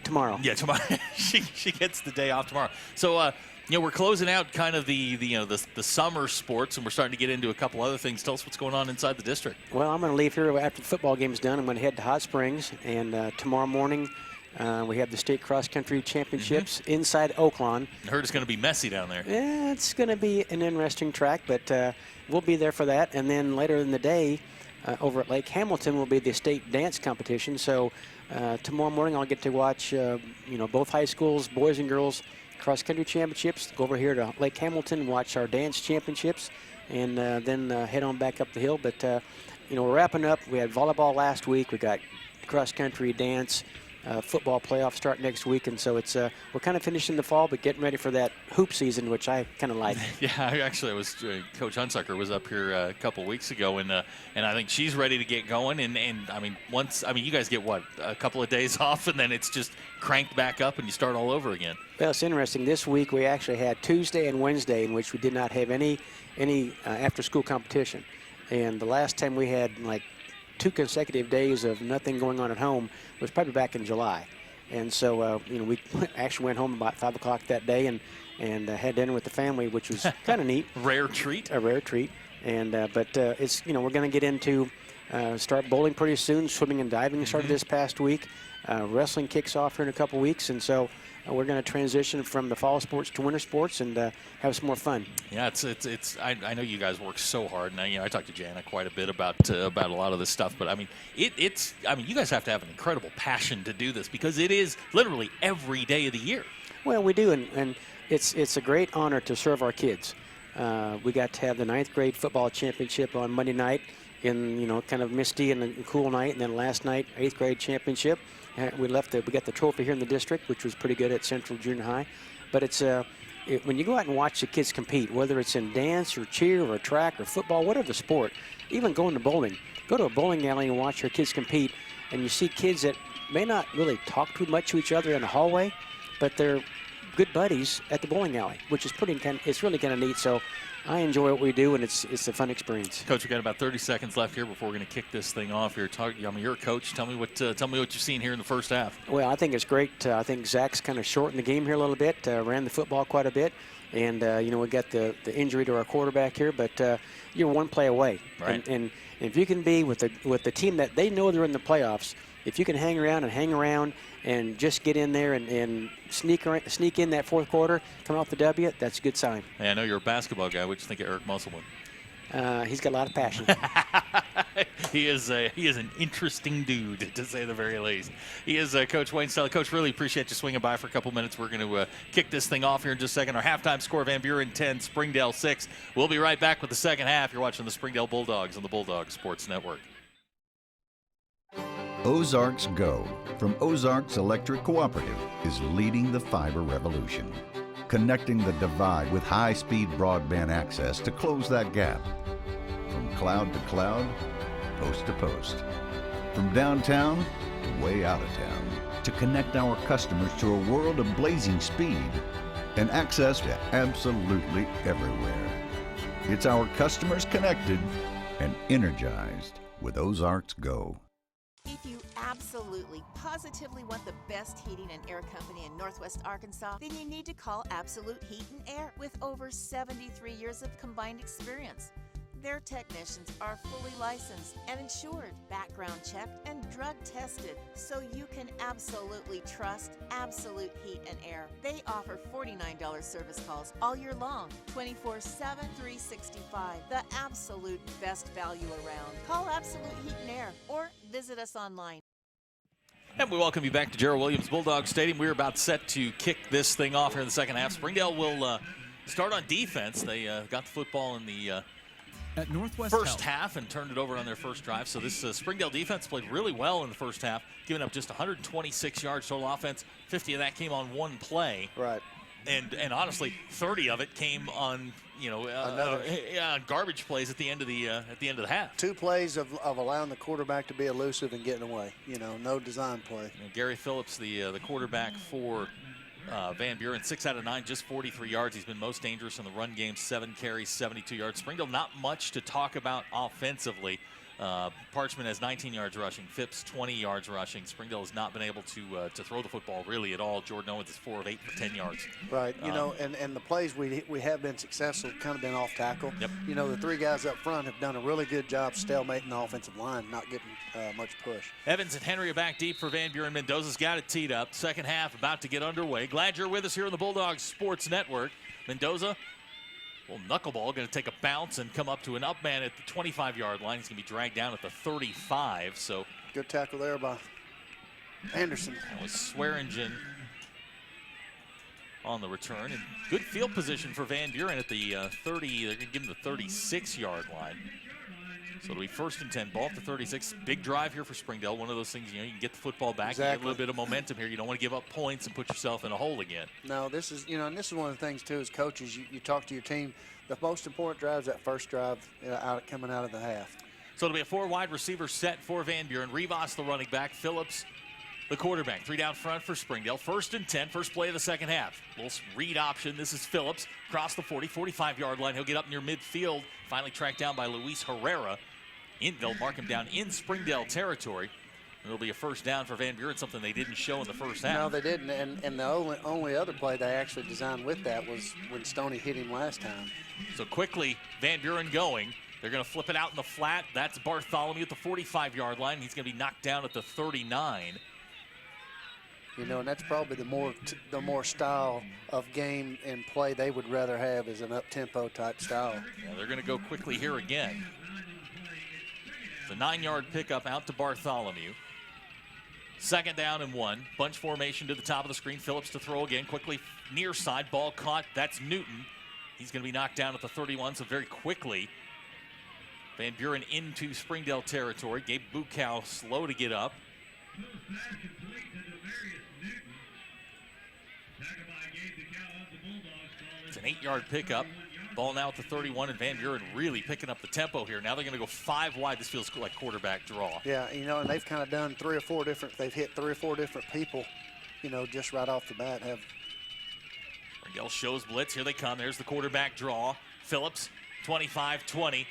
Tomorrow. Yeah, tomorrow. she gets the day off tomorrow. So, we're closing out kind of the summer sports, and we're starting to get into a couple other things. Tell us what's going on inside the district. Well, I'm going to leave here after the football game's done. I'm going to head to Hot Springs, and tomorrow morning we have the state cross-country championships inside Oaklawn. I heard it's going to be messy down there. Yeah, it's going to be an interesting track, but we'll be there for that. And then later in the day, over at Lake Hamilton will be the state dance competition. So tomorrow morning I'll get to watch, both high schools, boys and girls, cross-country championships. Go over here to Lake Hamilton and watch our dance championships, and then head on back up the hill. But, we're wrapping up. We had volleyball last week. We got cross-country, dance, football playoff start next week, and so it's we're kind of finishing the fall, but getting ready for that hoop season, which I kind of like. Yeah, actually, Coach Hunsucker was up here a couple weeks ago, and I think she's ready to get going. And you guys get what, a couple of days off, and then it's just cranked back up, and you start all over again. Well, it's interesting. This week we actually had Tuesday and Wednesday in which we did not have any after-school competition, and the last time we had like 2 consecutive days of nothing going on at home was probably back in July. And so, we actually went home about 5 o'clock that day and had dinner with the family, which was kind of neat. Rare treat. A rare treat. And but it's, we're going to get into start bowling pretty soon. Swimming and diving started this past week. Wrestling kicks off here in a couple weeks. And so we're going to transition from the fall sports to winter sports and have some more fun. Yeah, I know you guys work so hard, and I talked to Jana quite a bit about a lot of this stuff. But you guys have to have an incredible passion to do this because it is literally every day of the year. Well, we do, and it's a great honor to serve our kids. We got to have the 9th grade football championship on Monday night in kind of misty and a cool night, and then last night 8th grade championship. We got the trophy here in the district, which was pretty good at Central Junior High. But it's when you go out and watch the kids compete, whether it's in dance or cheer or track or football, whatever the sport, even going to bowling, go to a bowling alley and watch your kids compete, and you see kids that may not really talk too much to each other in the hallway, but they're good buddies at the bowling alley, which is it's really kind of neat. So I enjoy what we do, and it's a fun experience. Coach, we've got about 30 seconds left here before we're going to kick this thing off here. You're a coach. Tell me what you've seen here in the first half. Well, I think it's great. I think Zach's kind of shortened the game here a little bit, ran the football quite a bit, and we got the injury to our quarterback here, but you're one play away. Right. And if you can be with the team that they know they're in the playoffs, if you can hang around and just get in there and sneak in that fourth quarter, come off the W, that's a good sign. Hey, I know you're a basketball guy. What do you think of Eric Musselman? He's got a lot of passion. He is an interesting dude, to say the very least. He is Coach Wayne Stella. Coach, really appreciate you swinging by for a couple minutes. We're going to kick this thing off here in just a second. Our halftime score, Van Buren 10, Springdale 6. We'll be right back with the second half. You're watching the Springdale Bulldogs on the Bulldog Sports Network. Ozarks Go from Ozarks Electric Cooperative is leading the fiber revolution, connecting the divide with high-speed broadband access to close that gap. From cloud to cloud, post to post. From downtown to way out of town. To connect our customers to a world of blazing speed and access to absolutely everywhere. It's our customers connected and energized with Ozarks Go. If you absolutely, positively want the best heating and air company in Northwest Arkansas, then you need to call Absolute Heat and Air with over 73 years of combined experience. Their technicians are fully licensed and insured, background checked, and drug tested, so you can absolutely trust Absolute Heat and Air. They offer $49 service calls all year long, 24/7, 365. The absolute best value around. Call Absolute Heat and Air or visit us online. And we welcome you back to Gerald Williams Bulldog Stadium. We're about set to kick this thing off here in the second half. Springdale will start on defense. They got the football in the at Northwest first half and turned it over on their first drive. So this Springdale defense played really well in the first half, giving up just 126 yards total offense. 50 of that came on one play. Right. And honestly, 30 of it came on garbage plays at the end of the half. 2 plays of allowing the quarterback to be elusive and getting away. No design play. Gary Phillips, the quarterback for Van Buren, 6 out of 9, just 43 yards. He's been most dangerous in the run game, 7 carries, 72 yards. Springdale, not much to talk about offensively. Parchman has 19 yards rushing. Phipps 20 yards rushing. Springdale has not been able to throw the football really at all. Jordan Owens is 4 of 8 for 10 yards. Right. And the plays we have been successful have kind of been off tackle. Yep. The 3 guys up front have done a really good job stalemating the offensive line, not getting much push. Evans and Henry are back deep for Van Buren. Mendoza's got it teed up. Second half about to get underway. Glad you're with us here on the Bulldogs Sports Network. Mendoza, knuckleball, going to take a bounce and come up to an up man at the 25-yard line. He's going to be dragged down at the 35. So good tackle there by Anderson. That was Swearingen on the return. And good field position for Van Buren at the 30. They're going to give him the 36-yard line. So it'll be 1st and 10, ball at the 36. Big drive here for Springdale. One of those things, you can get the football back, exactly. Get a little bit of momentum here. You don't want to give up points and put yourself in a hole again. No, this is, and this is one of the things, too, as coaches, you talk to your team. The most important drive is that first drive coming out of the half. So it'll be a 4 wide receiver set for Van Buren. Rivas, the running back. Phillips, the quarterback. 3 down front for Springdale. 1st and 10, first play of the second half. Little read option. This is Phillips. Across the 40, 45-yard line. He'll get up near midfield. Finally tracked down by Luis Herrera. They'll mark him down in Springdale territory. It'll be a first down for Van Buren, something they didn't show in the first half. No, they didn't. And the only other play they actually designed with that was when Stoney hit him last time. So quickly, Van Buren going. They're going to flip it out in the flat. That's Bartholomew at the 45-yard line. He's going to be knocked down at the 39. And that's probably the more style of game and play they would rather have is an up-tempo type style. Yeah, they're going to go quickly here again. The 9-yard pickup out to Bartholomew. 2nd down and 1. Bunch formation to the top of the screen. Phillips to throw again. Quickly near side. Ball caught. That's Newton. He's going to be knocked down at the 31. So very quickly, Van Buren into Springdale territory. Gabe Bukow slow to get up. It's an 8-yard pickup. Ball now at the 31, and Van Buren really picking up the tempo here. Now they're going to go 5 wide. This feels like quarterback draw. Yeah, and they've kind of done 3 or 4 different, they've hit 3 or 4 different people, just right off the bat. Springdale shows blitz. Here they come. There's the quarterback draw. Phillips, 25-20.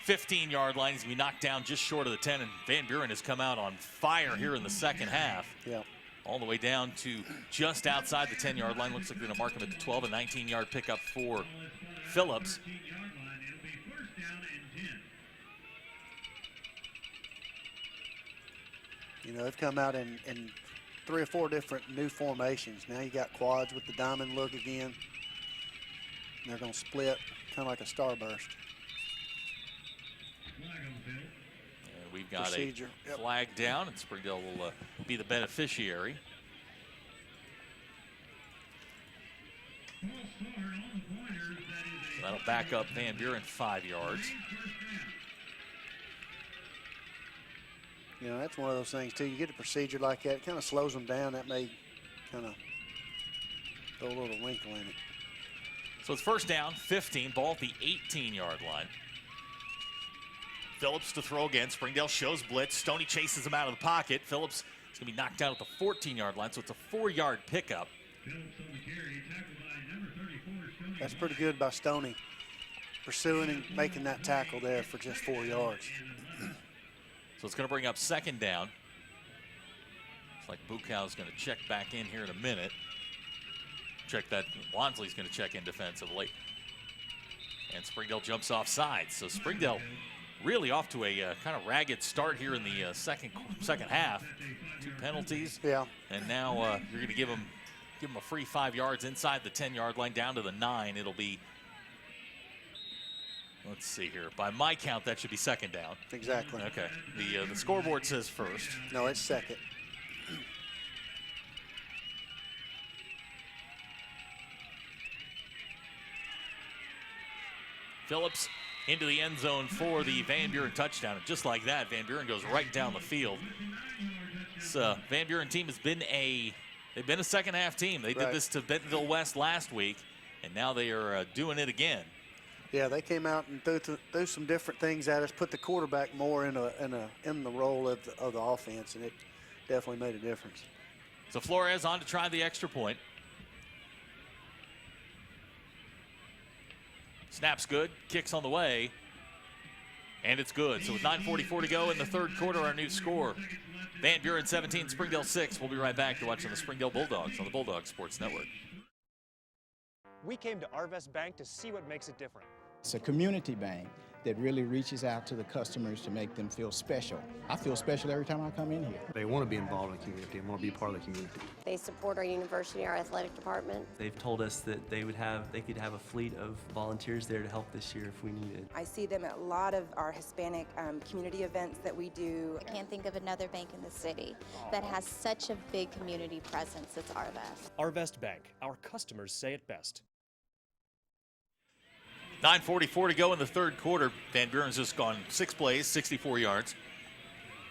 15-yard line. He's going to be knocked down just short of the 10, and Van Buren has come out on fire here in the second half. Yeah. All the way down to just outside the 10-yard line. Looks like they're going to mark him at the 12. A 19-yard pickup for Phillips. They've come out in 3 or 4 different new formations. Now you got quads with the diamond look again. They're going to split, kind of like a starburst. And we've got Procedure. a flag down, and Springdale will be the beneficiary. That'll back up Van Buren 5 yards. You know, that's one of those things, too. You get a procedure like that, it kind of slows them down. That may kind of throw a little wrinkle in it. So it's first down, 15, ball at the 18-yard line. Phillips to throw again. Springdale shows blitz. Stoney chases him out of the pocket. Phillips is going to be knocked down at the 14-yard line, so it's a 4-yard pickup. That's pretty good by Stoney, pursuing and making that tackle there for just 4 yards. So it's going to bring up second down. Looks like Bukow's going to check back in here in a minute. Check that. Wansley's going to check in defensively. And Springdale jumps off sides. So Springdale really off to a kind of ragged start here in the second half. 2 penalties. Yeah. And now you're going to give them a free 5 yards inside the 10-yard line down to the 9. It'll be, let's see here. By my count, that should be second down. Exactly. Okay. The scoreboard says first. No, it's second. Phillips into the end zone for the Van Buren touchdown. And just like that, Van Buren goes right down the field. This Van Buren team has been they've been a second half team. They did this to Bentonville West last week, and now they are doing it again. Yeah, they came out and threw some different things at us, put the quarterback more in the role of the offense, and it definitely made a difference. So Flores on to try the extra point. Snap's good, kicks on the way, and it's good. So with 9:44 to go in the third quarter, our new score, Van Buren 17, Springdale 6. We'll be right back to watching the Springdale Bulldogs on the Bulldog Sports Network. We came to Arvest Bank to see what makes it different. It's a community bank that really reaches out to the customers to make them feel special. I feel special every time I come in here. They want to be involved in the community and want to be part of the community. They support our university, our athletic department. They've told us that they could have a fleet of volunteers there to help this year if we needed. I see them at a lot of our Hispanic community events that we do. I can't think of another bank in the city that has such a big community presence as Arvest. Arvest Bank, our customers say it best. 9:44 to go in the third quarter. Van Buren's just gone 6 plays, 64 yards.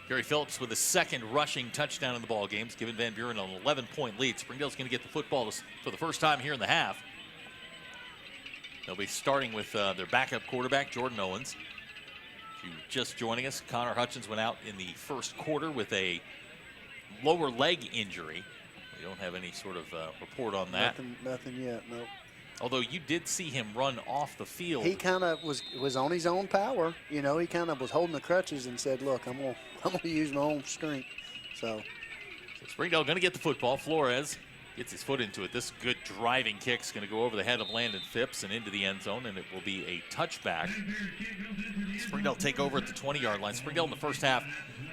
Gary Phillips with a second rushing touchdown in the ball game, giving Van Buren an 11-point lead. Springdale's going to get the football for the first time here in the half. They'll be starting with their backup quarterback, Jordan Owens. If you're just joining us, Connor Hutchins went out in the first quarter with a lower leg injury. We don't have any sort of report on that. Nothing yet, nope. Although you did see him run off the field. He kind of was on his own power. You know, he kind of was holding the crutches and said, look, I'm gonna use my own strength. So Springdale going to get the football. Flores gets his foot into it. This good driving kick's going to go over the head of Landon Phipps and into the end zone, and it will be a touchback. Springdale take over at the 20-yard line. Springdale in the first half,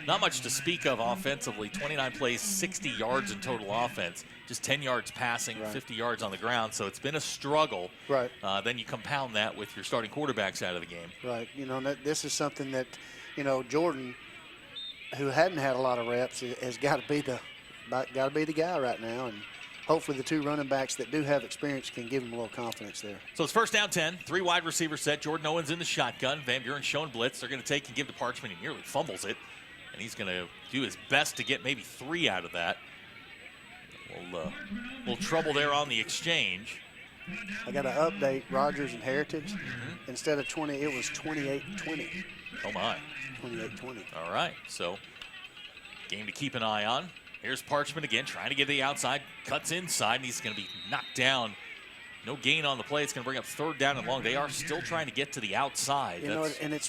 not much to speak of offensively. 29 plays, 60 yards in total offense. Just 10 yards passing, 50 yards on the ground. So it's been a struggle. Right. Then you compound that with your starting quarterbacks out of the game. Right. You know, this is something that, you know, Jordan, who hadn't had a lot of reps, has got to be the guy right now. And hopefully the 2 running backs that do have experience can give him a little confidence there. So it's first down 10, 3 wide receiver set. Jordan Owens in the shotgun. Van Buren showing blitz. They're going to take and give to Parchment. He nearly fumbles it. And he's going to do his best to get maybe 3 out of that. Little trouble there on the exchange. I got to update Rogers and Heritage. Instead of 20, it was 28-20. Oh, my. 28-20. All right, so game to keep an eye on. Here's Parchment again, trying to get to the outside. Cuts inside, and he's going to be knocked down. No gain on the play. It's going to bring up third down and long. They are still trying to get to the outside. You know, and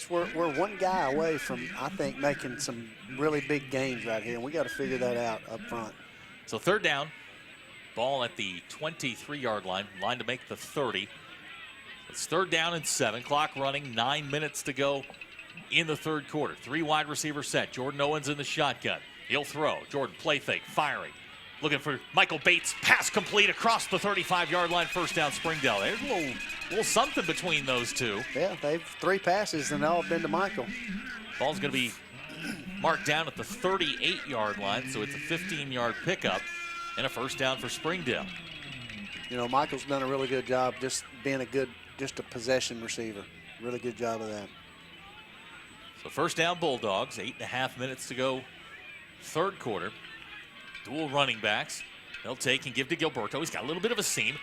we're one guy away from, I think, making some really big gains right here, and we got to figure that out up front. So third down, ball at the 23-yard line to make the 30. It's third down and 7, clock running, 9 minutes to go in the third quarter. 3 wide receiver set. Jordan Owens in the shotgun. He'll throw. Jordan play fake, firing. Looking for Michael Bates, pass complete across the 35-yard line, first down Springdale. There's a little something between those two. Yeah, they've 3 passes and all have been to Michael. Ball's going to be marked down at the 38-yard line, so it's a 15-yard pickup and a first down for Springdale. You know, Michael's done a really good job just being just a possession receiver. Really good job of that. So first down Bulldogs, 8.5 minutes to go, third quarter. Dual running backs. They'll take and give to Gilberto. He's got a little bit of a seam.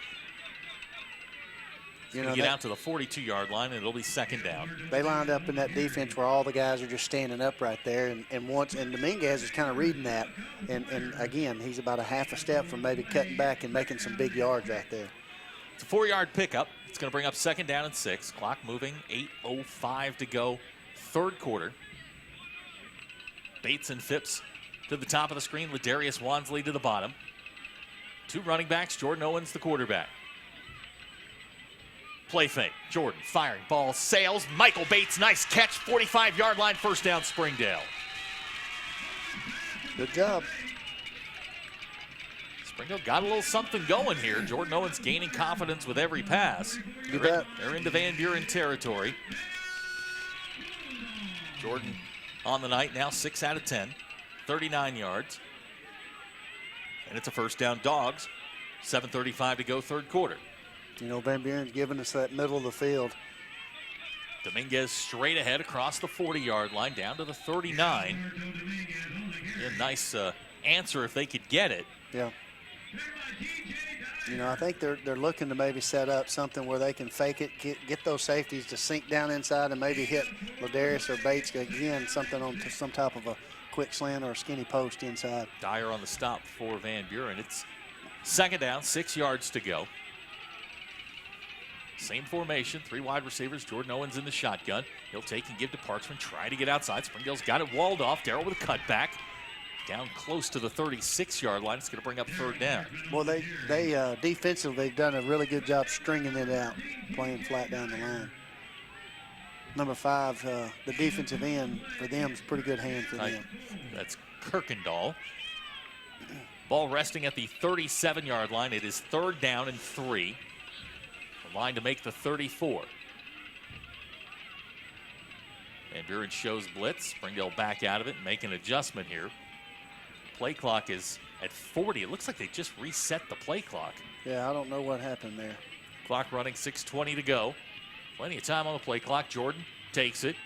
He's going to get out to the 42-yard line, and it'll be second down. They lined up in that defense where all the guys are just standing up right there, and Dominguez is kind of reading that. And again, he's about a half a step from maybe cutting back and making some big yards right there. It's a 4-yard pickup. It's going to bring up second down and 6. Clock moving, 8:05 to go, third quarter. Bates and Phipps to the top of the screen. Ladarius Wansley to the bottom. 2 running backs. Jordan Owens, the quarterback. Play fake. Jordan firing. Ball sails. Michael Bates, nice catch. 45-yard line, first down, Springdale. Good job. Springdale got a little something going here. Jordan Owens gaining confidence with every pass. They're into Van Buren territory. Jordan on the night now, 6 out of 10. 39 yards. And it's a first down Dogs. 7:35 to go, third quarter. You know, Van Buren's giving us that middle of the field. Dominguez straight ahead across the 40-yard line down to the 39. A nice answer if they could get it. Yeah. You know, I think they're looking to maybe set up something where they can fake it, get those safeties to sink down inside and maybe hit Ladarius or Bates again, something on some type of a quick slant or a skinny post inside. Dyer on the stop for Van Buren. It's second down, 6 yards to go. Same formation, 3 wide receivers. Jordan Owens in the shotgun. He'll take and give to Parchman, try to get outside. Springdale's got it walled off. Darrell with a cutback. Down close to the 36-yard line. It's going to bring up third down. Well, they defensively, they've done a really good job stringing it out, playing flat down the line. Number 5, the defensive end for them is a pretty good hand for them. That's Kirkendall. Ball resting at the 37-yard line. It is third down and 3. The line to make the 34. Van Buren shows blitz. Springdale back out of it, make an adjustment here. Play clock is at 40. It looks like they just reset the play clock. Yeah, I don't know what happened there. Clock running, 6:20 to go. Plenty of time on the play clock. Jordan takes it,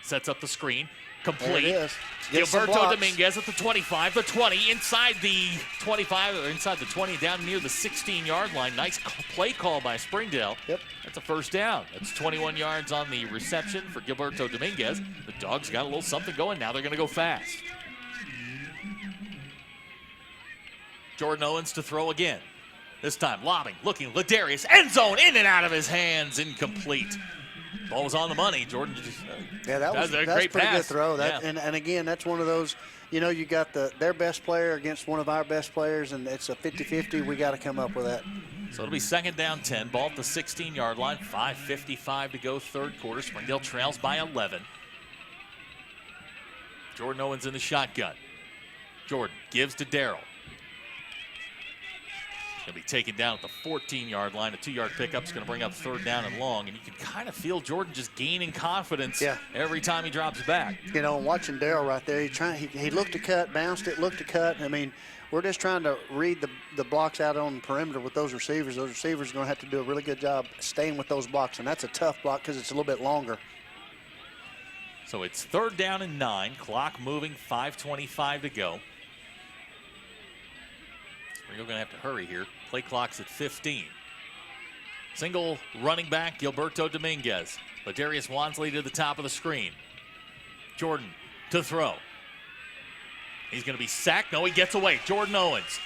sets up the screen, complete. There it is. Gilberto Dominguez at the 25, the 20, inside the 25, or inside the 20, down near the 16-yard line. Nice play call by Springdale. Yep. That's a first down. That's 21 yards on the reception for Gilberto Dominguez. The Dogs got a little something going. Now they're going to go fast. Jordan Owens to throw again. This time lobbing, looking, Ladarius, end zone, in and out of his hands, incomplete. Ball was on the money. Jordan just that's a a great pretty pass. good throw. Yeah. And again, that's one of those, you know, you got their best player against one of our best players, and it's a 50-50. We got to come up with that. So it'll be second down 10. Ball at the 16-yard line. 5:55 to go, third quarter. Springdale trails by 11. Jordan Owens in the shotgun. Jordan gives to Darrell. Going to be taken down at the 14-yard line. A 2-yard pickup is going to bring up third down and long. And you can kind of feel Jordan just gaining confidence every time he drops back. You know, watching Darrell right there, he looked to cut, bounced it, looked to cut. I mean, we're just trying to read the blocks out on the perimeter with those receivers. Those receivers are going to have to do a really good job staying with those blocks. And that's a tough block because it's a little bit longer. So it's third down and 9. Clock moving, 5:25 to go. We're going to have to hurry here. Play clock's at 15. Single running back, Gilberto Dominguez. Ladarius Wansley to the top of the screen. Jordan to throw. He's going to be sacked. No, he gets away. Jordan Owens.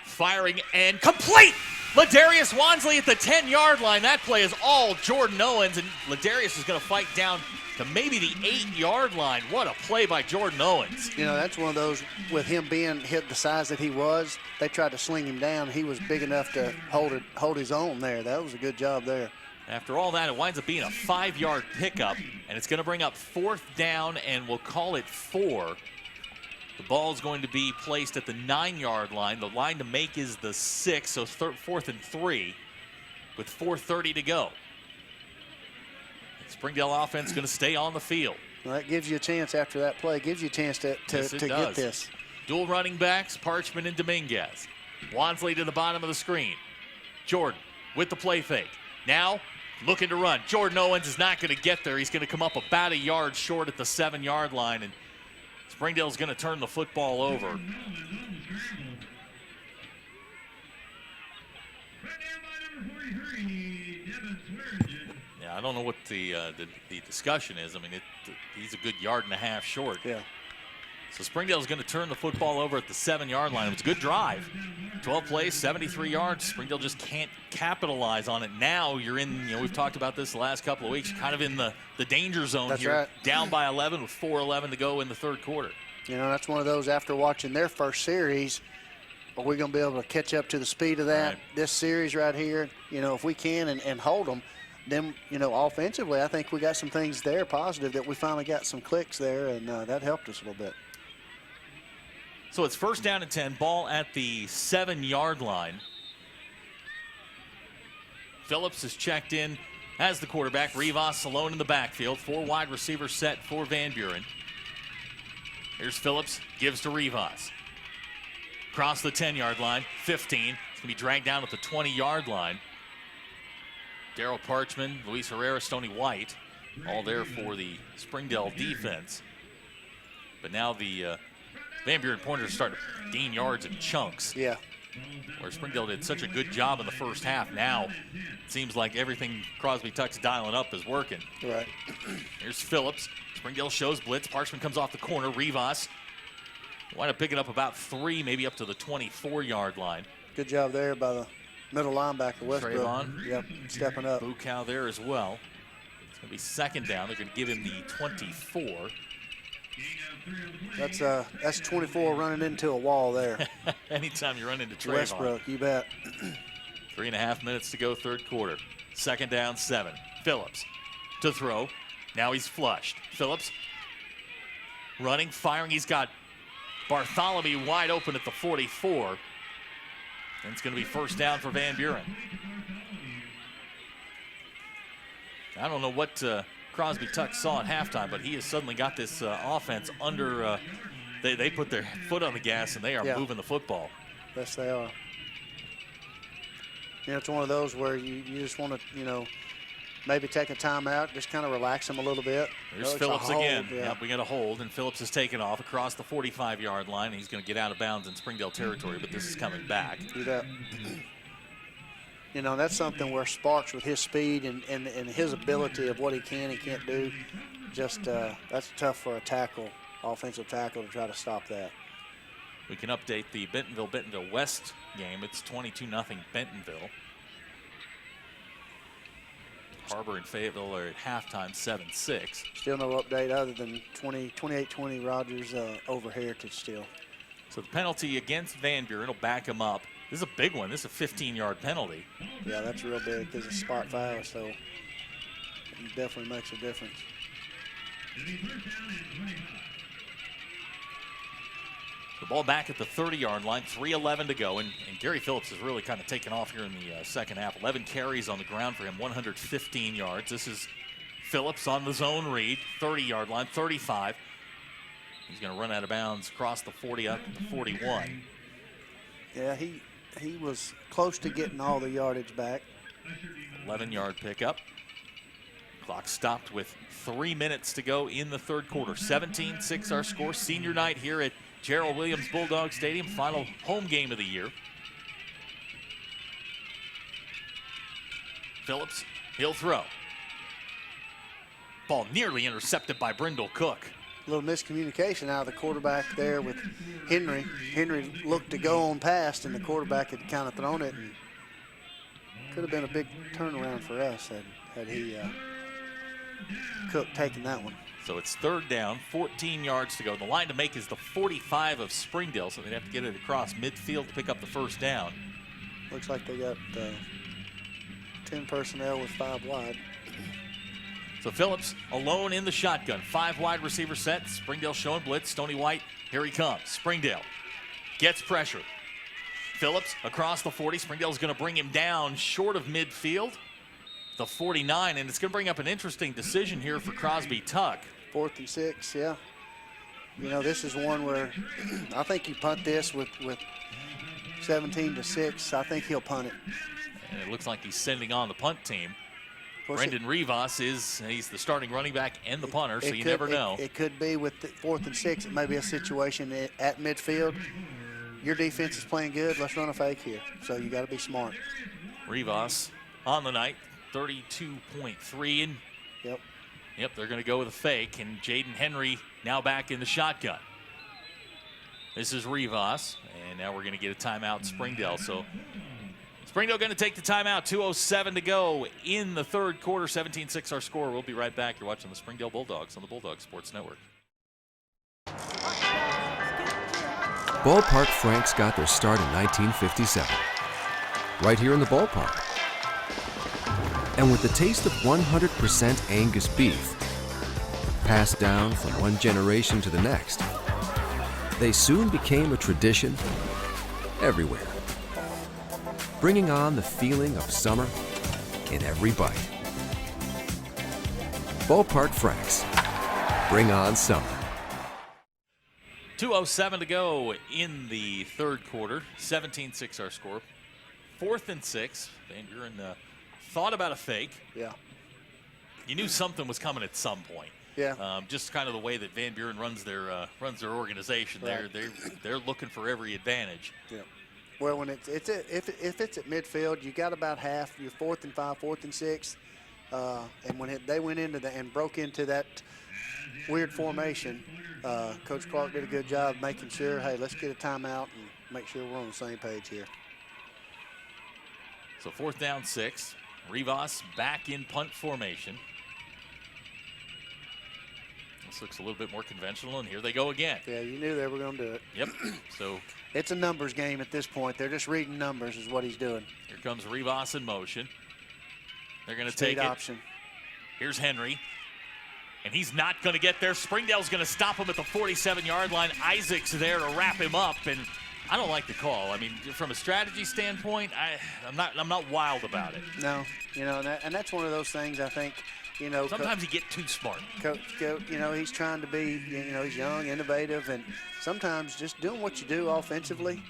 Firing and complete! Ladarius Wansley at the 10-yard line. That play is all Jordan Owens, and Ladarius is going to fight down to maybe the 8-yard line. What a play by Jordan Owens. You know, that's one of those, with him being hit the size that he was, they tried to sling him down. He was big enough to hold his own there. That was a good job there. After all that, it winds up being a 5-yard pickup, and it's going to bring up fourth down, and we'll call it 4. The ball is going to be placed at the 9-yard line. The line to make is the 6, so 4th and 3 with 4:30 to go. The Springdale offense going to stay on the field. Well, that gives you a chance after that play. Gives you a chance to get this. Dual running backs, Parchman and Dominguez. Wansley to the bottom of the screen. Jordan with the play fake. Now looking to run. Jordan Owens is not going to get there. He's going to come up about a yard short at the 7-yard line, and Springdale's going to turn the football over. Yeah, I don't know what the discussion is. I mean, he's a good 1.5 yards short. Yeah. So Springdale's going to turn the football over at the 7-yard line. It was a good drive. 12 plays, 73 yards. Springdale just can't capitalize on it. Now you're in, we've talked about this the last couple of weeks, kind of in the danger zone. That's here. right. Down by 11 with 4:11 to go in the third quarter. That's one of those, after watching their first series, are we going to be able to catch up to the speed of that? Right. This series right here, if we can and hold them, then, offensively, I think we got some things there positive that we finally got some clicks there, and that helped us a little bit. So it's 1st down and 10, ball at the 7-yard line. Phillips is checked in as the quarterback. Rivas alone in the backfield. 4 wide receivers set for Van Buren. Here's Phillips, gives to Rivas. Across the 10-yard line, 15. It's going to be dragged down at the 20-yard line. Daryl Parchman, Luis Herrera, Stoney White, all there for the Springdale defense. But now the Van Buren Pointers start to gain yards in chunks. Yeah. Where Springdale did such a good job in the first half. Now it seems like everything Crosby Tuck's dialing up is working. Right. Here's Phillips. Springdale shows blitz. Parchman comes off the corner. Rivas wind up picking up about 3, maybe up to the 24-yard line. Good job there by the middle linebacker, Westbrook. Trayvon. Yep, stepping up. Bukow there as well. It's going to be 2nd down. They're going to give him the 24. That's 24 running into a wall there. Anytime you run into Trayvon. Westbrook, you bet. 3.5 minutes to go, third quarter. 2nd down, 7. Phillips to throw. Now he's flushed. Phillips running, firing. He's got Bartholomew wide open at the 44. And it's going to be 1st down for Van Buren. I don't know what Crosby Tuck saw at halftime, but he has suddenly got this offense under. They put their foot on the gas and they are moving the football. Yes, they are. It's one of those where you just want to, maybe take a timeout, just kind of relax them a little bit. There's Phillips again. Yep, we got a hold, and Phillips is taken off across the 45-yard line. He's going to get out of bounds in Springdale territory, but this is coming back. Do that. That's something where Sparks, with his speed and his ability of what he can and can't do, just that's tough for a tackle, offensive tackle, to try to stop that. We can update the Bentonville West game. It's 22-0 Bentonville. HAR-BER and Fayetteville are at halftime 7-6. Still no update other than 28-20 Rogers over Heritage still. So the penalty against Van Buren will back him up. This is a big one. This is a 15-yard penalty. Yeah, that's real big because it's spot foul, so it definitely makes a difference. The ball back at the 30-yard line, 3:11 to go, and Gary Phillips has really kind of taken off here in the second half. 11 carries on the ground for him, 115 yards. This is Phillips on the zone read, 30-yard line, 35. He's going to run out of bounds, cross the 40 up to the 41. Yeah, he was close to getting all the yardage back. 11-yard pickup. Clock stopped with 3 minutes to go in the third quarter. 17-6 our score. Senior night here at Gerald Williams Bulldog Stadium, final home game of the year. Phillips, he'll throw. Ball nearly intercepted by Brindle Cook. A little miscommunication out of the quarterback there with Henry. Henry looked to go on past, and the quarterback had kind of thrown it. And could have been a big turnaround for us had he Cook taken that one. So it's 3rd down, 14 yards to go. The line to make is the 45 of Springdale, so they'd have to get it across midfield to pick up the 1st down. Looks like they got 10 personnel with 5 wide. So Phillips alone in the shotgun. 5 wide receiver set. Springdale showing blitz. Stoney White, here he comes. Springdale gets pressure. Phillips across the 40. Springdale's going to bring him down short of midfield. The 49, and it's going to bring up an interesting decision here for Crosby Tuck. 4th and 6, yeah. You know, this is one where I think you punt this with 17-6. I think he'll punt it. And it looks like he's sending on the punt team. Brendan Rivas he's the starting running back and the punter, so you never know. It could be with the 4th and 6. It may be a situation at midfield. Your defense is playing good. Let's run a fake here. So you got to be smart. Rivas on the night, 32.3. And yep, they're going to go with a fake. And Jaden Henry now back in the shotgun. This is Rivas. And now we're going to get a timeout, Springdale. So Springdale going to take the timeout. 2:07 to go in the third quarter. 17-6 our score. We'll be right back. You're watching the Springdale Bulldogs on the Bulldog Sports Network. Ballpark Franks got their start in 1957, right here in the ballpark. And with the taste of 100% Angus beef, passed down from one generation to the next, they soon became a tradition everywhere, bringing on the feeling of summer in every bite. Ballpark Franks, bring on summer. 2:07 to go in the third quarter. 17-6 our score. 4th and 6. Van Buren thought about a fake. Yeah. You knew something was coming at some point. Yeah. Just kind of the way that Van Buren runs their organization. Right. They're looking for every advantage. Yeah. Well, when if it's at midfield, you got about half. Your 4th and 5, 4th and 6, and when they went into and broke into that weird formation, Coach Clark did a good job making sure, hey, let's get a timeout and make sure we're on the same page here. So 4th down 6. Rivas back in punt formation. This looks a little bit more conventional, and here they go again. Yeah, you knew they were going to do it. Yep. So it's a numbers game at this point. They're just reading numbers is what he's doing. Here comes Rivas in motion. They're going to take it. Option. Here's Henry. And he's not going to get there. Springdale's going to stop him at the 47-yard line. Isaac's there to wrap him up, and I don't like the call. I mean, from a strategy standpoint, I'm not wild about it. No, you know, and that's one of those things I think, you know. Sometimes you get too smart. Coach, you know, he's trying to be, you know, he's young, innovative, and sometimes just doing what you do offensively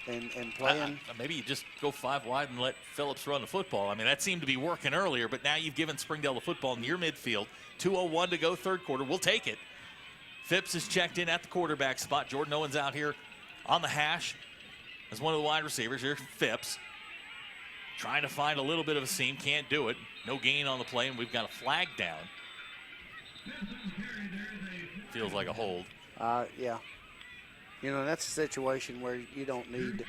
and playing. Maybe you just go 5 wide and let Phillips run the football. I mean, that seemed to be working earlier, but now you've given Springdale the football near midfield. 2:01 to go third quarter. We'll take it. Phipps is checked in at the quarterback spot. Jordan Owens out here on the hash as one of the wide receivers. Here's Phipps trying to find a little bit of a seam. Can't do it. No gain on the play, and we've got a flag down. Feels like a hold. Yeah. You know, that's a situation where you don't need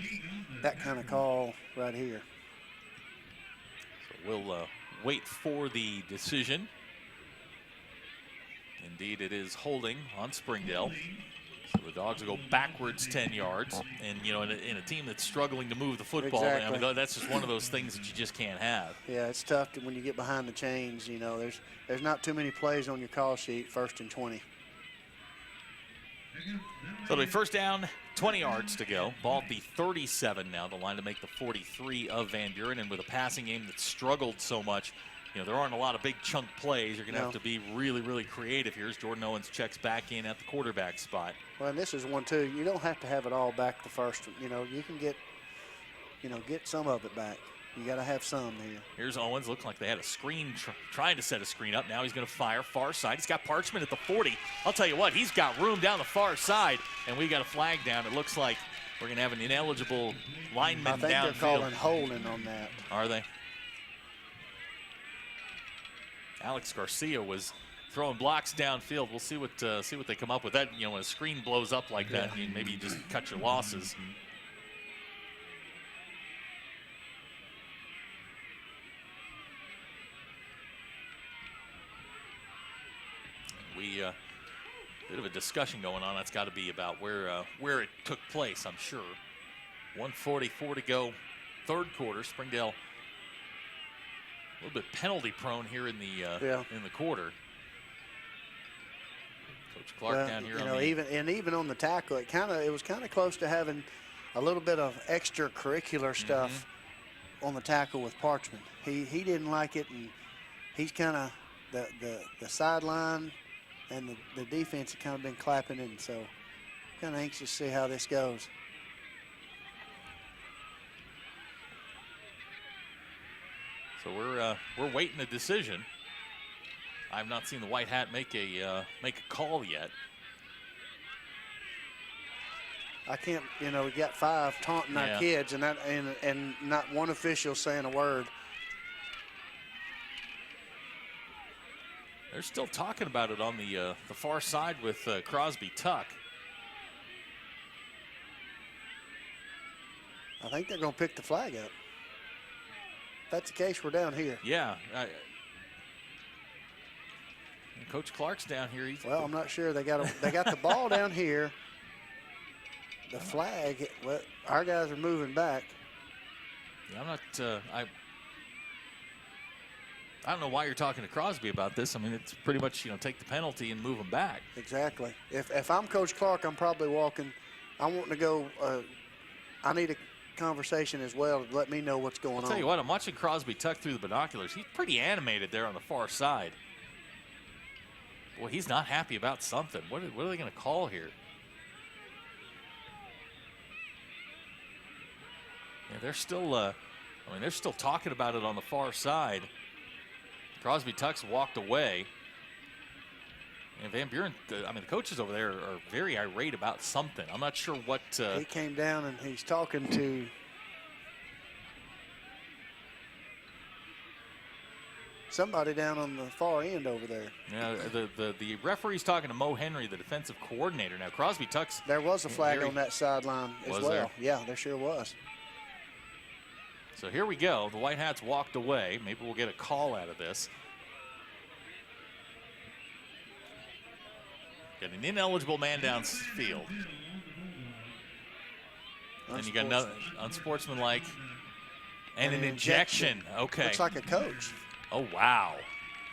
that kind of call right here. So we'll wait for the decision. Indeed, it is holding on Springdale. So the Dogs will go backwards 10 yards. And, you know, in a team that's struggling to move the football, exactly. I mean, that's just one of those things that you just can't have. Yeah, it's tough when you get behind the chains. You know, there's not too many plays on your call sheet, 1st and 20. So it'll be 1st down, 20 yards to go. Ball at the 37 now, the line to make the 43 of Van Buren. And with a passing game that struggled so much, you know, there aren't a lot of big chunk plays. You're going to have to be really, really creative here as Jordan Owens checks back in at the quarterback spot. Well, and this is one, too. You don't have to have it all back the first. You know, you can get some of it back. You got to have some here. Here's Owens. Looks like they had a screen, trying to set a screen up. Now he's going to fire far side. He's got Parchment at the 40. I'll tell you what, he's got room down the far side, and we got a flag down. It looks like we're going to have an ineligible lineman downfield. I think they're calling holding on that. Are they? Alex Garcia was throwing blocks downfield. We'll see what they come up with. That, you know, when a screen blows up like that, maybe you just cut your losses. Bit of a discussion going on. That's got to be about where it took place, I'm sure. 1:44 to go, third quarter. Springdale little bit penalty prone here in the quarter. Coach Clark down here. You know, even on the tackle, it was kind of close to having a little bit of extracurricular stuff on the tackle with Parchman. He didn't like it, and he's kind of the sideline and the defense have kind of been clapping, and so kind of anxious to see how this goes. So we're waiting a decision. I've not seen the white hat make a call yet. I can't, you know, we got 5 taunting our kids, and not one official saying a word. They're still talking about it on the far side with Crosby Tuck. I think they're going to pick the flag up. If that's the case, we're down here. Yeah. Coach Clark's down here. Well, I'm not sure. They got the ball down here. The flag. Well, our guys are moving back. Yeah, I'm not. I don't know why you're talking to Crosby about this. I mean, it's pretty much, you know, take the penalty and move them back. Exactly. If I'm Coach Clark, I'm probably walking. I want to go. I need a conversation as well to let me know what's going on. I'll tell you what, I'm watching Crosby Tuck through the binoculars. He's pretty animated there on the far side. Boy, he's not happy about something. What are they going to call here? Yeah, they're still. They're still talking about it on the far side. Crosby Tuck's walked away. And Van Buren, the coaches over there are very irate about something. I'm not sure what. He came down and he's talking to somebody down on the far end over there. Yeah, the referee's talking to Mo Henry, the defensive coordinator. Now, Crosby Tuck's. There was a flag on that sideline as well. There? Yeah, there sure was. So here we go. The White Hats walked away. Maybe we'll get a call out of this. Got an ineligible man downfield. And you got another unsportsmanlike and an injection. Okay. Looks like a coach. Oh wow.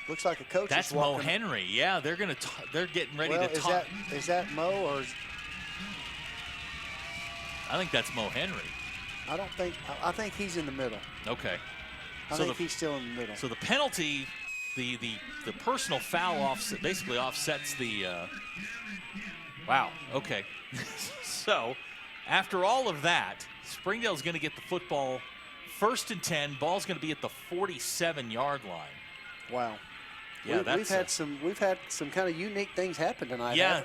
Looks like a coach. That's is Mo Henry. Yeah, they're getting ready to talk. Is that Mo or? I think that's Mo Henry. I think he's in the middle. Okay. I think he's still in the middle. So the penalty, the personal foul basically offsets the. Wow. Okay. So after all of that, Springdale's going to get the football 1st and 10. Ball's going to be at the 47-yard line. Wow. Yeah, we've had some kind of unique things happen tonight. Yeah,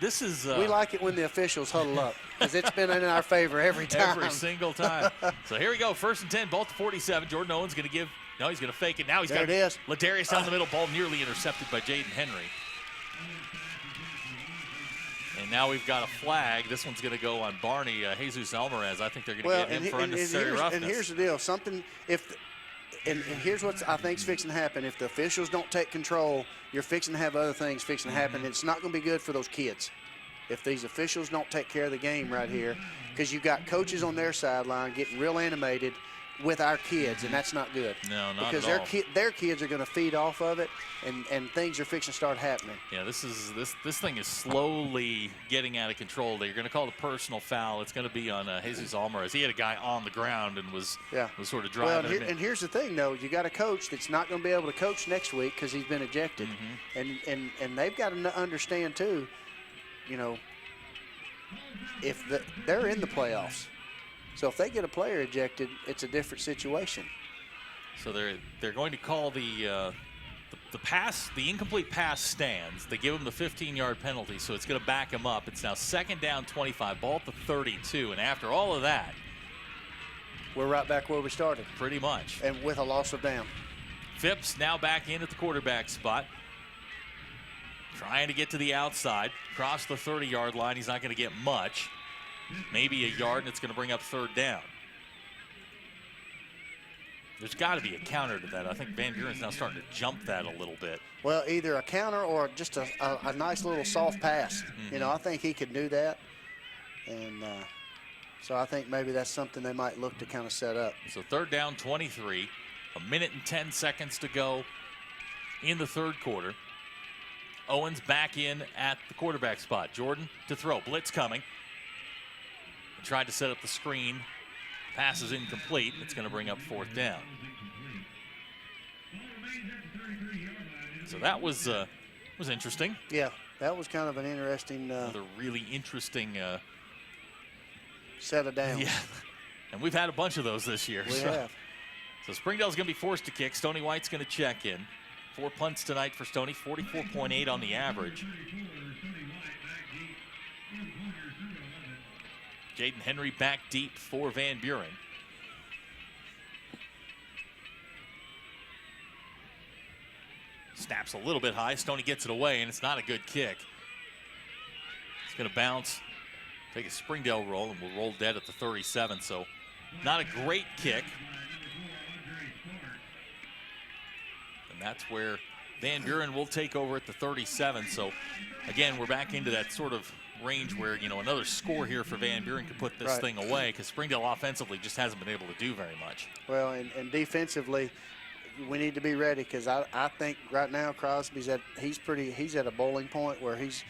this is. We like it when the officials huddle up because it's been in our favor every time. Every single time. So here we go, 1st and 10, ball at the 47. Jordan Owens going to give. No, he's going to fake it. Now he's got it. Is. Ladarius down the middle. Ball nearly intercepted by Jaden Henry. And now we've got a flag. This one's going to go on Barney Jesus Alvarez. I think they're going to get him for unnecessary roughness. And here's the deal. And here's what I think is fixing to happen. If the officials don't take control, you're fixing to have other things fixing to happen. It's not going to be good for those kids if these officials don't take care of the game right here, because you've got coaches on their sideline getting real animated with our kids, and that's not good. No, not because at all. Their kids are going to feed off of it, and things are fixing to start happening. Yeah, this thing is slowly getting out of control. You're going to call the personal foul. It's going to be on Jesus Alvarez. He had a guy on the ground and was sort of driving. Well, and here's the thing, though. You got a coach that's not going to be able to coach next week because he's been ejected, and they've got to understand too. You know, if they're in the playoffs. So if they get a player ejected, it's a different situation. So they're going to call the incomplete pass stands. They give him the 15-yard penalty, so it's going to back him up. It's now 2nd down, 25, ball at the 32, and after all of that, we're right back where we started. Pretty much. And with a loss of down. Phipps now back in at the quarterback spot, trying to get to the outside, cross the 30-yard line. He's not going to get much. Maybe a yard, and it's going to bring up 3rd down. There's got to be a counter to that. I think Van Buren's now starting to jump that a little bit. Well, either a counter or just a nice little soft pass. You know, I think he could do that. And so I think maybe that's something they might look to kind of set up. So 3rd down, 23. A minute and 10 seconds to go in the third quarter. Owens back in at the quarterback spot. Jordan to throw. Blitz coming. Tried to set up the screen. Pass is incomplete. It's going to bring up fourth down. So that was interesting. Yeah, that was kind of an interesting. Another really interesting set of downs. Yeah, and we've had a bunch of those this year. We have. So Springdale's going to be forced to kick. Stony White's going to check in. 4 punts tonight for Stony, 44.8 on the average. Jaden Henry back deep for Van Buren. Snaps a little bit high. Stony gets it away, and it's not a good kick. It's going to bounce, take a Springdale roll, and we'll roll dead at the 37. So not a great kick. And that's where Van Buren will take over at the 37. So again, we're back into that sort of range where, you know, another score here for Van Buren could put this thing away, because Springdale offensively just hasn't been able to do very much. Well, and defensively, we need to be ready, because I think right now Crosby's he's at a bowling point where he's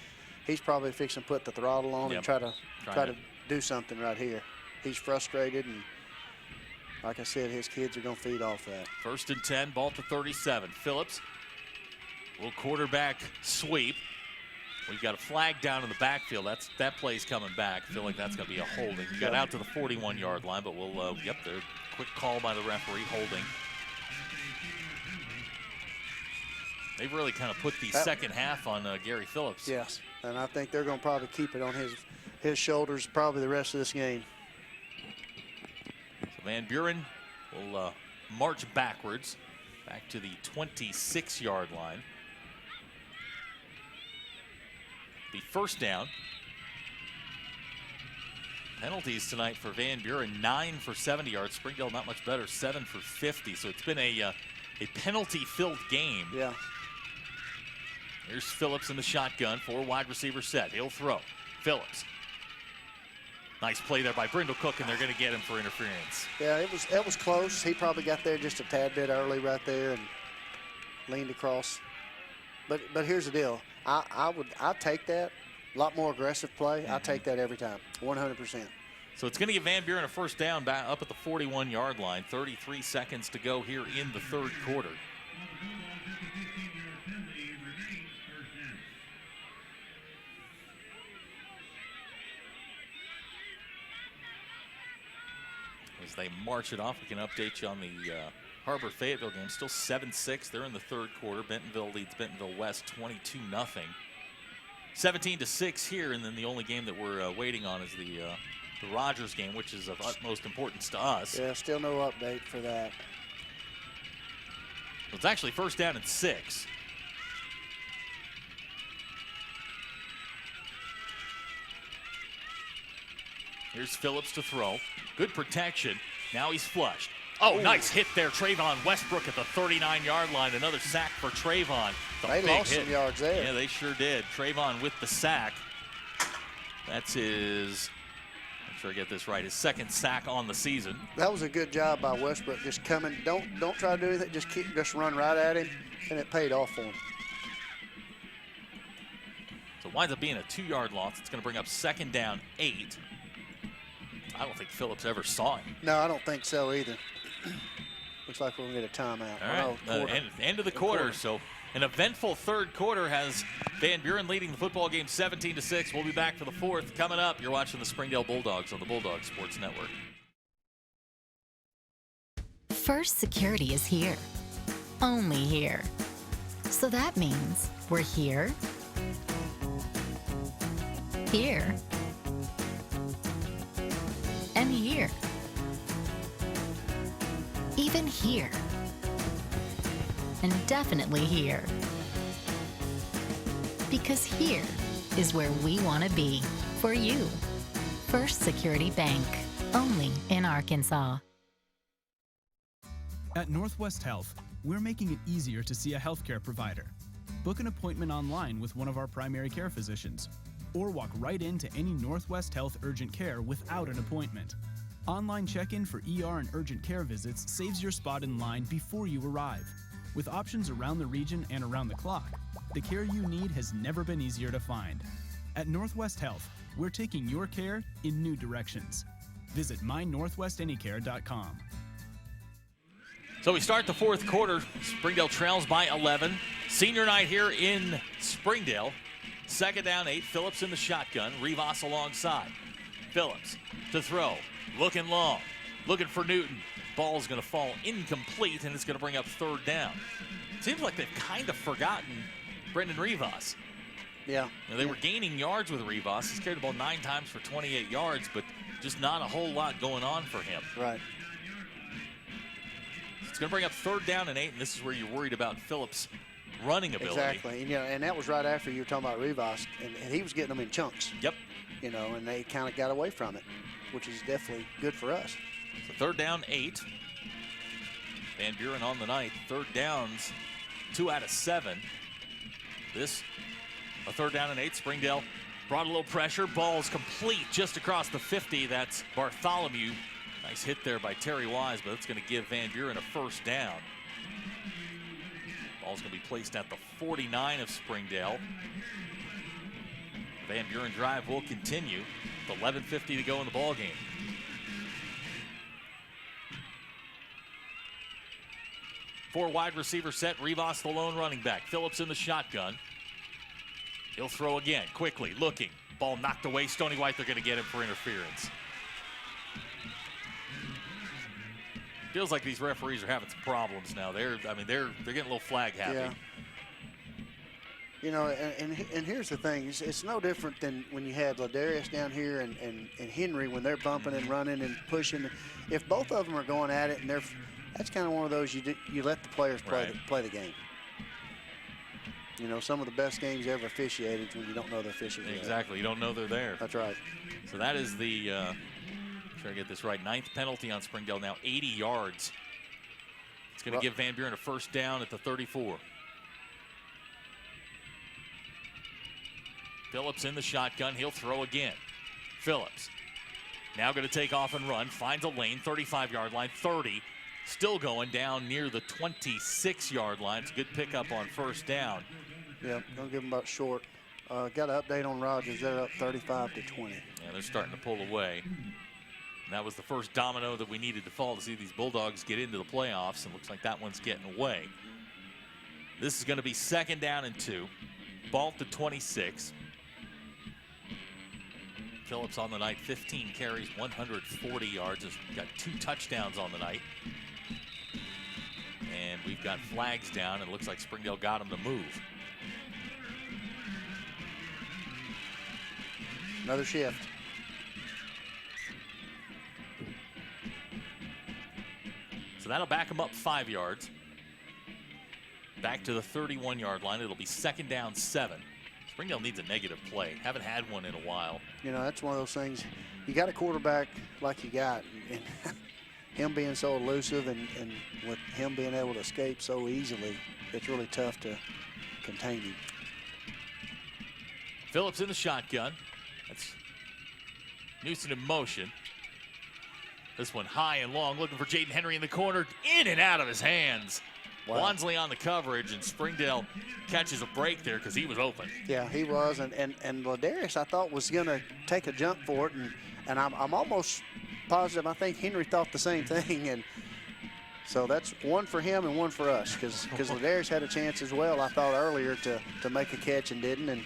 probably fixing to put the throttle on and try to do something right here. He's frustrated, and like I said, his kids are going to feed off that. 1st and 10, ball to 37. Phillips, little quarterback sweep. We've got a flag down in the backfield. That play's coming back. I feel like that's going to be a holding. We got out to the 41-yard line, but we'll the quick call by the referee, holding. They've really kind of put the second half on Gary Phillips. Yes, and I think they're going to probably keep it on his shoulders probably the rest of this game. So Van Buren will march backwards, back to the 26-yard line. Be first down. Penalties tonight for Van Buren, 9 for 70 yards. Springdale not much better, 7 for 50. So it's been a penalty-filled game. Yeah. Here's Phillips in the shotgun, 4 wide receiver set. He'll throw. Phillips. Nice play there by Brindle Cook, and they're going to get him for interference. Yeah, it was close. He probably got there just a tad bit early right there and leaned across. But here's the deal. I'd take that. A lot more aggressive play. I take that every time, 100%. So it's going to give Van Buren a first down back up at the 41-yard line. 33 seconds to go here in the third quarter. As they march it off, we can update you on the HAR-BER Fayetteville game. Still 7-6. They're in the third quarter. Bentonville leads Bentonville West 22-0. 17-6 here, and then the only game that we're waiting on is the Rogers game, which is of utmost importance to us. Yeah, still no update for that. It's actually first down and 6. Here's Phillips to throw. Good protection. Now he's flushed. Oh, nice hit there. Trayvon Westbrook at the 39-yard line. Another sack for Trayvon. They lost some yards there. Yeah, they sure did. Trayvon with the sack. That's his, I'm sure I get this right, his second sack on the season. That was a good job by Westbrook. Just coming, don't try to do anything. Just run right at him, and it paid off for him. So it winds up being a 2-yard loss. It's going to bring up second down 8. I don't think Phillips ever saw him. No, I don't think so either. Looks like we're going to get a timeout. All right, end of the quarter. So an eventful third quarter has Van Buren leading the football game 17-6. We'll be back for the fourth. Coming up, you're watching the Springdale Bulldogs on the Bulldog Sports Network. First Security is here. Only here. So that means we're here. Here. And here. Even here. And definitely here. Because here is where we want to be for you. First Security Bank. Only in Arkansas. At Northwest Health, we're making it easier to see a healthcare provider. Book an appointment online with one of our primary care physicians, or walk right into any Northwest Health urgent care without an appointment. Online check-in for ER and urgent care visits saves your spot in line before you arrive. With options around the region and around the clock, the care you need has never been easier to find. At Northwest Health, we're taking your care in new directions. Visit mynorthwestanycare.com. So we start the fourth quarter. Springdale trails by 11. Senior night here in Springdale. Second down 8. Phillips in the shotgun. Rivas alongside. Phillips to throw. Looking long. Looking for Newton. Ball's going to fall incomplete, and it's going to bring up third down. Seems like they've kind of forgotten Brendan Rivas. Yeah. They were gaining yards with Rivas. He's carried the ball 9 times for 28 yards, but just not a whole lot going on for him. Right. It's going to bring up third down and 8, and this is where you're worried about Phillips' running ability. Exactly. And that was right after you were talking about Rivas, and he was getting them in chunks. Yep. And they kind of got away from it, which is definitely good for us. So third down 8. Van Buren on the night. Third downs 2 out of 7. This a third down and 8. Springdale brought a little pressure. Ball's complete just across the 50. That's Bartholomew. Nice hit there by Terry Wise, but it's going to give Van Buren a first down. Ball's going to be placed at the 49 of Springdale. Van Buren drive will continue with 11:50 to go in the ball game. Four wide receiver set. Rivas the lone running back. Phillips in the shotgun. He'll throw again, quickly, looking. Ball knocked away. Stony White, they're going to get him for interference. Feels like these referees are having some problems now. They're getting a little flag happy. Yeah. And here's the thing. It's no different than when you had Ladarius down here and Henry when they're bumping and running and pushing. If both of them are going at it, and that's kind of one of those you let the players play the game. Some of the best games ever officiated when you don't know they're officiating. Exactly. You don't know they're there. That's right. So that is the, try to get this right, 9th penalty on Springdale now, 80 yards. It's going to give Van Buren a first down at the 34. Phillips in the shotgun. He'll throw again. Phillips now going to take off and run. Finds a lane, 35-yard line, 30. Still going down near the 26-yard line. It's a good pickup on first down. Yeah, don't give them about short. Got an update on Rogers. They're up 35-20. Yeah, they're starting to pull away. And that was the first domino that we needed to fall to see these Bulldogs get into the playoffs, and looks like that one's getting away. This is going to be second down and 2. Ball to 26. Phillips on the night, 15 carries, 140 yards. Has got 2 touchdowns on the night. And we've got flags down. It looks like Springdale got him to move. Another shift. So that'll back him up 5 yards. Back to the 31-yard line. It'll be second down 7. Springdale needs a negative play. Haven't had one in a while. That's one of those things. You got a quarterback like you got, and him being so elusive and with him being able to escape so easily, it's really tough to contain him. Phillips in the shotgun. That's Newsom in motion. This one high and long, looking for Jaden Henry in the corner. In and out of his hands. Wow. Wansley on the coverage, and Springdale catches a break there because he was open. Yeah, he was, and Ladarius, I thought, was going to take a jump for it, and I'm almost positive I think Henry thought the same thing, and so that's one for him and one for us because Ladarius had a chance as well, I thought, earlier to make a catch and didn't, and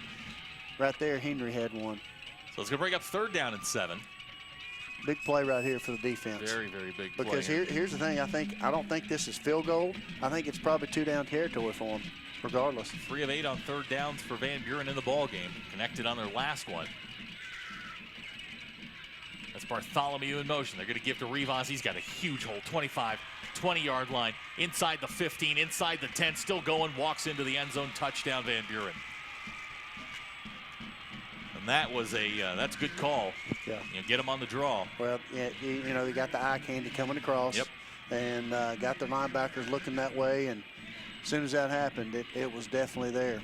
right there Henry had one. So it's going to bring up third down and 7. Big play right here for the defense. Very, very big play. Because here's the thing, I don't think this is field goal. I think it's probably 2-down territory for them, regardless. 3 of 8 on third downs for Van Buren in the ball game. Connected on their last one. That's Bartholomew in motion. They're going to give to Rivas. He's got a huge hole, 25, 20-yard line. Inside the 15, inside the 10, still going, walks into the end zone, touchdown Van Buren. And that was that's a good call. Yeah. Get him on the draw. Well, yeah, they got the eye candy coming across. Yep. And got the linebackers looking that way. And as soon as that happened, it was definitely there.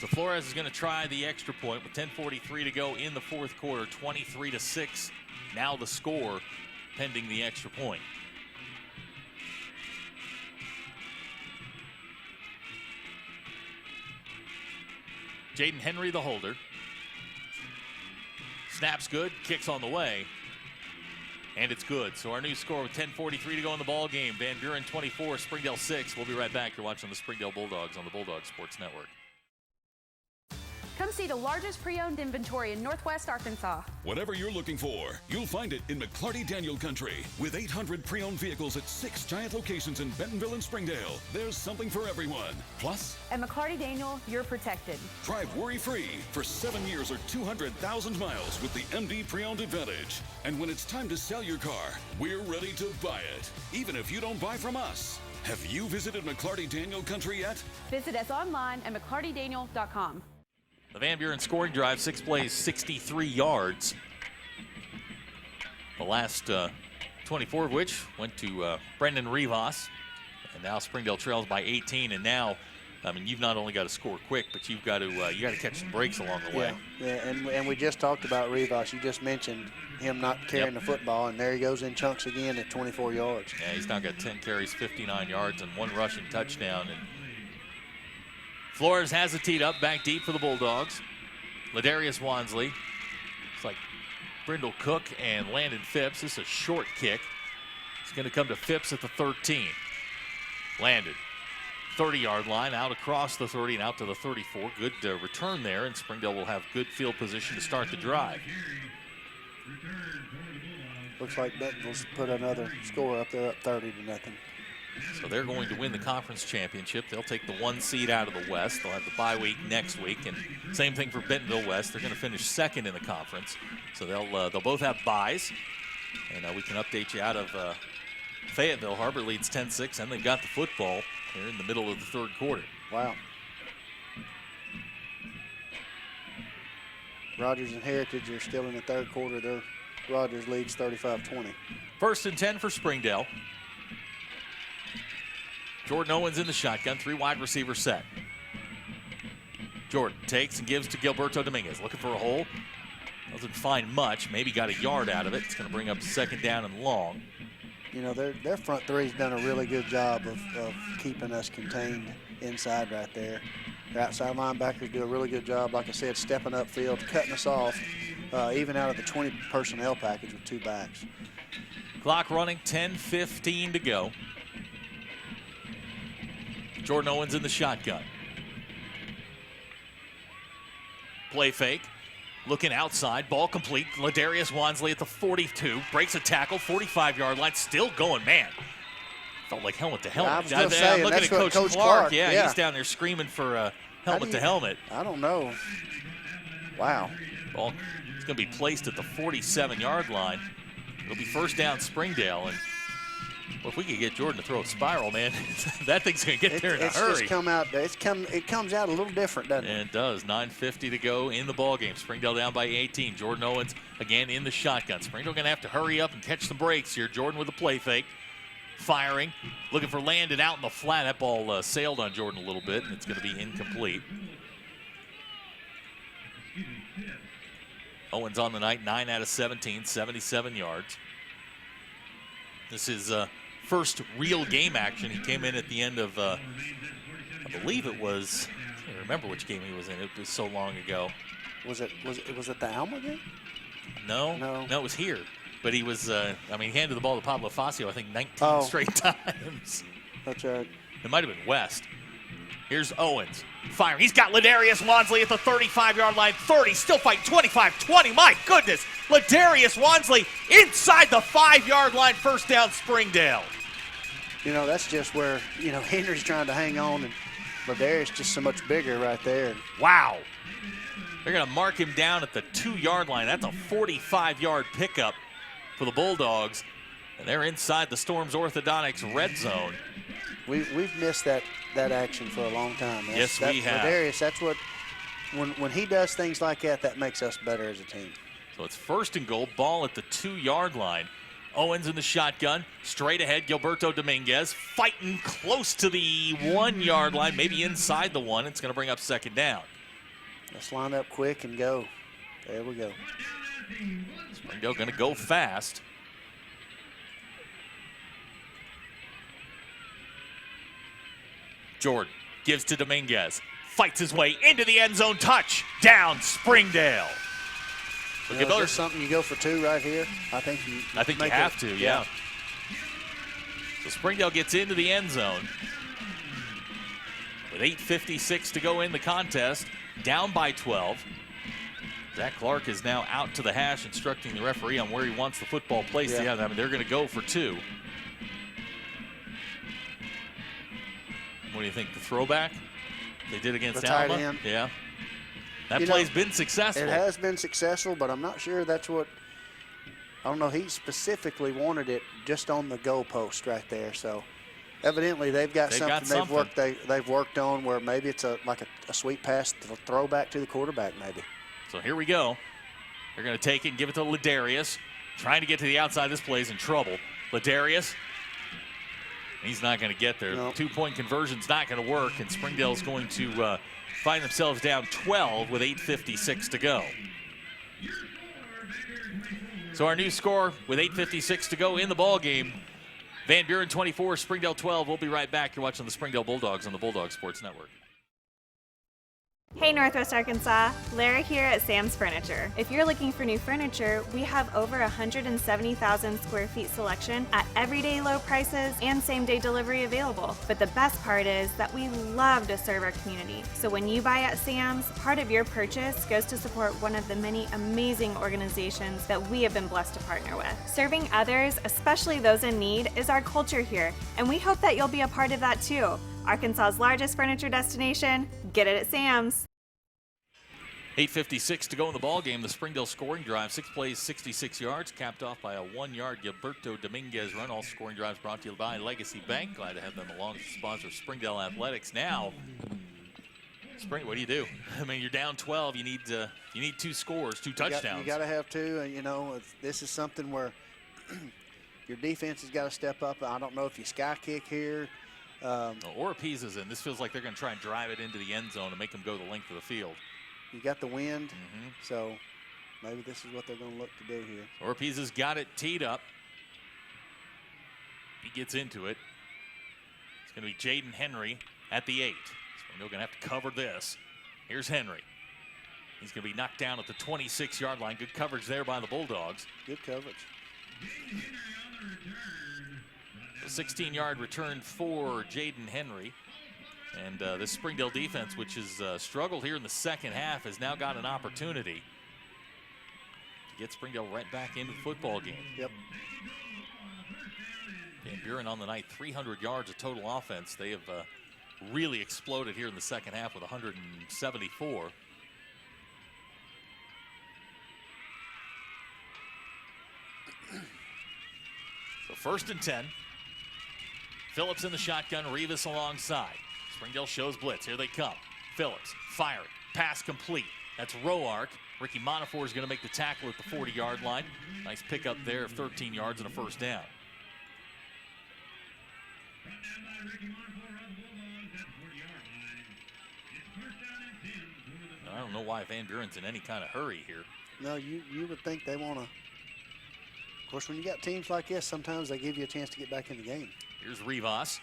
So Flores is going to try the extra point with 10:43 to go in the fourth quarter. 23-6 now the score. pending the extra point. Jaden Henry, the holder. Snap's good, kicks on the way, and it's good. So our new score with 10:43 to go in the ball game. Van Buren 24, Springdale 6. We'll be right back. You're watching the Springdale Bulldogs on the Bulldog Sports Network. Come see the largest pre-owned inventory in Northwest Arkansas. Whatever you're looking for, you'll find it in McClarty Daniel Country. With 800 pre-owned vehicles at 6 giant locations in Bentonville and Springdale, there's something for everyone. Plus, At McClarty Daniel, you're protected. drive worry-free for 7 years or 200,000 miles with the MD Pre-Owned Advantage. And when it's time to sell your car, we're ready to buy it, even if you don't buy from us. Have you visited McClarty Daniel Country yet? Visit us online at McClartyDaniel.com. The Van Buren scoring drive, 6 plays, 63 yards. The last 24 of which went to Brendan Rivas. And now Springdale trails by 18. And now, I mean, you've not only got to score quick, but you've got to catch some breaks along the way. Yeah, and we just talked about Rivas. You just mentioned him not carrying the football, and there he goes in chunks again at 24 yards. Yeah, he's now got 10 carries, 59 yards, and 1 rushing touchdown. And Flores has it teed up back deep for the Bulldogs. Ladarius Wansley. It's like Brindle Cook and Landon Phipps. This is a short kick. It's going to come to Phipps at the 13. Landon, 30-yard line, out across the 30 and out to the 34. Good return there, and Springdale will have good field position to start the drive. Looks like Bentonville's put another score up there, up 30-0. So they're going to win the conference championship. They'll take the 1 seed out of the West. They'll have the bye week next week, and same thing for Bentonville West. They're going to finish second in the conference, so they'll both have byes. And we can update you out of Fayetteville. Har-BER leads 10-6, and they've got the football here in the middle of the third quarter. Wow. Rogers and Heritage are still in the third quarter. Rogers leads 35-20. 1st and 10 for Springdale. Jordan Owens in the shotgun, 3 wide receiver set. Jordan takes and gives to Gilberto Dominguez, looking for a hole. Doesn't find much, maybe got a yard out of it. It's going to bring up 2nd down and long. You know, their front three's done a really good job of keeping us contained inside right there. Their outside linebackers do a really good job, like I said, stepping upfield, cutting us off, even out of the 20 personnel package with 2 backs. Clock running, 10:15 to go. Jordan Owens in the shotgun. Play fake. Looking outside. Ball complete. Ladarius Wansley at the 42. Breaks a tackle. 45-yard line. Still going. Man. Felt like helmet to helmet. Yeah, I'm looking at Coach Clark. Yeah, he's down there screaming for helmet to helmet. I don't know. Wow. Ball is going to be placed at the 47-yard line. It'll be 1st down Springdale. And well, if we could get Jordan to throw a spiral, man, that thing's going to get there in a hurry. It comes out a little different, doesn't it? And it does. 9:50 to go in the ballgame. Springdale down by 18. Jordan Owens again in the shotgun. Springdale going to have to hurry up and catch some breaks here. Jordan with a play fake. Firing. Looking for Landon out in the flat. That ball sailed on Jordan a little bit, and it's going to be incomplete. Owens on the night, 9 out of 17, 77 yards. This is first real game action. He came in at the end of, I believe it was, I can't remember which game he was in. It was so long ago. Was it the Alma game? No, it was here. But he was, he handed the ball to Pablo Facio, I think 19 straight times. That's right. It might have been West. Here's Owens firing. He's got Ladarius Wansley at the 35-yard line. 30, still fighting. 25, 20. My goodness. Ladarius Wansley inside the 5-yard line. 1st down Springdale. You know, that's just where, Henry's trying to hang on, and Ladarius just so much bigger right there. Wow. They're going to mark him down at the 2-yard line. That's a 45-yard pickup for the Bulldogs. And they're inside the Storms Orthodontics red zone. We've missed that action for a long time. Yes, we have. Ladarius, that's what, when he does things like that makes us better as a team. So it's 1st and goal, ball at the 2-yard line. Owens in the shotgun, straight ahead, Gilberto Dominguez fighting close to the 1-yard line, maybe inside the 1. It's going to bring up 2nd down. Let's line up quick and go. There we go. Springdale going to go fast. Jordan gives to Dominguez. Fights his way into the end zone. Touchdown, Springdale. Is there something you go for 2 right here? I think you have to, yeah. So Springdale gets into the end zone with 8:56 to go in the contest, down by 12. Zach Clark is now out to the hash, instructing the referee on where he wants the football placed. Yeah, I mean, they're going to go for 2. What do you think, the throwback they did against Alma? Yeah. That play's been successful. It has been successful, but I'm not sure that's what – I don't know. He specifically wanted it just on the goalpost right there. So evidently they've got something they've worked on where maybe it's like a sweet pass to throw back to the quarterback maybe. So here we go. They're going to take it and give it to Ladarius. Trying to get to the outside. This play's in trouble. Ladarius. He's not going to get there. Nope. 2-point conversion's not going to work, and Springdale's going to find themselves down 12 with 8:56 to go. So our new score with 8:56 to go in the ball game. Van Buren 24, Springdale 12. We'll be right back. You're watching the Springdale Bulldogs on the Bulldog Sports Network. Hey Northwest Arkansas, Lara here at Sam's Furniture. If you're looking for new furniture, we have over 170,000 square feet selection at everyday low prices and same-day delivery available. But the best part is that we love to serve our community. So when you buy at Sam's, part of your purchase goes to support one of the many amazing organizations that we have been blessed to partner with. Serving others, especially those in need, is our culture here, and we hope that you'll be a part of that too. Arkansas's largest furniture destination, get it at Sam's. 8:56 to go in the ball game. The Springdale scoring drive, 6 plays, 66 yards, capped off by a 1-yard Gilberto Dominguez run. All scoring drives brought to you by Legacy Bank. Glad to have them along as a sponsor of Springdale Athletics. Now, what do you do? I mean, you're down 12. You need 2 scores, 2 touchdowns. You got to have 2. This is something where your defense has got to step up. I don't know if you sky kick here. Orapez is in. This feels like they're going to try and drive it into the end zone and make them go the length of the field. You got the wind, so maybe this is what they're going to look to do here. Orapez has got it teed up. He gets into it. It's going to be Jaden Henry at the 8. Springdale going to have to cover this. Here's Henry. He's going to be knocked down at the 26-yard line. Good coverage there by the Bulldogs. Good coverage. A 16-yard return for Jaden Henry. And this Springdale defense, which has struggled here in the second half, has now got an opportunity to get Springdale right back into the football game. Yep. Van Buren on the night, 300 yards of total offense. They have really exploded here in the second half with 174. So 1st and 10. Phillips in the shotgun, Rivas alongside. Springdale shows blitz. Here they come. Phillips firing. Pass complete. That's Roark. Ricky Monafor is going to make the tackle at the 40-yard line. Nice pickup there of 13 yards and a first down. I don't know why Van Buren's in any kind of hurry here. No, you would think they want to. Of course, when you got teams like this, sometimes they give you a chance to get back in the game. Here's Rivas.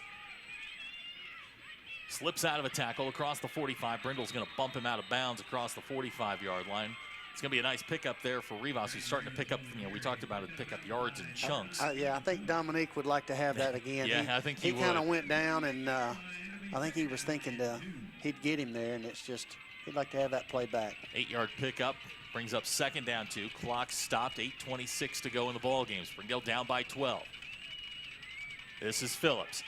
Slips out of a tackle across the 45. Brindle's going to bump him out of bounds across the 45-yard line. It's going to be a nice pickup there for Rivas, who's starting to pick up, we talked about it, pick up yards in chunks. I think Dominique would like to have that again. Yeah, I think he kind of went down, and I think he was thinking he'd get him there, and it's just, he'd like to have that play back. 8-yard pickup brings up 2nd down 2. Clock stopped, 8:26 to go in the ball game. Springdale down by 12. This is Phillips.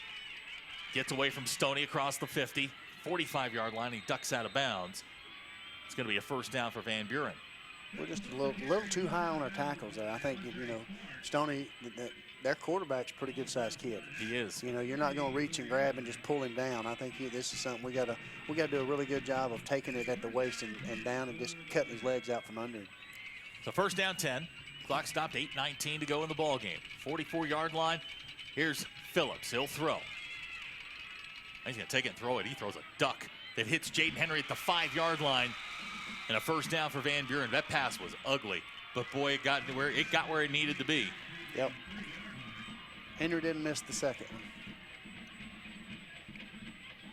Gets away from Stoney across the 50, 45-yard line. He ducks out of bounds. It's going to be a first down for Van Buren. We're just a little too high on our tackles there. I think, Stoney, their quarterback's a pretty good-sized kid. He is. You're not going to reach and grab and just pull him down. I think this is something we got to do a really good job of taking it at the waist and down and just cutting his legs out from under him. So 1st down 10. Clock stopped, 8:19 to go in the ball game. 44-yard line. Here's Phillips. He'll throw. He's going to take it and throw it. He throws a duck that hits Jaden Henry at the 5-yard line. And a first down for Van Buren. That pass was ugly, but boy, it got where it needed to be. Yep. Henry didn't miss the second one.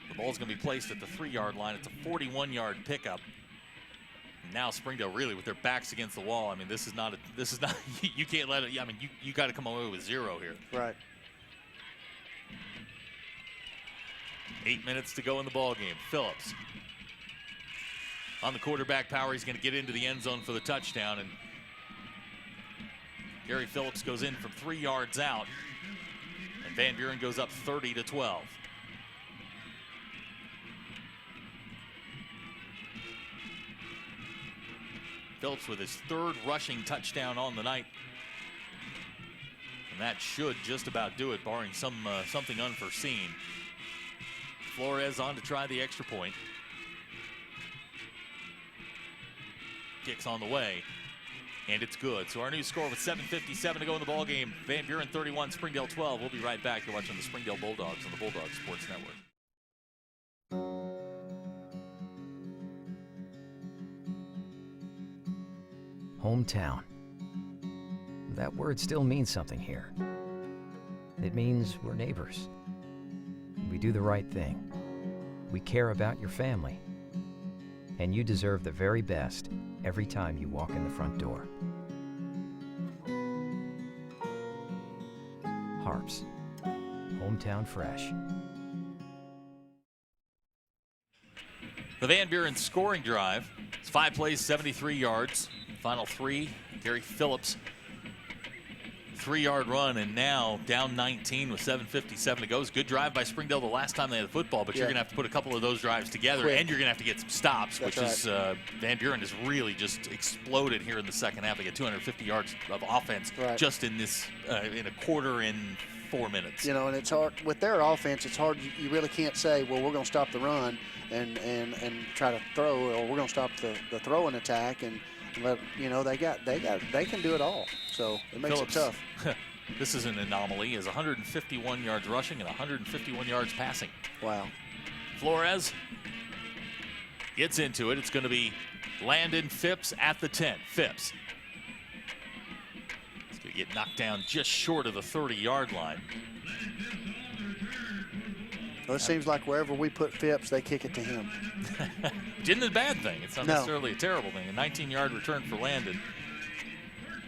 The Ball's going to be placed at the 3-yard line. It's a 41-yard pickup. Now Springdale really with their backs against the wall. I mean, this is not you can't let it. I mean, you got to come away with 0 here. Right. 8 minutes to go in the ball game. Phillips on the quarterback power. He's going to get into the end zone for the touchdown, and Gary Phillips goes in from 3 yards out, and Van Buren goes up 30-12. Phillips with his 3rd rushing touchdown on the night. And that should just about do it, barring something unforeseen. Flores on to try the extra point. Kicks on the way, and it's good. So our new score with 7:57 to go in the ball game. Van Buren 31, Springdale 12. We'll be right back. You're watching the Springdale Bulldogs on the Bulldog Sports Network. Hometown. That word still means something here. It means we're neighbors. We do the right thing. We care about your family. And you deserve the very best every time you walk in the front door. HAR-BER. Hometown fresh. The Van Buren scoring drive. It's 5 plays, 73 yards. Final 3, Gary Phillips, 3-yard run, and now down 19 with 7:57 to go. It's a good drive by Springdale the last time they had the football, but you're going to have to put a couple of those drives together, Quick. and you're going to have to get some stops, That's which is Van Buren has really just exploded here in the second half. They get 250 yards of offense just in this in a quarter in 4 minutes. You know, and it's hard with their offense. It's hard. You really can't say, well, we're going to stop the run and try to throw, or we're going to stop the throwing attack. But you know, they can do it all. So it makes Phillips, it tough. This is an anomaly. He has 151 yards rushing and 151 yards passing. Wow. Flores gets into it. It's going to be Landon Phipps at the 10. Phipps. He's going to get knocked down just short of the 30-yard line. Well, it seems like wherever we put Phipps, they kick it to him. Which isn't a bad thing. It's not necessarily a terrible thing. A 19-yard return for Landon.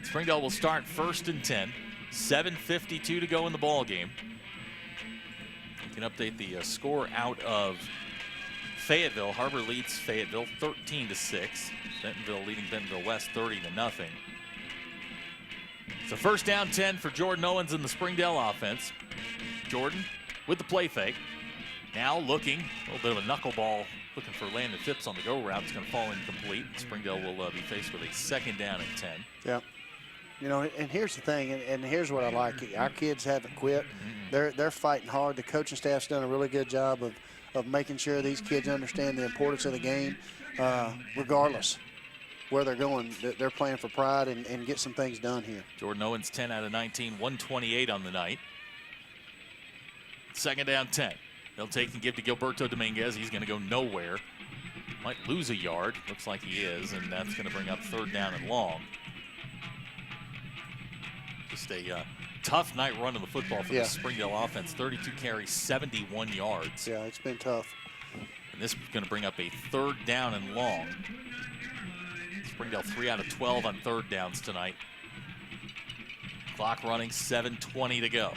Springdale will start 1st and 10. 7:52 to go in the ball game. You can update the score out of Fayetteville. Har-BER leads Fayetteville 13-6. Bentonville leading Bentonville West 30-0. So 1st down 10 for Jordan Owens in the Springdale offense. Jordan with the play fake. Now looking, a little bit of a knuckleball, looking for Landon Phipps on the go route. It's going to fall incomplete. Springdale will be faced with a 2nd down and 10. Yeah. You know, and here's the thing, and here's what I like. Our kids haven't quit. They're fighting hard. The coaching staff's done a really good job of making sure these kids understand the importance of the game, regardless where they're going. They're playing for pride and get some things done here. Jordan Owens 10 out of 19, 128 on the night. 2nd down 10. They'll take and give to Gilberto Dominguez. He's going to go nowhere. Might lose a yard. Looks like he is, and that's going to bring up 3rd down and long. Just a tough night running the football for the Springdale offense. 32 carries, 71 yards. Yeah, it's been tough. And this is going to bring up a 3rd down and long. Springdale 3 out of 12 on 3rd downs tonight. Clock running, 7:20 to go.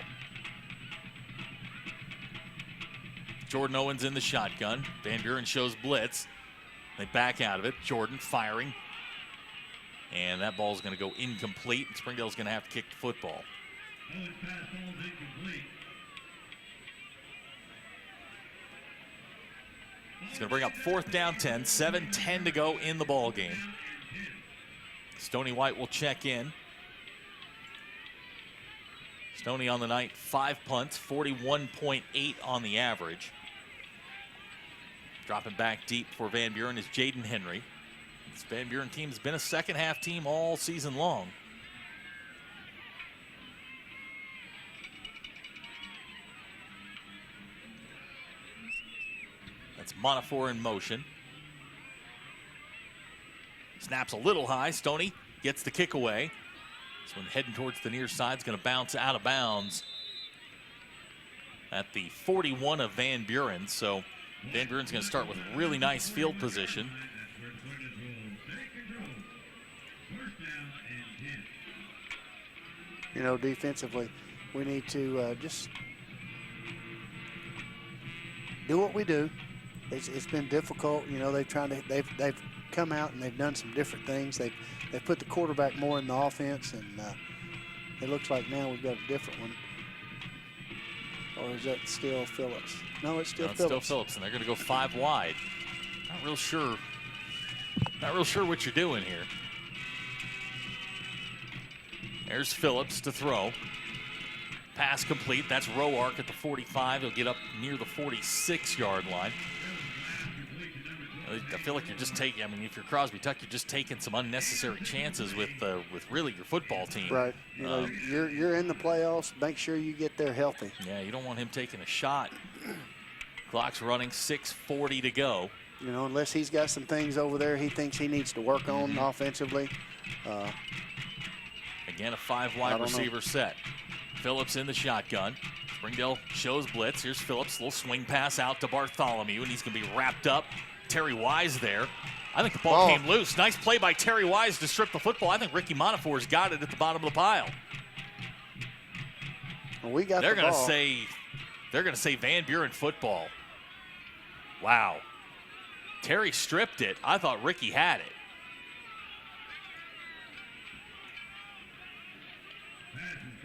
Jordan Owens in the shotgun. Van Buren shows blitz. They back out of it. Jordan firing. And that ball is going to go incomplete. Springdale's going to have to kick the football. It's going to bring up 4th down 10. 7:10 to go in the ball game. Stoney White will check in. Stoney on the night, 5 punts, 41.8 on the average. Dropping back deep for Van Buren is Jaden Henry. This Van Buren team has been a second-half team all season long. That's Monafor in motion. Snaps a little high. Stoney gets the kick away. This one heading towards the near side is going to bounce out of bounds at the 41 of Van Buren. So Van Buren's going to start with really nice field position. You know, defensively, we need to just do what we do. It's been difficult. You know, they've come out and they've done some different things. They've put the quarterback more in the offense, and it looks like now we've got a different one. Or is that still Phillips? No, it's still Phillips. It's still Phillips, and they're going to go 5 wide. Not real sure what you're doing here. There's Phillips to throw. Pass complete. That's Roark at the 45. He'll get up near the 46-yard line. I feel like you're just taking, I mean, if you're Crosby Tuck, you're just taking some unnecessary chances with really your football team. Right. You know, you're in the playoffs. Make sure you get there healthy. Yeah, you don't want him taking a shot. Clock's running, 6:40 to go. You know, unless he's got some things over there he thinks he needs to work on offensively. Again, a 5-wide receiver set. Phillips in the shotgun. Springdale shows blitz. Here's Phillips, little swing pass out to Bartholomew, and he's going to be wrapped up. Terry Wise there. I think the ball came loose. Nice play by Terry Wise to strip the football. I think Ricky Monafore's got it at the bottom of the pile. Well, we got they're going to say Van Buren football. Wow. Terry stripped it. I thought Ricky had it.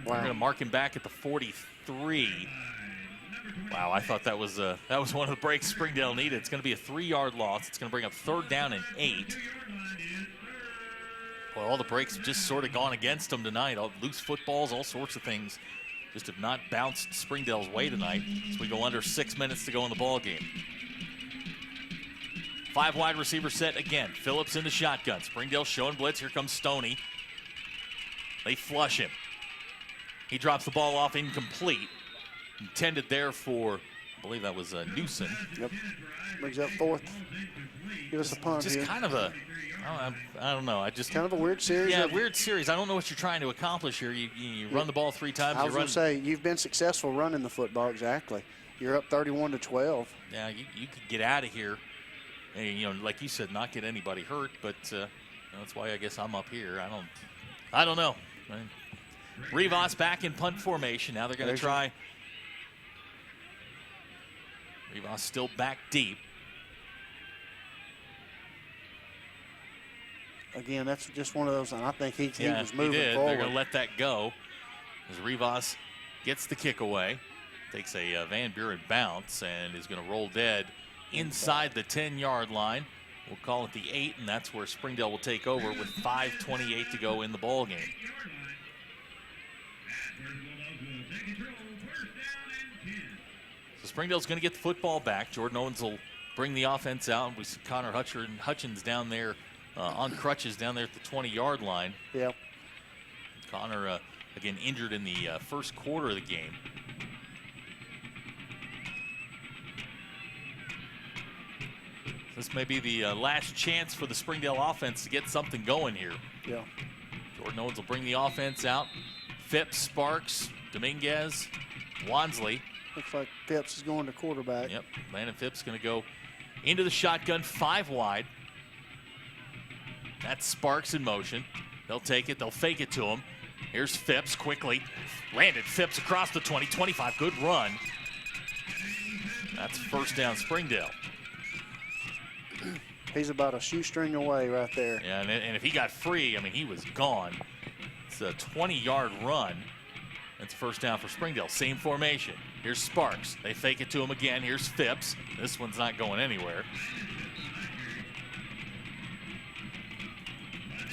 Wow. We're going to mark him back at the 43. Wow, I thought that was one of the breaks Springdale needed. It's going to be a 3-yard loss. It's going to bring up 3rd down and 8. Well, all the breaks have just sort of gone against them tonight. All loose footballs, all sorts of things just have not bounced Springdale's way tonight. So we go under 6 minutes to go in the ball game. 5-wide receiver set again. Phillips in the shotgun. Springdale showing blitz. Here comes Stoney. They flush him. He drops the ball off incomplete. Intended there for, I believe that was Newsom. Yep. Brings up 4th. Give us a punt just here. Kind of a, I don't know. Kind of a weird series. Yeah, weird series. I don't know what you're trying to accomplish here. You run the ball 3 times. I was going to say, you've been successful running the football, exactly. You're up 31-12. Yeah, you could get out of here. And, you know, like you said, not get anybody hurt, but that's why I guess I'm up here. I don't know. Rivas back in punt formation. Now they're going to try. Rivas still back deep. Again, that's just one of those, and I think he was moving he did. forward. They're going to let that go as Rivas gets the kick away, takes a Van Buren bounce, and is going to roll dead inside the 10-yard line. We'll call it the 8, and that's where Springdale will take over with 5:28 to go in the ball game. So Springdale's going to get the football back. Jordan Owens will bring the offense out. We see Connor Hutchins down there on crutches down there at the 20-yard line. Yep. Connor, again, injured in the first quarter of the game. This may be the last chance for the Springdale offense to get something going here. Yeah. Jordan Owens will bring the offense out. Phipps, Sparks, Dominguez, Wansley. Looks like Phipps is going to quarterback. Yep, Landon Phipps going to go into the shotgun, 5 wide. That's Sparks in motion. They'll take it, they'll fake it to him. Here's Phipps quickly. Landed Phipps across the 20, 25, good run. That's 1st down Springdale. He's about a shoestring away right there. Yeah, and if he got free, I mean, he was gone. It's a 20-yard run. That's 1st down for Springdale. Same formation. Here's Sparks. They fake it to him again. Here's Phipps. This one's not going anywhere.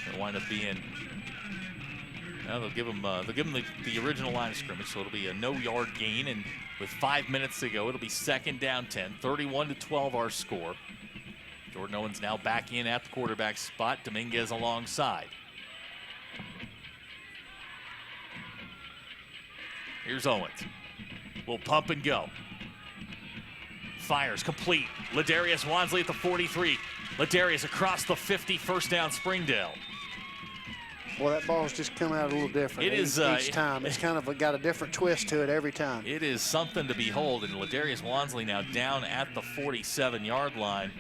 It'll wind up being. Now they'll give him the original line of scrimmage, so it'll be a no-yard gain. And with 5 minutes to go, it'll be 2nd down 10. 31-12 our score. Jordan Owens now back in at the quarterback spot. Dominguez alongside. Here's Owens. Will pump and go. Fires complete. Ladarius Wansley at the 43. Ladarius across the 50, 1st down Springdale. Well, that ball's just come out a little different. It is each time. It's kind of got a different twist to it every time. It is something to behold, and Ladarius Wansley now down at the 47-yard line.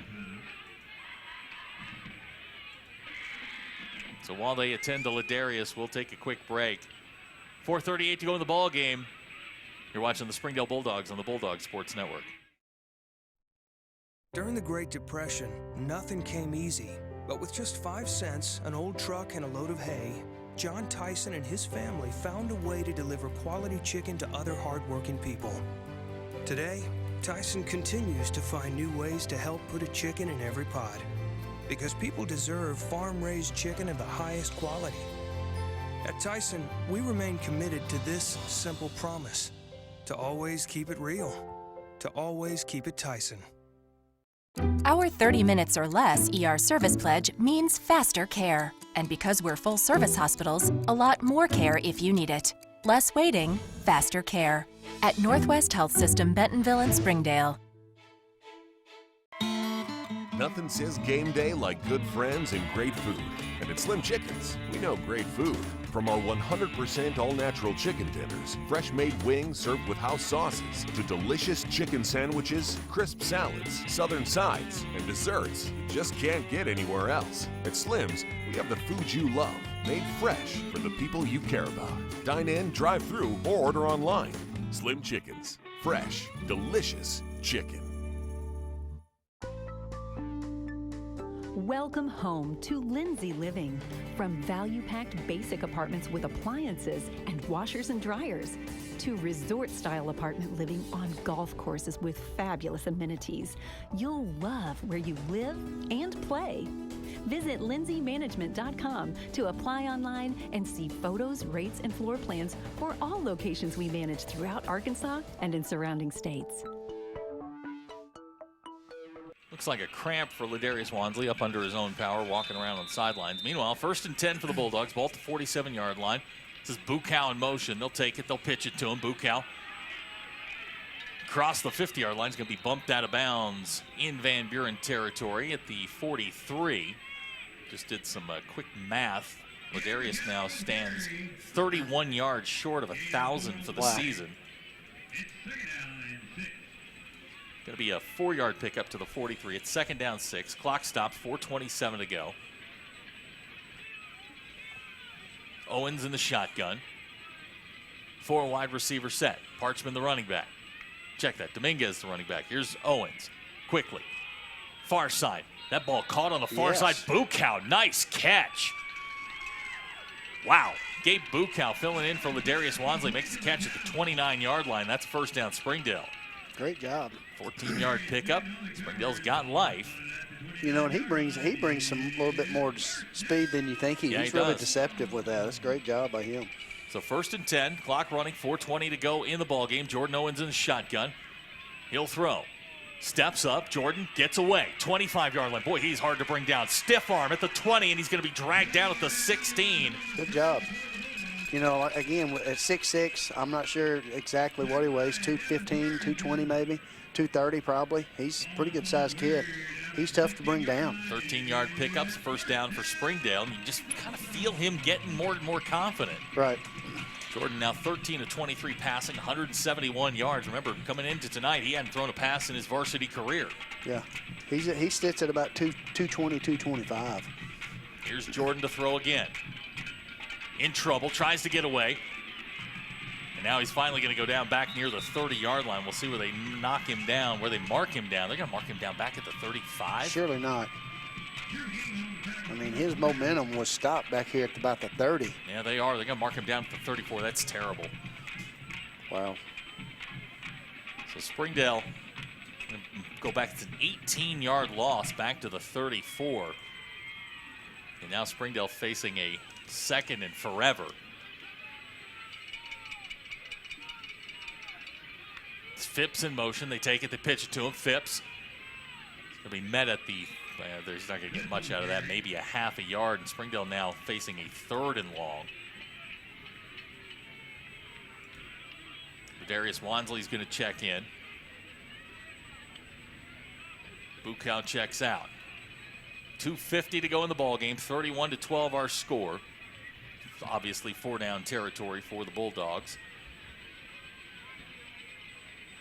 So while they attend to Ladarius, we'll take a quick break. 4:38 to go in the ball game. You're watching the Springdale Bulldogs on the Bulldog Sports Network. During the Great Depression, nothing came easy. But with just 5 cents, an old truck, and a load of hay, John Tyson and his family found a way to deliver quality chicken to other hardworking people. Today, Tyson continues to find new ways to help put a chicken in every pot. Because people deserve farm-raised chicken of the highest quality. At Tyson, we remain committed to this simple promise: to always keep it real, to always keep it Tyson. Our 30 minutes or less ER service pledge means faster care. And because we're full-service hospitals, a lot more care if you need it. Less waiting, faster care. At Northwest Health System, Bentonville and Springdale. Nothing says game day like good friends and great food. And at Slim Chickens, we know great food. From our 100% all-natural chicken tenders, fresh-made wings served with house sauces, to delicious chicken sandwiches, crisp salads, southern sides, and desserts you just can't get anywhere else. At Slim's, we have the food you love, made fresh for the people you care about. Dine in, drive through, or order online. Slim Chickens. Fresh, delicious chicken. Welcome home to Lindsay Living. From value-packed basic apartments with appliances and washers and dryers, to resort-style apartment living on golf courses with fabulous amenities, you'll love where you live and play. Visit lindsaymanagement.com to apply online and see photos, rates, and floor plans for all locations we manage throughout Arkansas and in surrounding states. Looks like a cramp for Ladarius Wansley, up under his own power, walking around on the sidelines. Meanwhile, 1st and 10 for the Bulldogs, ball at the 47-yard line. This is Bukow in motion. They'll take it. They'll pitch it to him. Bukow across the 50-yard line. Is going to be bumped out of bounds in Van Buren territory at the 43. Just did some quick math. Ladarius now stands 31 yards short of 1,000 for the season. Going to be a 4-yard pickup to the 43. It's 2nd down 6. Clock stopped, 4:27 to go. Owens in the shotgun. 4 wide receiver set. Parchman the running back. Check that. Dominguez the running back. Here's Owens. Quickly. Far side. That ball caught on the far side. Bukow. Nice catch. Wow. Gabe Bukow filling in for Ladarius Wansley. Makes the catch at the 29-yard line. That's 1st down Springdale. Great job. 14-yard pickup. Springdale's got life. You know, and he brings some little bit more speed than you think. He's really deceptive with that. That's a great job by him. So 1st and 10, clock running, 4:20 to go in the ball game. Jordan Owens in the shotgun. He'll throw. Steps up. Jordan gets away. 25-yard line. Boy, he's hard to bring down. Stiff arm at the 20, and he's going to be dragged down at the 16. Good job. You know, again, at 6'6", I'm not sure exactly what he weighs, 215, 220 maybe, 230 probably. He's a pretty good-sized kid. He's tough to bring down. 13-yard pickups, 1st down for Springdale, and you just kind of feel him getting more and more confident. Right. Jordan now 13 of 23 passing, 171 yards. Remember, coming into tonight, he hadn't thrown a pass in his varsity career. Yeah, he sits at about 220, 225. Here's Jordan to throw again. In trouble, tries to get away. And now he's finally going to go down back near the 30-yard line. We'll see where they knock him down, where they mark him down. They're going to mark him down back at the 35? Surely not. I mean, his momentum was stopped back here at about the 30. Yeah, they are. They're going to mark him down at the 34. That's terrible. Wow. So Springdale go back. It's an 18-yard loss back to the 34. And now Springdale facing a 2nd and forever. It's Phipps in motion. They take it, they pitch it to him. Phipps. He'll be met at the, he's not going to get much out of that, maybe a half a yard. And Springdale now facing a 3rd and long. Ladarius Wansley's going to check in. Bukow checks out. 2:50 to go in the ball game. 31-12 our score. obviously 4-down territory for the Bulldogs.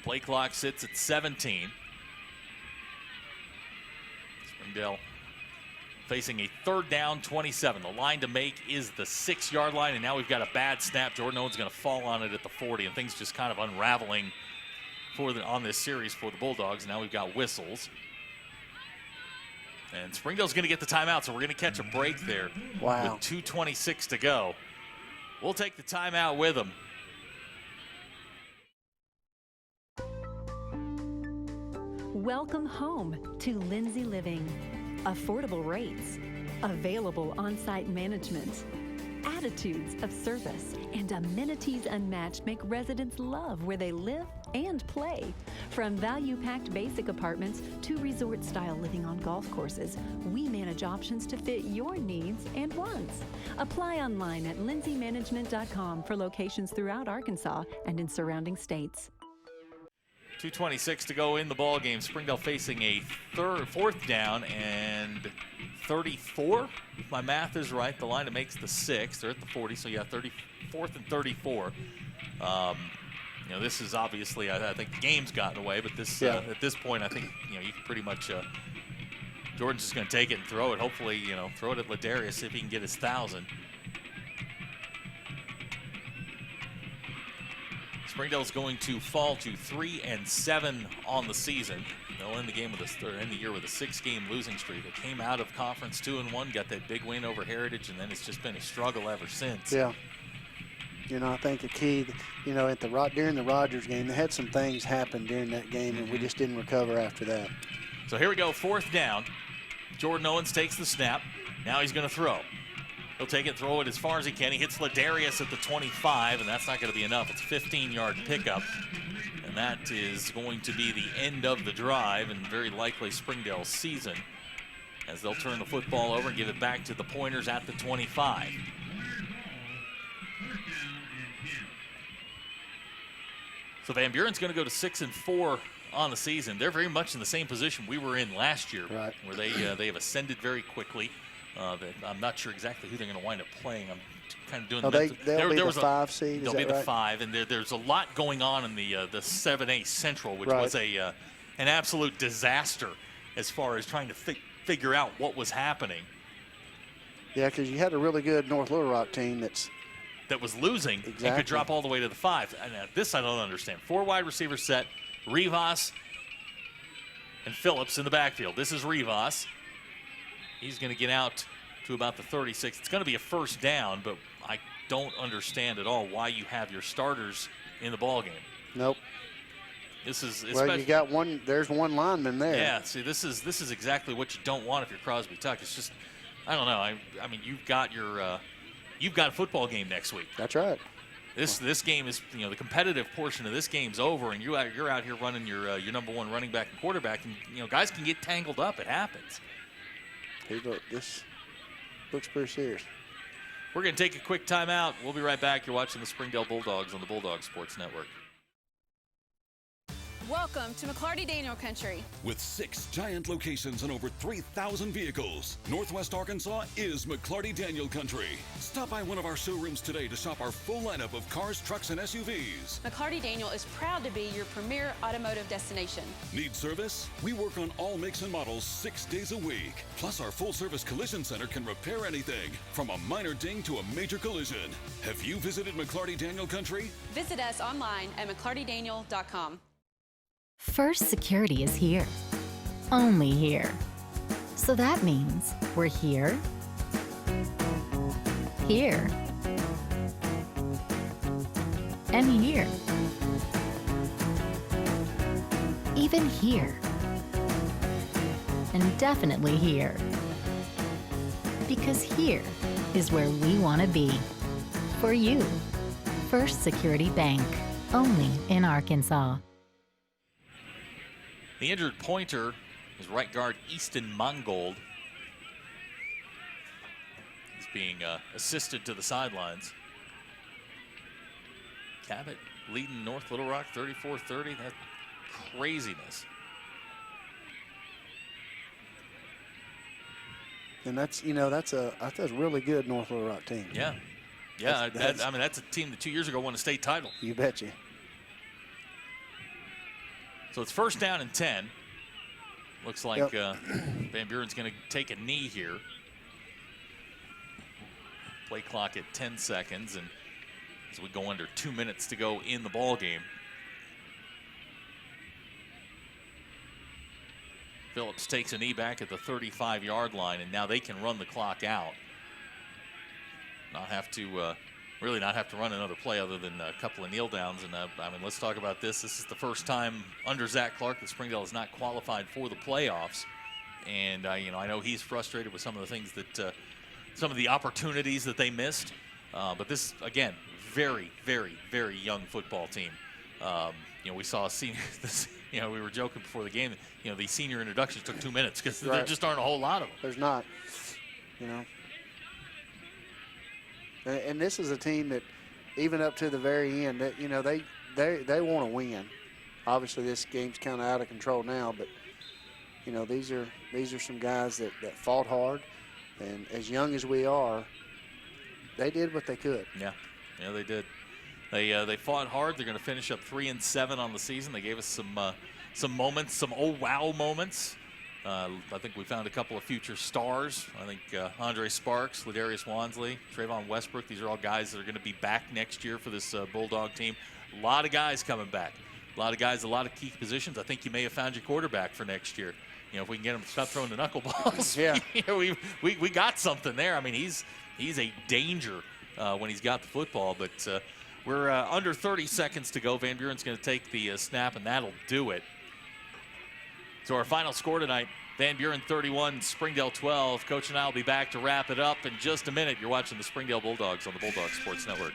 Play clock sits at 17. Springdale facing a 3rd down, 27. The line to make is the 6-yard line, and now we've got a bad snap. Jordan Owens going to fall on it at the 40, and things just kind of unraveling on this series for the Bulldogs. Now we've got whistles. And Springdale's going to get the timeout, so we're going to catch a break there. Wow. With 2:26 to go. We'll take the timeout with them. Welcome home to Lindsay Living. Affordable rates, available on-site management, attitudes of service, and amenities unmatched make residents love where they live and play. From value-packed basic apartments to resort-style living on golf courses, we manage options to fit your needs and wants. Apply online at lindsaymanagement.com for locations throughout Arkansas and in surrounding states. 2:26 to go in the ball game. Springdale facing a 4th down and 34. If my math is right, the line that makes the 6. They're at the 40, so yeah, 34th and 34. This is obviously, I think the game's gotten away, but this at this point, I think you can pretty much. Jordan's just going to take it and throw it. Hopefully, throw it at Ladarius, see if he can get his 1,000. Springdale's going to fall to 3-7 on the season. They'll end the game end the year with a 6-game losing streak. They came out of conference 2-1, got that big win over Heritage, and then it's just been a struggle ever since. Yeah. I think the key, during the Rogers game, they had some things happen during that game, and we just didn't recover after that. So here we go, 4th down. Jordan Owens takes the snap. Now he's going to throw. He'll take it, throw it as far as he can. He hits Ladarius at the 25, and that's not going to be enough. It's a 15-yard pickup, and that is going to be the end of the drive and very likely Springdale's season, as they'll turn the football over and give it back to the Pointers at the 25. So Van Buren's going to go to 6-4 on the season. They're very much in the same position we were in last year, right, where they have ascended very quickly. I'm not sure exactly who they're going to wind up playing. I'm kind of doing they'll be the 5 seed. They'll be the 5, and there's a lot going on in the 7A Central, which was an absolute disaster as far as trying to figure out what was happening. Yeah, because you had a really good North Little Rock team that was losing and could drop all the way to the 5. And this I don't understand. 4 wide receiver set, Rivas and Phillips in the backfield. This is Rivas. He's going to get out to about the 36. It's going to be a 1st down, but I don't understand at all why you have your starters in the ball game. Nope. This is well, you got one. There's one lineman there. Yeah. See, this is exactly what you don't want if you're Crosby Tuck. It's just, I don't know. I mean, you've got a football game next week. That's right. This game is, the competitive portion of this game's over, and you're out here running your number 1 running back and quarterback, and guys can get tangled up. It happens. Hey, look, this looks pretty serious. We're going to take a quick timeout. We'll be right back. You're watching the Springdale Bulldogs on the Bulldog Sports Network. Welcome to McClarty Daniel Country. With 6 giant locations and over 3,000 vehicles, Northwest Arkansas is McClarty Daniel Country. Stop by one of our showrooms today to shop our full lineup of cars, trucks, and SUVs. McClarty Daniel is proud to be your premier automotive destination. Need service? We work on all makes and models 6 days a week. Plus, our full-service collision center can repair anything, from a minor ding to a major collision. Have you visited McClarty Daniel Country? Visit us online at McClartyDaniel.com. First Security is here. Only here. So that means we're here, here, and here. Even here. And definitely here. Because here is where we want to be. For you. First Security Bank. Only in Arkansas. The injured Pointer is right guard Easton Mongold. He's being assisted to the sidelines. Cabot leading North Little Rock 34-30. That's craziness. And that's a really good North Little Rock team. Yeah. Yeah, I mean, that's a team that 2 years ago won a state title. You betcha. So it's first down and 10. Looks like Van Buren's going to take a knee here. Play clock at 10 seconds, and as we go under 2 minutes to go in the ball game. Phillips takes a knee back at the 35-yard line, and now they can run the clock out. Not have to, really not have to run another play other than a couple of kneel downs. And I mean, let's talk about this. This is the first time under Zach Clark that Springdale has not qualified for the playoffs. And you know, I know he's frustrated with some of the things that, some of the opportunities that they missed. But this, again, very, very, very young football team. You know, we saw a senior. You know, we were joking before the game. You know, the senior introductions took 2 minutes because there just aren't a whole lot of them. There's not. You know. And this is a team that, even up to the very end, that, you know, they want to win. Obviously, this game's kind of out of control now, but you know, these are some guys that fought hard, and as young as we are, they did what they could. Yeah, they did. They fought hard. They're going to finish up 3-7 on the season. They gave us some moments, some oh wow moments. I think we found a couple of future stars. I think Andre Sparks, Ladarius Wansley, Trayvon Westbrook. These are all guys that are going to be back next year for this Bulldog team. A lot of guys coming back. A lot of guys, a lot of key positions. I think you may have found your quarterback for next year. You know, if we can get him to stop throwing the knuckleballs, yeah, you know, we got something there. I mean, he's a danger when he's got the football. But we're under 30 seconds to go. Van Buren's going to take the snap, and that'll do it. So our final score tonight, Van Buren 31, Springdale 12. Coach and I will be back to wrap it up in just a minute. You're watching the Springdale Bulldogs on the Bulldog Sports Network.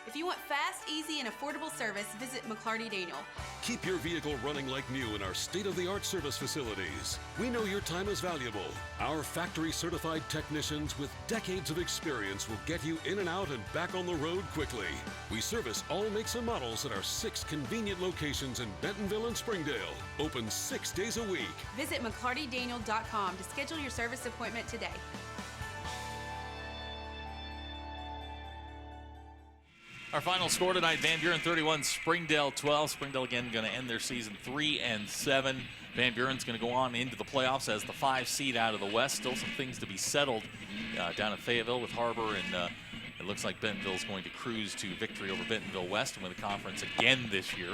If you want fast, easy, and affordable service, visit McClarty Daniel. Keep your vehicle running like new in our state-of-the-art service facilities. We know your time is valuable. Our factory-certified technicians with decades of experience will get you in and out and back on the road quickly. We service all makes and models at our 6 convenient locations in Bentonville and Springdale. Open 6 days a week. Visit McClartyDaniel.com to schedule your service appointment today. Our final score tonight, Van Buren 31, Springdale 12. Springdale again going to end their season 3-7. Van Buren's going to go on into the playoffs as the 5 seed out of the West. Still some things to be settled down at Fayetteville with HAR-BER, and it looks like Bentonville's going to cruise to victory over Bentonville West and win the conference again this year.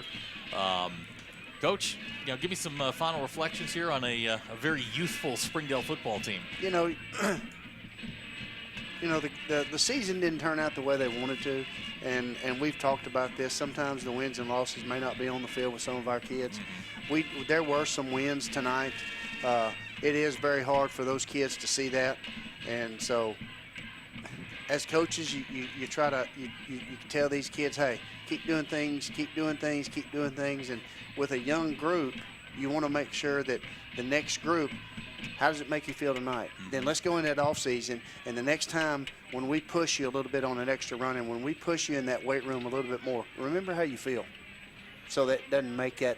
Coach, you know, give me some final reflections here on a very youthful Springdale football team. You know, the season didn't turn out the way they wanted to. And we've talked about this. Sometimes the wins and losses may not be on the field with some of our kids. There were some wins tonight. It is very hard for those kids to see that. And so as coaches, you try to you tell these kids, hey, keep doing things, keep doing things, keep doing things. And with a young group, you want to make sure that the next group, how does it make you feel tonight? Then let's go in that off season, and the next time when we push you a little bit on an extra run, and when we push you in that weight room a little bit more, remember how you feel, so that doesn't make that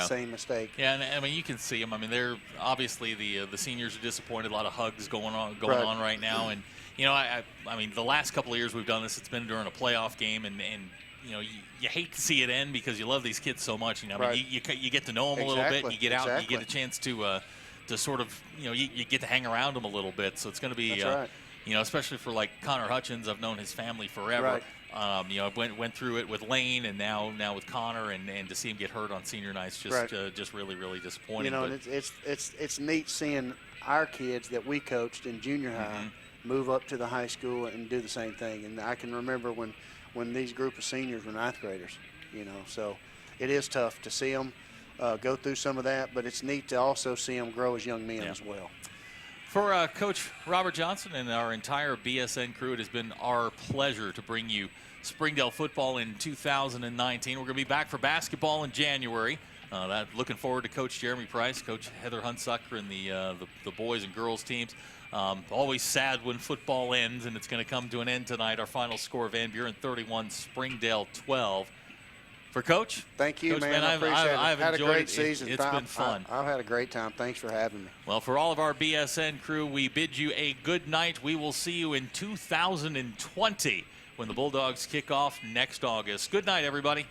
same mistake. Yeah, and I mean, you can see them. I mean, they're obviously the seniors are disappointed. A lot of hugs going on right now, and you know, I mean, the last couple of years we've done this, it's been during a playoff game, and you know, you hate to see it end because you love these kids so much. You know, I mean, you get to know them a little bit, and you get out, and you get a chance to sort of, you know, you get to hang around them a little bit. So it's going to be, you know, especially for like Connor Hutchins. I've known his family forever. You know, went through it with Lane, and now with Connor, and to see him get hurt on senior night's just really, really disappointing. You know, and it's neat seeing our kids that we coached in junior high move up to the high school and do the same thing. And I can remember when these group of seniors were 9th graders. You know, so it is tough to see them go through some of that, but it's neat to also see them grow as young men as well. For Coach Robert Johnson and our entire BSN crew, it has been our pleasure to bring you Springdale football in 2019. We're going to be back for basketball in January. Looking forward to Coach Jeremy Price, Coach Heather Hunsucker, and the boys and girls teams. Always sad when football ends, and it's going to come to an end tonight. Our final score, Van Buren 31, Springdale 12. For Coach? Thank you, Coach, man. I appreciate it. I've had enjoyed a great it. season. It's been fun. I've had a great time. Thanks for having me. Well, for all of our BSN crew, we bid you a good night. We will see you in 2020 when the Bulldogs kick off next August. Good night, everybody.